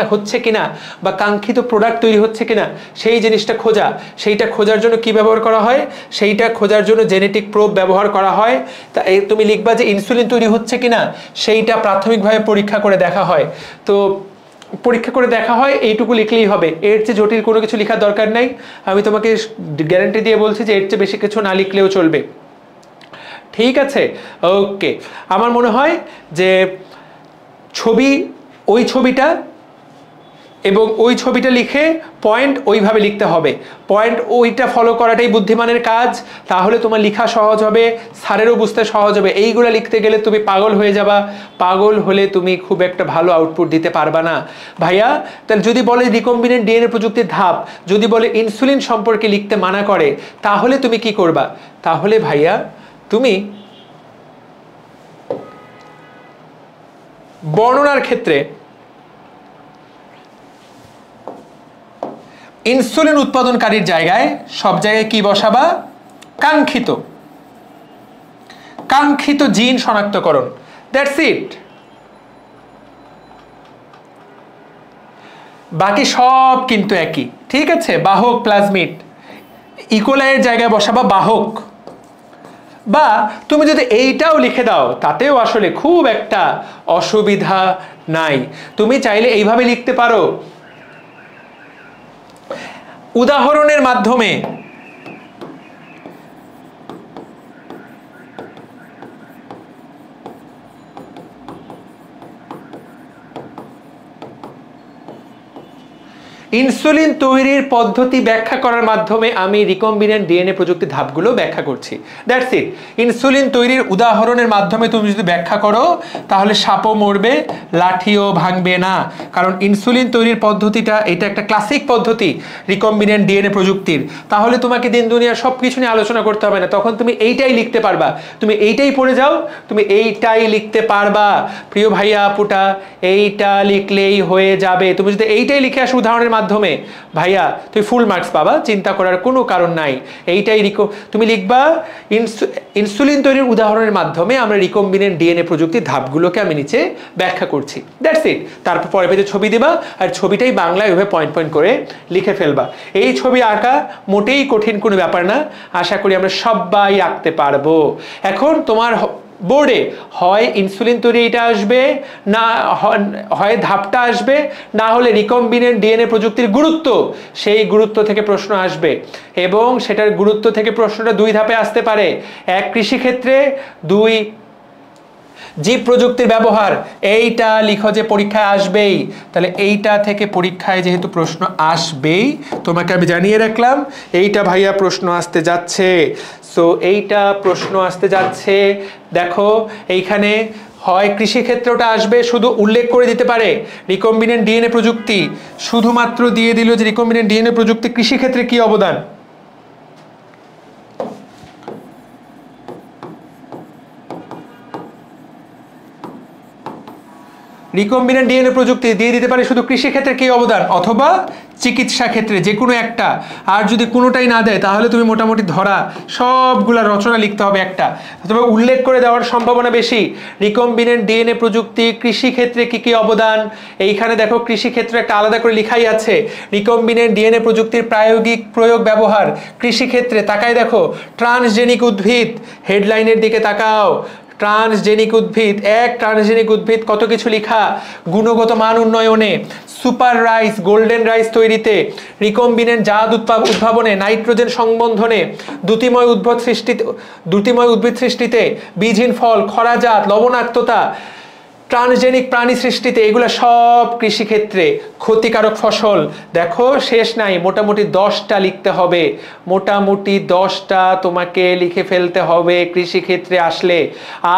হচ্ছে কিনা বা কাঙ্ক্ষিত প্রোডাক্ট তৈরি হচ্ছে কিনা সেই জিনিসটা খোঁজা। সেইটা খোঁজার জন্য কি ব্যবহার করা হয়? সেইটা খোঁজার জন্য জেনেটিক প্রোব ব্যবহার করা হয়। তা তুমি লিখবা যে ইনসুলিন তৈরি হচ্ছে কিনা সেইটা প্রাথমিকভাবে পরীক্ষা করে দেখা হয়। তো পরীক্ষা করে দেখা হয়, এইটুকু লিখলেই হবে, এর চেয়ে জটিল কোনো কিছু লেখার দরকার নাই। আমি তোমাকে গ্যারান্টি দিয়ে বলছি যে এর চেয়ে বেশি কিছু না লিখলেও চলবে। ঠিক আছে, ওকে। আমার মনে হয় যে ওই ছবিটা এবং ওই ছবিটা লিখে পয়েন্ট ওইভাবে লিখতে হবে, পয়েন্ট ওইটা ফলো করাটাই বুদ্ধিমানের কাজ। তাহলে তোমার লেখা সহজ হবে, স্যারেরও বুঝতে সহজ হবে। এইগুলো লিখতে গেলে তুমি পাগল হয়ে যাবা, পাগল হলে তুমি খুব একটা ভালো আউটপুট দিতে পারবা না। ভাইয়া তাহলে যদি বলে রিকম্বিনেন্ট ডিএনএ প্রযুক্তির ধাপ, যদি বলে ইনসুলিন সম্পর্কে লিখতে মানা করে, তাহলে তুমি কি করবা? তাহলে ভাইয়া তুমি বর্ণনার ক্ষেত্রে ইনসুলিন উৎপাদনকারীর জায়গায় সব জায়গায় কি বসাবা? কাঙ্ক্ষিত জিন শনাক্তকরণ, দ্যাটস ইট। বাকি সব কিন্তু একই। ঠিক আছে, বাহক, প্লাজমিড, ইকোলাইয়ের জায়গায় বসাবা বাহক। বা তুমি যদি এইটাও লিখে দাও তাতেও আসলে খুব একটা অসুবিধা নাই। তুমি চাইলে এইভাবে লিখতে পারো, উদাহরণের মাধ্যমে ইনসুলিন তৈরির পদ্ধতি ব্যাখ্যা করার মাধ্যমে আমি রিকম্বিনেন্ট ডিএনএ প্রযুক্তির ধাপগুলো ব্যাখ্যা করছি, দ্যাটস ইট। ইনসুলিন তৈরির উদাহরণের মাধ্যমে তুমি যদি ব্যাখ্যা করো তাহলে সাপও মরবে, লাঠিও ভাঙবে না। কারণ ইনসুলিন তৈরির পদ্ধতিটা এটা একটা ক্লাসিক পদ্ধতি রিকম্বিনেন্ট ডিএনএ প্রযুক্তির। তাহলে তোমাকে দিন দুনিয়ার সব কিছু নিয়ে আলোচনা করতে হবে না, তখন তুমি এইটাই লিখতে পারবা। তুমি এইটাই পড়ে যাও, তুমি এইটাই লিখতে পারবা। প্রিয় ভাইয়া আপুটা, এইটা লিখলেই হয়ে যাবে। তুমি যদি এইটাই লিখে আসো উদাহরণের মাধ্যমে ভাইয়া তুই ফুল মার্কস পাবা, চিন্তা করার কোনো কারণ নাই। এইটাই তুমি লিখবা ইনসুলিন তৈরির উদাহরণের মাধ্যমে আমরা রিকম্বিনেন্ট ডিএনএ প্রযুক্তির ধাপগুলোকে আমি নিচে ব্যাখ্যা করছি, দ্যাটস ইট। তারপর পরে পেজে ছবি দিবা আর ছবিটাই বাংলায় ওইভাবে পয়েন্ট পয়েন্ট করে লিখে ফেলবা। এই ছবি আঁকা মোটেই কঠিন কোনো ব্যাপার না, আশা করি আমরা সবাই আঁকতে পারবো। এখন তোমার বোর্ডে হয় ইনসুলিন তৈরি এটা আসবে, না হয় ধাপটা আসবে, না হলে রিকম্বিনেন্ট ডিএনএ প্রযুক্তির গুরুত্ব, সেই গুরুত্ব থেকে প্রশ্ন আসবে। এবং সেটার গুরুত্ব থেকে প্রশ্নটা দুই ধাপে আসতে পারে, এক কৃষিক্ষেত্রে, দুই জীব প্রযুক্তির ব্যবহার। এইটা লিখো যে পরীক্ষায় আসবেই, তাহলে এইটা থেকে পরীক্ষায় যেহেতু প্রশ্ন আসবেই তোমাকে আমি জানিয়ে রাখলাম এইটা ভাইয়া প্রশ্ন আসতে যাচ্ছে। সো এইটা প্রশ্ন আসতে যাচ্ছে। দেখো এইখানে হয় কৃষিক্ষেত্রটা আসবে, শুধু উল্লেখ করে দিতে পারে রিকম্বিনেন্ট ডিএনএ প্রযুক্তি, শুধুমাত্র দিয়ে দিল যে রিকম্বিনেন্ট ডিএনএ প্রযুক্তি কৃষিক্ষেত্রে কি অবদান। রিকম্বিনেন্ট ডিএনএ প্রযুক্তি দিয়ে দিতে পারে শুধু কৃষিক্ষেত্রে কি অবদান, অথবা চিকিৎসা ক্ষেত্রে, যে কোনো একটা। আর যদি কোনোটাই না দেয় তাহলে তুমি মোটামুটি ধরা সবগুলা রচনা লিখতে হবে একটা, তবে উল্লেখ করে দেওয়ার সম্ভাবনা বেশি। রিকম্বিনেন্ট ডিএনএ প্রযুক্তি কৃষিক্ষেত্রে কি কি অবদান, এইখানে দেখো কৃষিক্ষেত্রে একটা আলাদা করে লিখাই আছে, রিকম্বিনেন্ট ডিএনএ প্রযুক্তির প্রায়োগিক প্রয়োগ ব্যবহার কৃষিক্ষেত্রে। তাকায় দেখো ট্রান্সজেনিক উদ্ভিদ, হেডলাইনের দিকে তাকাও, ট্রান্সজেনিক উদ্ভিদ, এক ট্রান্সজেনিক উদ্ভিদ কত কিছু লেখা, গুণগত মান উন্নয়নে, সুপার রাইস গোল্ডেন রাইস তৈরিতে, রিকম্বিনেন্ট জাত উদ্ভাবনে, নাইট্রোজেন সংবন্ধনে, দ্যুতিময় উদ্ভিদ সৃষ্টিতে, বীজহীন ফল, খরাজাত, লবণাক্ততা, ট্রান্সজেনিক প্রাণী সৃষ্টিতে, এগুলো সব কৃষিক্ষেত্রে। ক্ষতিকারক ফসল দেখো শেষ নাই, মোটামুটি 10টা লিখতে হবে, মোটামুটি 10টা তোমাকে লিখে ফেলতে হবে কৃষিক্ষেত্রে আসলে।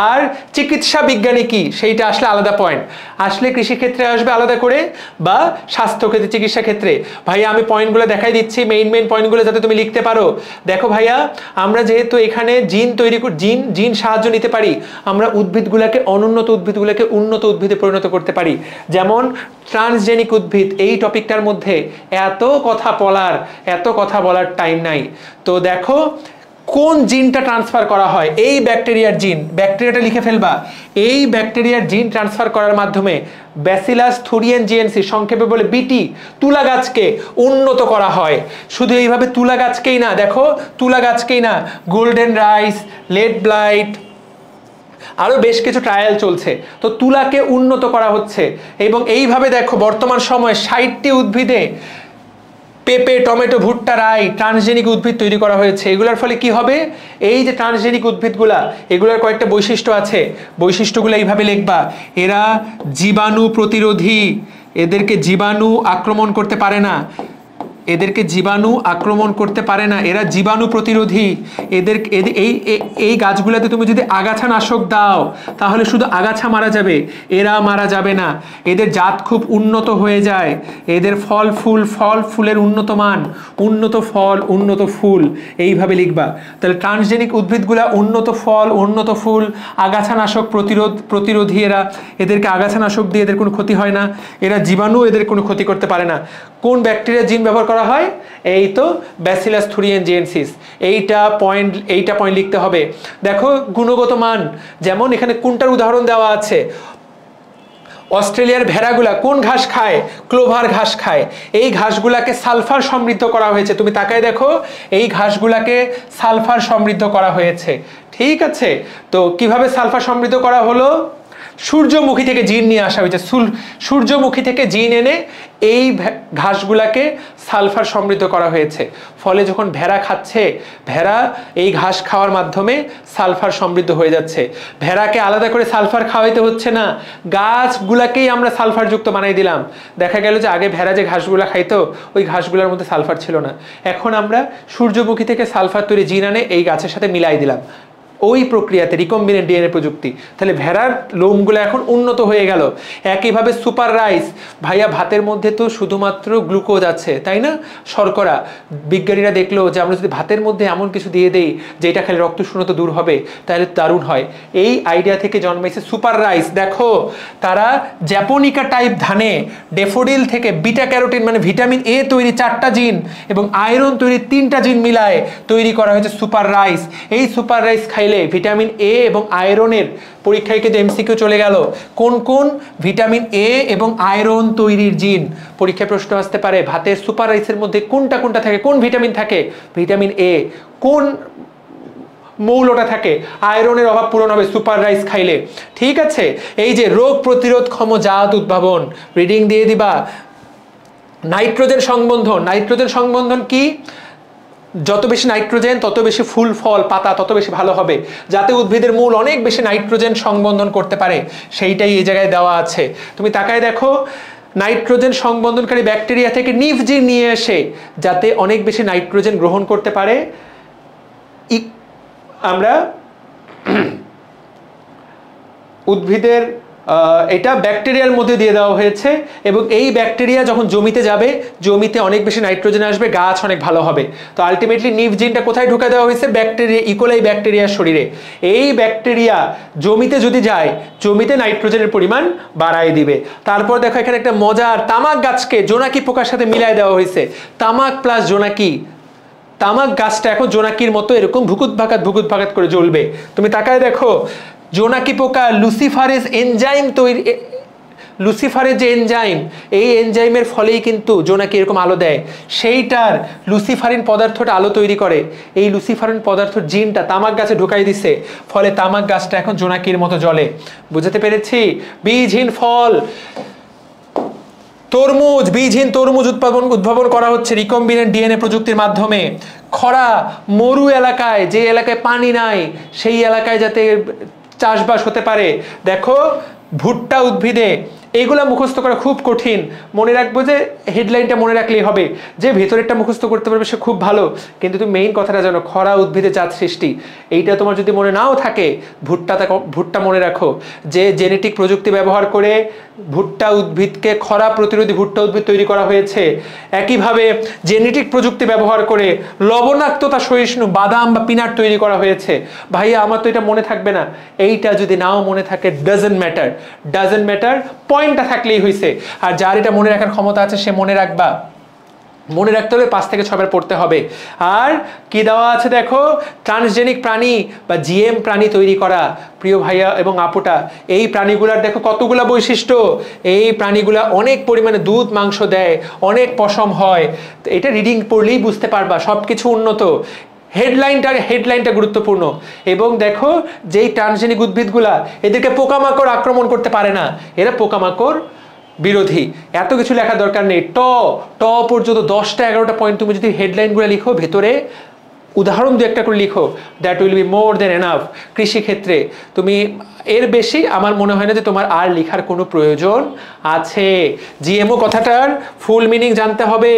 আর চিকিৎসা বিজ্ঞানী কি সেইটা আসলে আলাদা পয়েন্ট, আসলে কৃষিক্ষেত্রে আসবে আলাদা করে, বা স্বাস্থ্যক্ষেত্রে, চিকিৎসা ক্ষেত্রে। ভাইয়া আমি পয়েন্টগুলো দেখাই দিচ্ছি, মেইন পয়েন্টগুলো যাতে তুমি লিখতে পারো। দেখো ভাইয়া, আমরা যেহেতু এখানে জিন তৈরি জিন সাহায্য নিতে পারি, আমরা উদ্ভিদগুলোকে, অনুন্নত উদ্ভিদগুলোকে উন্নত উদ্ভিদে পরিণত করতে পারি। যেমন ট্রান্সজেনিক উদ্ভিদ, এই টপিকটার মধ্যে এত কথা বলার টাইম নাই। তো দেখো কোন জিনটা ট্রান্সফার করা হয়, এই ব্যাকটেরিয়ার জিন, ব্যাকটেরিয়াটা লিখে ফেলবা। এই ব্যাকটেরিয়ার জিন ট্রান্সফার করার মাধ্যমে ব্যাসিলাস থুরিয়েনজিয়েন্সিস, সংক্ষেপে বলে বিটি, তুলা গাছকে উন্নত করা হয়। শুধু এইভাবে তুলা গাছকেই না, দেখো তুলা গাছকেই না, গোল্ডেন রাইস, লেড ব্লাইট, আরো বেশ কিছু ট্রায়াল চলছে, তো তুলাকে উন্নত করা হচ্ছে। এবং এইভাবে দেখো বর্তমান সময়ে 60টি উদ্ভিদে পেঁপে, টমেটো, ভুট্টা, রাই ট্রান্সজেনিক উদ্ভিদ তৈরি করা হয়েছে। এগুলোর ফলে কি হবে, এই যে ট্রান্সজেনিক উদ্ভিদগুলা, এগুলোর কয়েকটা বৈশিষ্ট্য আছে, বৈশিষ্ট্যগুলো এইভাবে লিখবা। এরা জীবাণু প্রতিরোধী, এদেরকে জীবাণু আক্রমণ করতে পারে না, এরা জীবাণু প্রতিরোধী। এই গাছগুলোতে তুমি যদি আগাছা নাশক দাও তাহলে শুধু আগাছা মারা যাবে, এরা মারা যাবে না। এদের জাত খুব উন্নত হয়ে যায়, এদের ফল ফুলের উন্নত মান, উন্নত ফল, উন্নত ফুল, এইভাবে লিখবা। তাহলে ট্রান্সজেনিক উদ্ভিদগুলা উন্নত ফল, উন্নত ফুল, আগাছা নাশক প্রতিরোধী, এদেরকে আগাছা নাশক দিয়ে এদের কোনো ক্ষতি হয় না, এরা জীবাণু এদের কোনো ক্ষতি করতে পারে না। কোন ব্যাকটেরিয়া জিন ব্যবহার করা হয়, এই তো ব্যাসিলাস থুরিয়েনজিয়েন্সিস। এইটা পয়েন্ট লিখতে হবে। দেখো গুণগত মান, যেমন এখানে কোনটার উদাহরণ দেওয়া আছে, অস্ট্রেলিয়ার ভেড়াগুলা কোন ঘাস খায়, ক্লোভার ঘাস খায়। এই ঘাসগুলাকে সালফার সমৃদ্ধ করা হয়েছে, তুমি তাকায় দেখো এই ঘাসগুলাকে সালফার সমৃদ্ধ করা হয়েছে, ঠিক আছে। তো কিভাবে সালফার সমৃদ্ধ করা হলো, সূর্যমুখী থেকে জিন নিয়ে আসা হয়েছে, সূর্যমুখী থেকে জিন এনে এই ঘাসগুলাকে সালফার সমৃদ্ধ করা হয়েছে। ফলে যখন ভেড়া খাচ্ছে, ভেড়া এই ঘাস খাওয়ার মাধ্যমে সালফার সমৃদ্ধ হয়ে যাচ্ছে। ভেড়াকে আলাদা করে সালফার খাওয়াইতে হচ্ছে না, গাছগুলাকেই আমরা সালফারযুক্ত বানাই দিলাম। দেখা গেল যে আগে ভেড়া যে ঘাসগুলা খাইতো ওই ঘাসগুলোর মধ্যে সালফার ছিল না, এখন আমরা সূর্যমুখী থেকে সালফার তৈরি জিন আনে এই গাছের সাথে মিলাই দিলাম। ওই প্রক্রিয়াতে রিকম্বিনেন্ট ডিএনএ প্রযুক্তি। তাহলে ভেড়ার লোমগুলো এখন উন্নত হয়ে গেল। একইভাবে সুপার রাইস, ভাইয়া ভাতের মধ্যে তো শুধুমাত্র গ্লুকোজ আছে, তাই না, শর্করা। বিজ্ঞানীরা দেখলো যে আমরা যদি ভাতের মধ্যে এমন কিছু দিয়ে দেই যেটা খেলে রক্ত শূন্যতা দূর হবে, তাহলে দারুণ হয়। এই আইডিয়া থেকে জন্মেছে সুপার রাইস। দেখো তারা জ্যাপোনিকা টাইপ ধানে ডেফোডিল থেকে বিটা ক্যারোটিন মানে ভিটামিন এ তৈরি 4টা জিন এবং আয়রন তৈরি 3টা জিন মিলায় তৈরি করা হয়েছে সুপার রাইস। এই সুপার রাইস খাইলে ভিটামিন এ এবং আয়রনের পরীক্ষায় কিন্তু এমসিকিউ চলে গেল, কোন কোন ভিটামিন এ এবং আয়রন তৈরির জিন। পরীক্ষায় প্রশ্ন আসতে পারে ভাতের সুপার রাইসের মধ্যে কোনটা কোনটা থাকে, কোন ভিটামিন থাকে, ভিটামিন এ, কোন মৌলটা থাকে, আয়রনের অভাব পূরণ হবে সুপার রাইস খাইলে। ঠিক আছে, এই যে রোগ প্রতিরোধক্ষম জাত উদ্ভাবন, রিডিং দিয়ে দিবা। নাইট্রোজেন সংবন্ধন, নাইট্রোজেন সংবন্ধন কি, যত বেশি নাইট্রোজেন তত বেশি ফুল ফল পাতা তত বেশি ভালো হবে, যাতে উদ্ভিদের মূল অনেক বেশি নাইট্রোজেন সংবন্ধন করতে পারে, সেইটাই এই জায়গায় দেওয়া আছে। তুমি তাকায় দেখো, নাইট্রোজেন সংবন্ধনকারী ব্যাকটেরিয়া থেকে নিভ জিন নিয়ে এসে যাতে অনেক বেশি নাইট্রোজেন গ্রহণ করতে পারে আমরা উদ্ভিদের এটা ব্যাকটেরিয়ার মধ্যে দিয়ে দেওয়া হয়েছে এবং এই ব্যাকটেরিয়া যখন জমিতে যাবে, জমিতে অনেক বেশি নাইট্রোজেন আসবে, গাছ অনেক ভালো হবে। তো আলটিমেটলি নিভ জিনটা কোথায় ঢুকে দেওয়া হয়েছে, ব্যাকটেরিয়া, ইকোলাই ব্যাকটেরিয়ার শরীরে। এই ব্যাকটেরিয়া জমিতে যদি যায়, জমিতে নাইট্রোজেনের পরিমাণ বাড়ায় দিবে। তারপর দেখো এখানে একটা মজার, তামাক গাছকে জোনাকি পোকার সাথে মিলায় দেওয়া হয়েছে, তামাক প্লাস জোনাকি। তামাক গাছটা এখন জোনাকির মতো এরকম ভুকুত ভাকাত করে জ্বলবে। তুমি তাকায় দেখো, জোনাকি পোকা লুসিফারেজ এনজাইম তৈরি, লুসিফারের যে এনজাইম, এই এনজাইমের ফলেই কিন্তু জোনাকি এরকম আলো দেয়, সেইটার লুসিফারিন পদার্থটা আলো তৈরি করে। এই লুসিফারিন পদার্থ জিনটা তামাক গাছে ঢুকাই দিছে, ফলে তামাক গাছটা এখন জোনাকির মতো জ্বলে। বুঝতে পেরেছি? বীজহীন ফল, তরমুজ, বীজহীন তরমুজ উদ্ভাবন করা হচ্ছে রিকম্বিনেন্ট ডিএনএ প্রযুক্তির মাধ্যমে। খরা, মরু এলাকায়, যে এলাকায় পানি নাই সেই এলাকায় যাতে চাষবাস হতে পারে। দেখো ভুট্টা উদ্ভিদে, এইগুলা মুখস্থ করা খুব কঠিন, মনে রাখবো যে হেডলাইনটা মনে রাখলেই হবে, যে ভেতরেরটা মুখস্থ করতে পারবে সে খুব ভালো, কিন্তু তুমি মেইন কথাটা জানো, খরা উদ্ভিদে জাত সৃষ্টি, এইটা তোমার যদি মনে নাও থাকে, ভুট্টা মনে রাখো, যে জেনেটিক প্রযুক্তি ব্যবহার করে ভুট্টা উদ্ভিদকে, খরা প্রতিরোধী ভুট্টা উদ্ভিদ তৈরি করা হয়েছে। একইভাবে জেনেটিক প্রযুক্তি ব্যবহার করে লবণাক্ততা সহিষ্ণু বাদাম বা পিনাট তৈরি করা হয়েছে। ভাইয়া আমার তো এটা মনে থাকবে না, এইটা যদি নাও মনে থাকে ডাজন্ট ম্যাটার, পয়েন্টটা থাকলেই হয়েছে। আর যার এটা মনে রাখার ক্ষমতা আছে সে মনে রাখবা, মনে রাখতে হলে 5 থেকে 6 বার পড়তে হবে। আর কি দেওয়া আছে দেখো, ট্রান্সজেনিক প্রাণী বা জিএম প্রাণী তৈরি করা। প্রিয় ভাইয়া এবং আপুটা, এই প্রাণীগুলার দেখো কতগুলা বৈশিষ্ট্য, এই প্রাণীগুলা অনেক পরিমাণে দুধ মাংস দেয়, অনেক পশম হয়। তো এটা রিডিং পড়লেই বুঝতে পারবা সব কিছু উন্নত। হেডলাইনটা গুরুত্বপূর্ণ। এবং দেখো যেই ট্রান্সজেনিক উদ্ভিদগুলা, এদেরকে পোকামাকড় আক্রমণ করতে পারে না, এরা পোকামাকড় বিরোধী। এত কিছু লেখার দরকার নেই, ট পর্যন্ত 10টা 11টা পয়েন্ট তুমি যদি হেডলাইনগুলো লিখো, ভেতরে উদাহরণ 2-1টা করে লিখো, that will be more than enough. কৃষিক্ষেত্রে তুমি এর বেশি আমার মনে হয় না যে তোমার আর লেখার কোনো প্রয়োজন আছে। জিএমও কথাটার ফুল মিনিং জানতে হবে,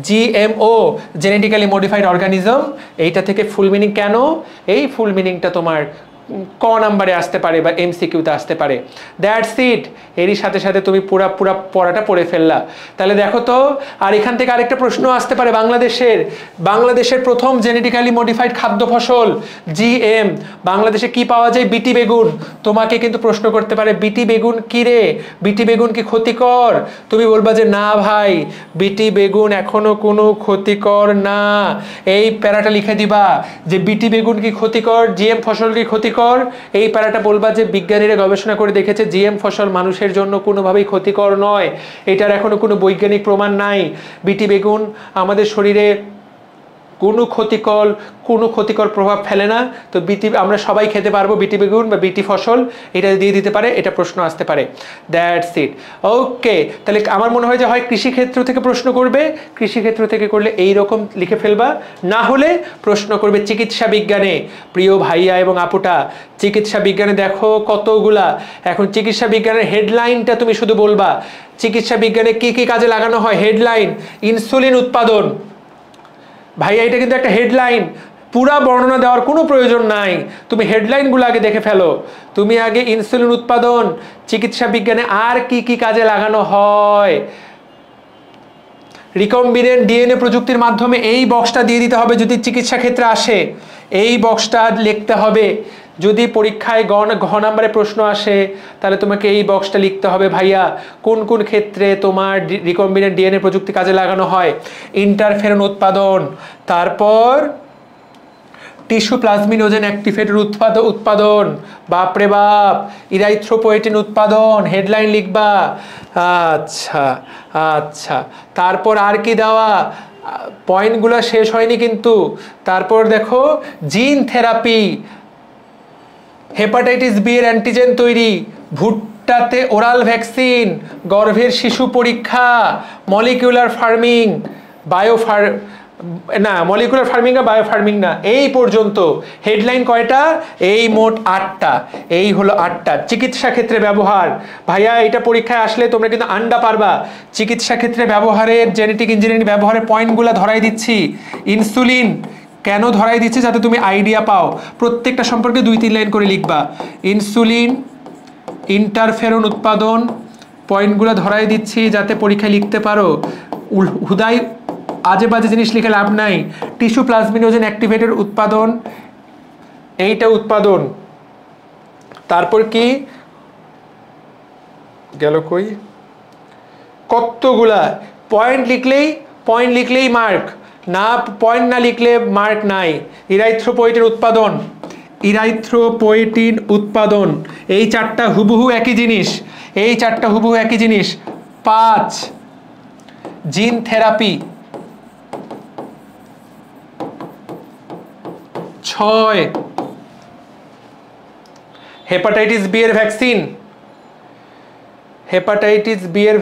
জিএমও, জেনেটিক্যালি মডিফাইড অর্গানিজম, এইটা থেকে ফুল মিনিং কেন, এই ফুল মিনিংটা তোমার ক নাম্বারে আসতে পারে বা এমসিকিউতে আসতে পারে। That's it. এরই সাথে সাথে তুমি পুরা পড়াটা পড়ে ফেললা। তাহলে দেখো তো, আর এখান থেকে আরেকটা প্রশ্ন আসতে পারে, বাংলাদেশের প্রথম জেনেটিক্যালি মডিফাইড খাদ্য ফসল জিএম, বাংলাদেশে কি পাওয়া যায়, বিটি বেগুন। তোমাকে কিন্তু প্রশ্ন করতে পারে, বিটি বেগুন কি রে, বিটি বেগুন কি ক্ষতিকর? তুমি বলবা যে না ভাই, বিটি বেগুন এখনো কোনো ক্ষতিকর না। এই প্যারাটা লিখে দিবা যে বিটি বেগুন কি ক্ষতিকর, জিএম ফসল কি ক্ষতিকর। এই প্যারাটা বলবা যে বিজ্ঞানীরা গবেষণা করে দেখেছে জিএম ফসল মানুষের জন্য কোনোভাবেই ক্ষতিকর নয়, এটার এখনো কোনো বৈজ্ঞানিক প্রমাণ নাই। বিটি বেগুন আমাদের শরীরে কোনো ক্ষতিকর প্রভাব ফেলে না। তো আমরা সবাই খেতে পারবো বিটি বেগুন বা বিটি ফসল, এটা দিয়ে দিতে পারে, এটা প্রশ্ন আসতে পারে। That's it. ওকে, তাহলে আমার মনে হয় যে হয় কৃষিক্ষেত্র থেকে প্রশ্ন করবে, কৃষিক্ষেত্র থেকে করলে এইরকম লিখে ফেলবা, না হলে প্রশ্ন করবে চিকিৎসা বিজ্ঞানে। প্রিয় ভাইয়া এবং আপুটা, চিকিৎসা বিজ্ঞানে দেখো কতগুলা, এখন চিকিৎসা বিজ্ঞানের হেডলাইনটা তুমি শুধু বলবা, চিকিৎসা বিজ্ঞানে কি কি কাজে লাগানো হয়। হেডলাইন, ইনসুলিন উৎপাদন। ভাইয়া এটা কিন্তু একটা হেডলাইন, পুরা বর্ণনা দেওয়ার কোনো প্রয়োজন নাই, তুমি হেডলাইনগুলো আগে দেখে ফেলো। তুমি আগে ইনসুলিন উৎপাদন চিকিৎসা বিজ্ঞানে আর কি কি কাজে লাগানো হয়, রিকম্বিনেন্ট ডিএনএ প্রযুক্তির মাধ্যমে এই বক্সটা দিয়ে দিতে হবে যদি চিকিৎসা ক্ষেত্রে আসে, এই বক্সটা লিখতে হবে। যদি পরীক্ষায় ঘ নাম্বারে প্রশ্ন আসে তাহলে তোমাকে এই বক্সটা লিখতে হবে, ভাইয়া কোন কোন ক্ষেত্রে তোমার রিকম্বিনেন্ট ডিএনএ প্রযুক্তি কাজে লাগানো হয়। ইন্টারফেরন উৎপাদন, তারপর টিস্যু প্লাজমিনোজেন অ্যাক্টিভেটর উৎপাদন, বাপরে বাপ, ইরাইথ্রোপোয়েটিন উৎপাদন, হেডলাইন লিখবা। আচ্ছা আচ্ছা, তারপর আর কি দেওয়া, পয়েন্টগুলো শেষ হয়নি কিন্তু। তারপর দেখো জিন থেরাপি, হেপাটাইটিস বি এর অ্যান্টিজেন তৈরি, ভুট্টাতে ওরাল ভ্যাকসিন, গর্ভের শিশু পরীক্ষা, মলিকিউলার ফার্মিং, মলিকুলার ফার্মিং না বায়ো ফার্মিং না, এই পর্যন্ত হেডলাইন কয়টা, এই মোট 8টা, এই হলো 8টা। চিকিৎসা ক্ষেত্রে ব্যবহার, ভাইয়া এটা পরীক্ষায় আসলে তোমরা কিন্তু আন্ডা পারবা। চিকিৎসা ক্ষেত্রে ব্যবহারের, জেনেটিক ইঞ্জিনিয়ারিং ব্যবহারের পয়েন্টগুলো ধরাই দিচ্ছি। ইনসুলিন কেন ধরাই দিচ্ছি, যাতে তুমি আইডিয়া পাও। প্রত্যেকটা সম্পর্কে 2-3 লাইন করে লিখবা। ইনসুলিন, ইন্টারফেরন উৎপাদন, পয়েন্টগুলো ধরাই দিচ্ছি যাতে পরীক্ষায় লিখতে পারো। হুদাই আজে বাজে জিনিস লিখে লাভ নাই। টিস্যু প্লাজমিনোজেন অ্যাক্টিভেটর উৎপাদন, এইটা উৎপাদন। তারপর কি গেল কই, কতগুলা পয়েন্ট লিখলেই মার্ক, না পয়েন্ট না লিখলে মার্ক নাই। ইরাইথ্রোপোয়েটিন উৎপাদন, ইরাইথ্রোপোয়েটিন উৎপাদন, এই 4টা হুবহু একই জিনিস, এই 4টা হুবহু একই জিনিস। 5 জিন থেরাপি, 6 হেপাটাইটিস বি এর ভ্যাকসিন, হেপাটাইটিস বি এর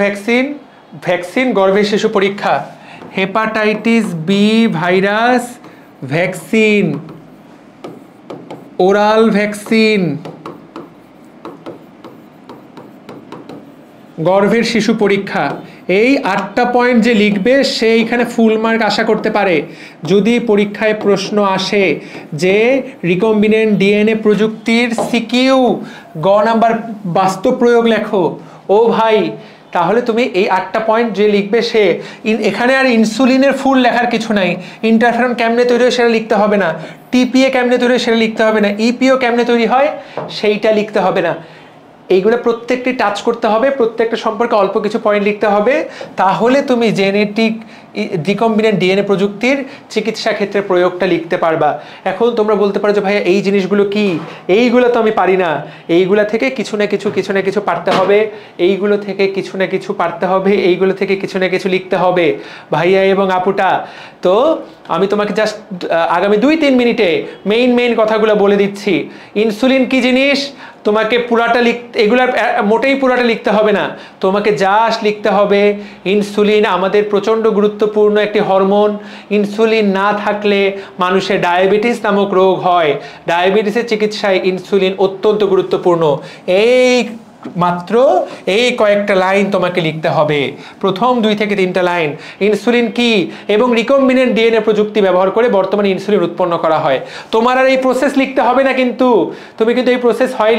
ভ্যাকসিন গর্ভের শিশু পরীক্ষা, hepatitis B virus vaccine, oral vaccine, গর্ভের শিশু পরীক্ষা। এই 8টা পয়েন্ট যে লিখবে সেইখানে ফুল মার্ক আশা করতে পারে। যদি পরীক্ষায় প্রশ্ন আসে যে রিকম্বিনেন্ট ডিএনএ প্রযুক্তির সিকিউ গ নাম্বার বাস্তব প্রয়োগ লেখো, ও ভাই তাহলে তুমি এই 8টা পয়েন্ট যে লিখবে সে, এখানে আর ইনসুলিনের ফুল লেখার কিছু নাই। ইন্টারফেরন কেমনে তৈরি হয় সেটা লিখতে হবে না, টিপিএ কেমনে তৈরি হয় সেটা লিখতে হবে না, ইপিও কেমনে তৈরি হয় সেইটা লিখতে হবে না। এইগুলো প্রত্যেকটি টাচ করতে হবে, প্রত্যেকটা সম্পর্কে অল্প কিছু পয়েন্ট লিখতে হবে। তাহলে তুমি জেনেটিক রিকম্বিনেন্ট ডিএনএ প্রযুক্তির চিকিৎসা ক্ষেত্রে প্রয়োগটা লিখতে পারবা। এখন তোমরা বলতে পারো যে ভাইয়া এই জিনিসগুলো কি, এইগুলো তো আমি পারি না। এইগুলো থেকে কিছু না কিছু পারতে হবে, এইগুলো থেকে কিছু না কিছু পারতে হবে, এইগুলো থেকে কিছু না কিছু লিখতে হবে ভাইয়া এবং আপুটা। তো আমি তোমাকে জাস্ট আগামী 2-3 মিনিটে মেইন কথাগুলো বলে দিচ্ছি। ইনসুলিন কি জিনিস তোমাকে পুরাটা এগুলার মোটেই পুরাটা লিখতে হবে না, তোমাকে জাস্ট লিখতে হবে ইনসুলিন আমাদের প্রচণ্ড গুরুত্বপূর্ণ একটি হরমোন। ইনসুলিন না থাকলে মানুষের ডায়াবেটিস নামক রোগ হয়, ডায়াবেটিসের চিকিৎসায় ইনসুলিন অত্যন্ত গুরুত্বপূর্ণ। মাত্র এই কয়েকটা লাইন তোমাকে লিখতে হবে, প্রথম 2 থেকে 3টা লাইন। ইনসুলিন কি এবং রিকম্বিনেন্ট ডিএনএ প্রযুক্তি ব্যবহার করে বর্তমানে ইনসুলিন উৎপন্ন করা হয়। তোমার আর এই প্রসেস লিখতে হবে না কিন্তু, তুমি কিন্তু এই প্রসেস হয়,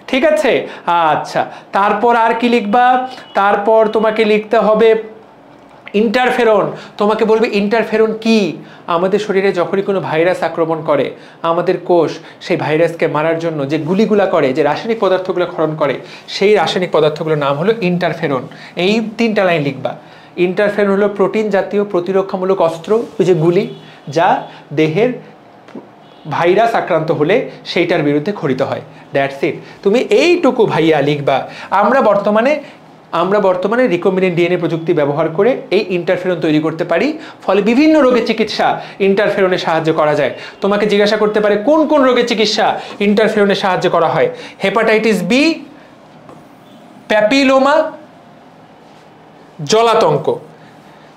ঠিক আছে? আচ্ছা, তারপর আর কি লিখবা, তারপর তোমাকে লিখতে হবে ইন্টারফেরন। তোমাকে বলবে ইন্টারফেরন কি, আমাদের শরীরে যখনই কোনো ভাইরাস আক্রমণ করে আমাদের কোষ সেই ভাইরাসকে মারার জন্য যে গুলিগুলা করে, যে রাসায়নিক পদার্থগুলো ক্ষরণ করে, সেই রাসায়নিক পদার্থগুলোর নাম হলো ইন্টারফেরন। এই 3টা লাইন লিখবা। ইন্টারফেরন হলো প্রোটিন জাতীয় প্রতিরক্ষামূলক অস্ত্র, ওই যে গুলি যা দেহের ভাইরাস আক্রান্ত হলে সেইটার বিরুদ্ধে খড়িত হয়। দ্যাটস ইট, তুমি এইটুকু ভাইয়া লিখবা। আমরা বর্তমানে রিকম্বিনেন্ট ডিএনএ প্রযুক্তি ব্যবহার করে এই ইন্টারফেরন তৈরি করতে পারি, ফলে বিভিন্ন রোগের চিকিৎসা ইন্টারফেরনের সাহায্য করা যায়। তোমাকে জিজ্ঞাসা করতে পারে কোন কোন রোগের চিকিৎসা ইন্টারফেরনের সাহায্য করা হয়, হেপাটাইটিস বি, প্যাপিলোমা, জলাতঙ্ক।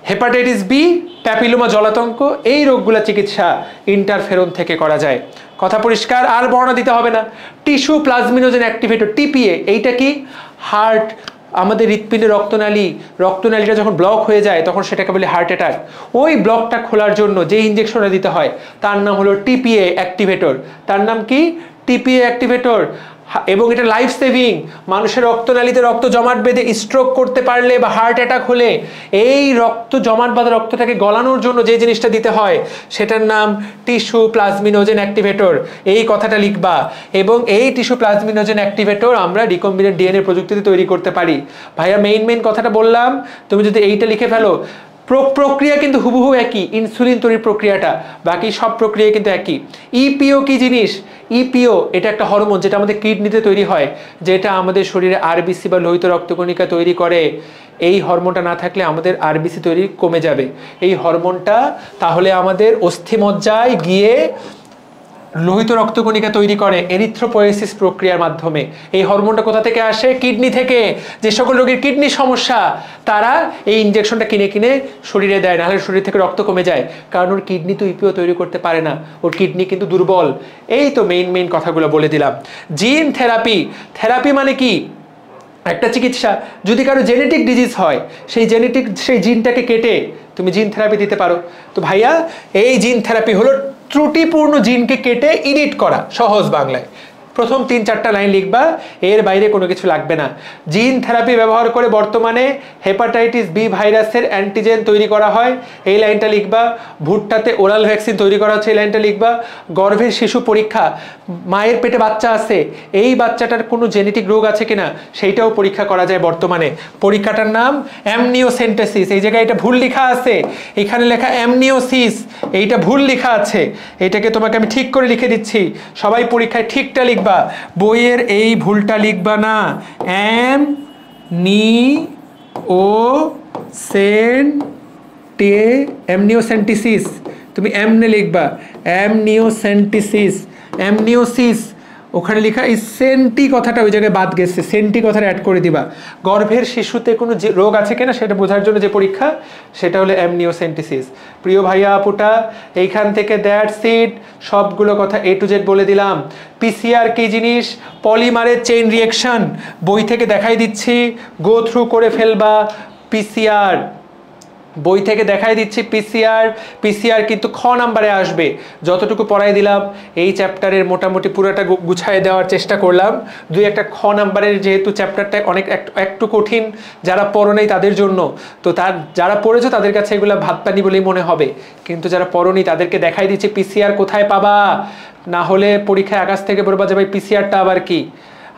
হেপাটাইটিস বি, প্যাপিলোমা, জলাতঙ্ক, এই রোগগুলা চিকিৎসা ইন্টারফেরন থেকে করা যায়। কথা পরিষ্কার, আর বর্ণনা দিতে হবে না। টিস্যু প্লাজমিনোজেন অ্যাক্টিভেটর টিপিএ, এইটা কি, হার্ট আমাদের হৃৎপিণ্ডে রক্তনালীটা যখন ব্লক হয়ে যায় তখন সেটাকে বলে হার্ট অ্যাটাক। ওই ব্লকটা খোলার জন্য যে ইনজেকশনটা দিতে হয় তার নাম হলো টিপিএ অ্যাক্টিভেটর। তার নাম কি? TPA activator. এবং এটা লাইফ সেভিং। মানুষের রক্তনালীতে রক্ত জমাট বেঁধে স্ট্রোক করতে পারলে বা হার্ট অ্যাটাক হলে এই রক্ত জমাট বাঁধা রক্তটাকে গলানোর জন্য যে জিনিসটা দিতে হয় সেটার নাম টিস্যু প্লাজমিনোজেন অ্যাক্টিভেটর। এই কথাটা লিখবা। এবং এই টিস্যু প্লাজমিনোজেন অ্যাক্টিভেটর আমরা রিকম্বিনেন্ট ডিএনএ প্রযুক্তিতে তৈরি করতে পারি। ভাইয়া মেইন কথাটা বললাম, তুমি যদি এইটা লিখে ফেলো, প্রক্রিয়া কিন্তু হুবহু একই, ইনসুলিন তৈরির প্রক্রিয়াটা, বাকি সব প্রক্রিয়া কিন্তু একই। ইপিও কি জিনিস? ইপিও এটা একটা হরমোন যেটা আমাদের কিডনিতে তৈরি হয়, যেটা আমাদের শরীরে আরবিসি বা লোহিত রক্তকণিকা তৈরি করে। এই হরমোনটা না থাকলে আমাদের আরবিসি তৈরি কমে যাবে। এই হরমোনটা তাহলে আমাদের অস্থিমজ্জায় গিয়ে লোহিত রক্তকণিকা তৈরি করে এরিথ্রোপয়েসিস প্রক্রিয়ার মাধ্যমে। এই হরমোনটা কোথা থেকে আসে? কিডনি থেকে। যে সকল রোগীর কিডনি সমস্যা তারা এই ইনজেকশনটা কিনে শরীরে দেয়, নাহলে শরীর থেকে রক্ত কমে যায়। কারণ ওর কিডনি তো ইপিও তৈরি করতে পারে না, ওর কিডনি কিন্তু দুর্বল। এই তো মেইন কথাগুলো বলে দিলাম। জিন থেরাপি মানে কি? একটা চিকিৎসা। যদি কারো জেনেটিক ডিজিজ হয় সেই জিনটাকে কেটে তুমি জিন থেরাপি দিতে পারো। তো ভাইয়া এই জিন থেরাপি হলো ত্রুটিপূর্ণ জিনকে কেটে এডিট করা, সহজ বাংলায়। প্রথম 3-4টা লাইন লিখবা, এর বাইরে কোনো কিছু লাগবে না। জিন থেরাপি ব্যবহার করে বর্তমানে হেপাটাইটিস বি ভাইরাসের অ্যান্টিজেন তৈরি করা হয়, এই লাইনটা লিখবা। ভুট্টাতে ওরাল ভ্যাকসিন তৈরি করা হচ্ছে, এই লাইনটা লিখবা। গর্ভের শিশু পরীক্ষা, মায়ের পেটে বাচ্চা আছে, এই বাচ্চাটার কোনো জেনেটিক রোগ আছে কিনা সেইটাও পরীক্ষা করা যায় বর্তমানে। পরীক্ষাটার নাম অ্যামনিওসেন্টেসিস। এই জায়গায় এটা ভুল লেখা আছে, এখানে লেখা অ্যামনিওসিস, এইটা ভুল লেখা আছে। এইটাকে তোমাকে আমি ঠিক করে লিখে দিচ্ছি, সবাই পরীক্ষায় ঠিকটা লিখবা, বইয়ের এই ভুলটা লিখবা না। অ্যামনিওসেন্টিসিস, তুমি এমনে লিখবা, অ্যামনিওসিস। ওখানে লেখা এই সেন্টি কথাটা ওই জায়গায় বাদ গেছে, সেন্টি কথাটা অ্যাড করে দিবা। গর্ভের শিশুতে কোনো রোগ আছে কিনা সেটা বোঝার জন্য যে পরীক্ষা সেটা হলো অ্যামনিওসেন্টিসিস। প্রিয় ভাইয়া আপুটা, এইখান থেকে দ্যাটস ইট, সবগুলো কথা A to Z বলে দিলাম। পিসিআর কি জিনিস? পলিমারের চেইন রিঅ্যাকশন, বই থেকে দেখাই দিচ্ছি, গো থ্রু করে ফেলবা। পিসিআর বই থেকে দেখাই দিচ্ছি। পিসিআর কিন্তু খ নাম্বারে আসবে। যতটুকু পড়াই দিলাম এই চ্যাপ্টারের মোটামুটি পুরোটা গুছাই দেওয়ার চেষ্টা করলাম। 2-1টা খ নাম্বারের, যেহেতু চ্যাপ্টারটা একটু কঠিন, যারা পড়ো নাই তাদের জন্য, তো যারা পড়েছো তাদের কাছে এগুলো ভাত পানি বলেই মনে হবে, কিন্তু যারা পড়োনি তাদেরকে দেখাই দিচ্ছি পিসিআর কোথায় পাবা। না হলে পরীক্ষায় আকাশ থেকে বলবা যে ভাই পিসিআরটা আবার কি।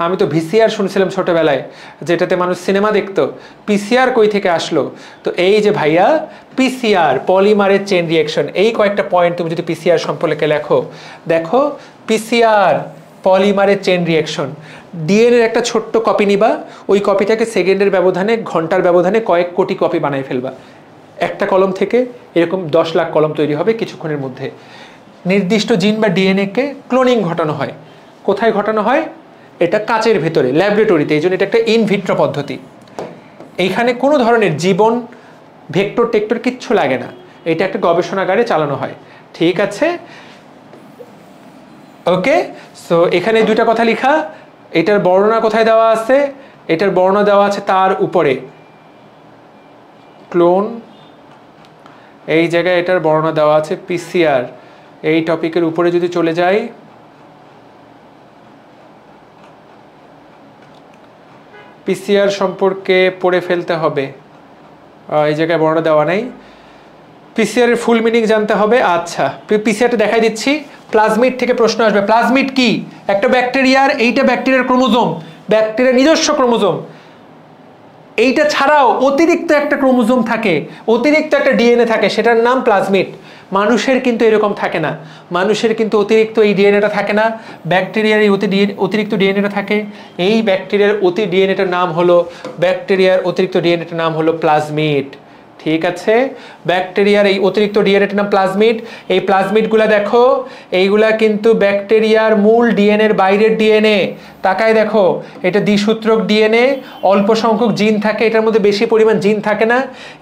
আমি তো ভিসিআর শুনছিলাম ছোটবেলায়, যেটাতে মানুষ সিনেমা দেখতো। পিসিআর কই থেকে আসলো? তো এই যে ভাইয়া পিসিআর, পলিমারের চেইন রিঅ্যাকশন, এই কয়েকটা পয়েন্ট তুমি যদি পিসিআর সম্পর্কে লেখো, দেখো পিসিআর পলিমারের চেইন রিঅ্যাকশন। ডিএনএর একটা ছোট্ট কপি নিবা, ওই কপিটাকে সেকেন্ডের ব্যবধানে, ঘন্টার ব্যবধানে কয়েক কোটি কপি বানাই ফেলবা। একটা কলম থেকে এরকম 10 লাখ কলম তৈরি হবে কিছুক্ষণের মধ্যে। নির্দিষ্ট জিন বা ডিএনএকে ক্লোনিং ঘটানো হয়। কোথায় ঘটানো হয়? এটা কাচের ভেতরে, ল্যাবরেটরিতে। এই জন্য এটা একটা ইনভিট্রো পদ্ধতি। এইখানে কোনো ধরনের জীবন, ভেক্টর কিচ্ছু লাগে না, এটা একটা গবেষণাগারে চালানো হয়। ঠিক আছে, ওকে। সো এখানে 2টা কথা লেখা, এটার বর্ণনা কোথায় দেওয়া আছে? এটার বর্ণনা দেওয়া আছে তার উপরে, ক্লোন, এই জায়গায় এটার বর্ণনা দেওয়া আছে। পিসিআর এই টপিকের উপরে যদি চলে যাই, পিসিআর সম্পর্কে পড়ে ফেলতে হবে, এই জায়গায় বর্ণনা দেওয়া নেই। পিসিআর এর ফুল মিনিং জানতে হবে। আচ্ছা, পিসিআরটা দেখাই দিচ্ছি। প্লাজমিড থেকে প্রশ্ন আসবে। প্লাজমিড কি? একটা ব্যাকটেরিয়ার, এইটা ব্যাকটেরিয়ার ক্রোমোজোম, ব্যাকটেরিয়ার নিজস্ব ক্রোমোজোম। এইটা ছাড়াও অতিরিক্ত একটা ক্রোমোজোম থাকে, অতিরিক্ত একটা ডিএনএ থাকে, সেটার নাম প্লাজমিড। মানুষের কিন্তু এরকম থাকে না, মানুষের কিন্তু অতিরিক্ত এই ডিএনএটা থাকে না, ব্যাকটেরিয়ার এই অতিরিক্ত ডিএনএটা থাকে। এই ব্যাকটেরিয়ার অতিরিক্ত ডিএনএটার নাম হলো প্লাজমিড। ঠিক আছে, ব্যাকটেরিয়ার এই অতিরিক্ত ডিএনএটার নাম প্লাজমিড। এই প্লাজমিডগুলো দেখো, এইগুলা কিন্তু ব্যাকটেরিয়ার মূল ডিএনএর বাইরের ডিএনএ। তাকায় দেখো, এটা দ্বিসূত্রক ডিএনএ, অল্প সংখ্যক জিন থাকে, এটার মধ্যে বেশি পরিমাণ জিন থাকে না।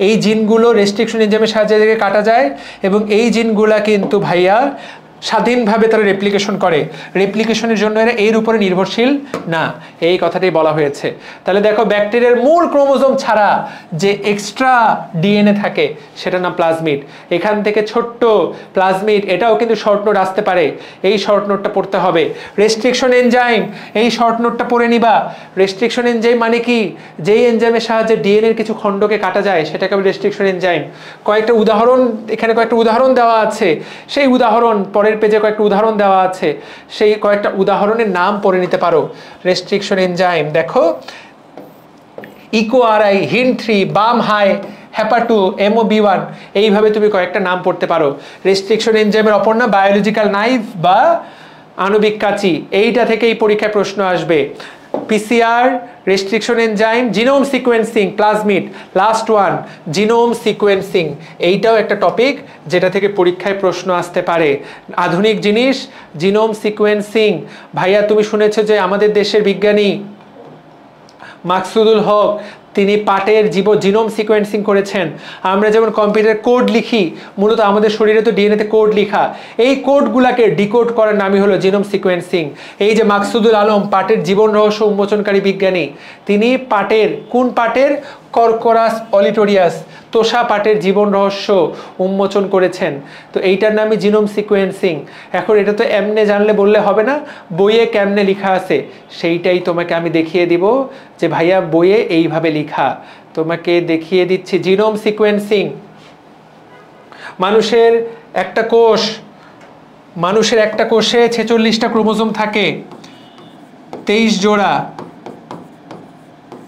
এই জিনগুলো রেস্ট্রিকশন এনজাইমের সাহায্যে কাটা যায়, এবং এই জিনগুলা কিন্তু ভাইয়া স্বাধীনভাবে তারা রেপ্লিকেশন করে, রেপ্লিকেশনের জন্য এরা এর উপরে নির্ভরশীল না, এই কথাটাই বলা হয়েছে। তাহলে দেখো ব্যাকটেরিয়ার মূল ক্রোমোজোম ছাড়া যে এক্সট্রা ডিএনএ থাকে সেটার নাম প্লাজমিড। এখান থেকে ছোট্ট প্লাজমিড, এটাও কিন্তু শর্ট নোট আসতে পারে, এই শর্ট নোটটা পড়তে হবে। রেস্ট্রিকশন এনজাইম, এই শর্ট নোটটা পড়ে নিবা। রেস্ট্রিকশন এনজাইম মানে কি? যেই এনজাইমের সাহায্যে ডিএনএর কিছু খণ্ডকে কাটা যায় সেটাকে বলে রেস্ট্রিকশন এনজাইম। কয়েকটা উদাহরণ, এখানে কয়েকটা উদাহরণ দেওয়া আছে, সেই উদাহরণ পরের পেজে কয়েকটা উদাহরণ দেওয়া আছে, সেই কয়েকটা উদাহরণের নাম পড়ে নিতে পারো। রেস্ট্রিকশন এনজাইম দেখো, ইকোআরআই, হিন3, বাম হাই, হ্যাপা2, MOB1, এইভাবে তুমি কয়েকটা নাম পড়তে পারো। রেস্ট্রিকশন এনজাইমের অপর নাম বায়োলজিক্যাল নাইফ বা আণবিক কাঁচি, এইটা থেকে এই পরীক্ষায় প্রশ্ন আসবে। PCR, restriction enzyme, genome sequencing, plasmid, last one genome sequencing, এইটাও একটা টপিক যেটা থেকে পরীক্ষায় প্রশ্ন আসতে পারে। আধুনিক জিনিস জিনোম সিকোয়েন্সিং। ভাইয়া তুমি শুনেছো যে আমাদের দেশের বিজ্ঞানী মাকসুদুল হক তিনি পাটের জিনোম সিকোয়েন্সিং করেছেন। আমরা যেমন কম্পিউটারে কোড লিখি, মূলত আমাদের শরীরে তো ডিএনএতে কোড লিখা, এই কোডগুলাকে ডিকোড করার নামই হলো জিনোম সিকোয়েন্সিং। এই যে মাকসুদুল আলম পাটের জীবন রহস্য উন্মোচনকারী বিজ্ঞানী, তিনি পাটের, কোন পাটের? কর্করাস অলিটোরিয়াস, তোষা পাটের জীবন রহস্য উন্মোচন করেছেন। তো এইটার নামই জিনোম সিকোয়েন্সিং। এখন এটা তো এমনে জানলে বললে হবে না, বইয়ে কেমনে লেখা আছে সেইটাই তোমাকে আমি দেখিয়ে দিব যে ভাইয়া বইয়ে এইভাবে লেখা, তোমাকে দেখিয়ে দিচ্ছি। জিনোম সিকোয়েন্সিং, মানুষের একটা কোষে 46টা ক্রোমোজোম থাকে, 23 জোড়া,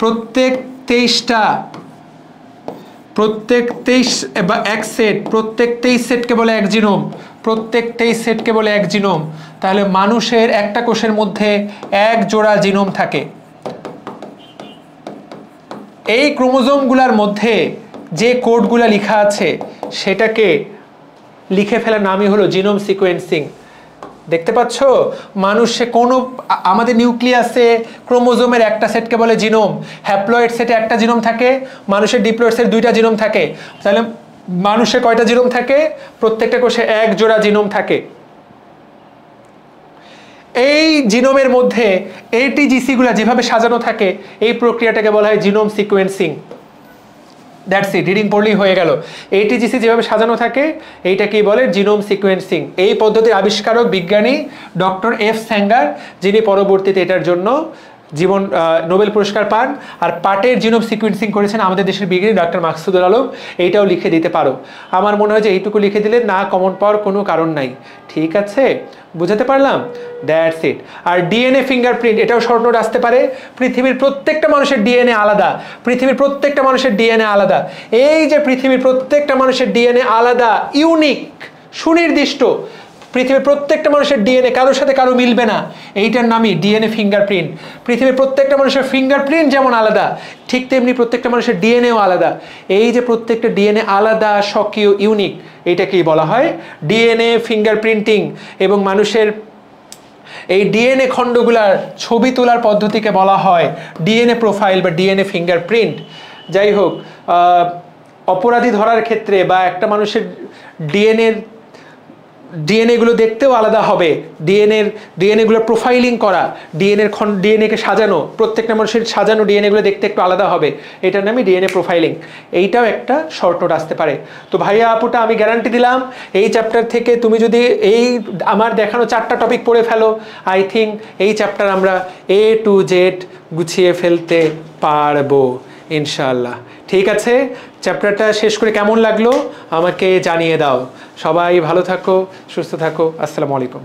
প্রত্যেক 23 বা এক সেট, প্রত্যেক 23 সেটকে বলে এক জিনোম, প্রত্যেক 23 সেটকে বলে এক জিনোম। তাহলে মানুষের একটা কোষের মধ্যে এক জোড়া জিনোম থাকে। এই ক্রোমোজোমগুলোর মধ্যে যে কোডগুলো লেখা আছে সেটাকে লিখে ফেলার নামই হলো জিনোম সিকোয়েন্সিং। দেখতে পাচ্ছ, মানুষে কোনো, আমাদের নিউক্লিয়াসে ক্রোমোজোমের একটা সেটকে বলে জিনোম, হ্যাপ্লয়েড সেটে একটা জিনোম থাকে, মানুষের ডিপ্লয়েড সেট 2টা জিনোম থাকে। তাহলে মানুষের কয়টা জিনোম থাকে? প্রত্যেকটা কোষে এক জোড়া জিনোম থাকে। এই জিনোমের মধ্যে ATGC গুলা যেভাবে সাজানো থাকে এই প্রক্রিয়াটাকে বলা হয় genome sequencing. That's it, reading পড়লেই হয়ে গেল। ATGC যেভাবে সাজানো থাকে এইটাকেই বলে জিনোম সিকোয়েন্সিং। এই পদ্ধতির আবিষ্কারক বিজ্ঞানী ডক্টর F. স্যাঙ্গার, যিনি পরবর্তীতে এটার জন্য নোবেল পুরস্কার পান। আর পাটের জিনোম সিকোয়েন্সিং করেছেন আমাদের দেশের বিজ্ঞানী ডক্টর মাকসুদুল আলম। এইটাও লিখে দিতে পারো। আমার মনে হয় যে এইটুকু লিখে দিলে না কমন পাওয়ার কোনো কারণ নাই। ঠিক আছে, বুঝাতে পারলাম? That's it. আর ডিএনএ ফিঙ্গারপ্রিন্ট, এটাও শর্ট নোট আসতে পারে। পৃথিবীর প্রত্যেকটা মানুষের ডিএনএ আলাদা, পৃথিবীর প্রত্যেকটা মানুষের ডিএনএ আলাদা। এই যে পৃথিবীর প্রত্যেকটা মানুষের ডিএনএ আলাদা, ইউনিক, সুনির্দিষ্ট, পৃথিবীর প্রত্যেকটা মানুষের ডিএনএ কারোর সাথে কারো মিলবে না, এইটার নামই ডিএনএ ফিঙ্গারপ্রিন্ট। পৃথিবীর প্রত্যেকটা মানুষের ফিঙ্গারপ্রিন্ট যেমন আলাদা, ঠিক তেমনি প্রত্যেকটা মানুষের ডিএনএও আলাদা। এই যে প্রত্যেকটা ডিএনএ আলাদা, স্বকীয়, ইউনিক, এইটাকেই বলা হয় ডিএনএ ফিঙ্গারপ্রিন্টিং। এবং মানুষের এই ডিএনএ খণ্ডগুলার ছবি তোলার পদ্ধতিকে বলা হয় ডিএনএ প্রোফাইল বা ডিএনএ ফিঙ্গারপ্রিন্ট। যাই হোক, অপরাধী ধরার ক্ষেত্রে বা একটা মানুষের ডিএনএগুলো দেখতেও আলাদা হবে, ডিএনএগুলো প্রোফাইলিং করা, ডিএনএকে সাজানো, প্রত্যেকটা মানুষের সাজানো ডিএনএগুলো দেখতে একটু আলাদা হবে, এটার নামই ডিএনএ প্রোফাইলিং। এইটাও একটা শর্ট নোট আসতে পারে। তো ভাইয়া আপুটা আমি গ্যারান্টি দিলাম এই চ্যাপ্টার থেকে তুমি যদি এই আমার দেখানো 4টা টপিক পড়ে ফেলো, আই থিঙ্ক এই চ্যাপ্টার আমরা A to Z গুছিয়ে ফেলতে পারবো ইনশাআল্লাহ। ঠিক আছে, চ্যাপ্টারটা শেষ করে কেমন লাগলো আমাকে জানিয়ে দাও। সবাই ভালো থাকো, সুস্থ থাকো। আসসালামু আলাইকুম।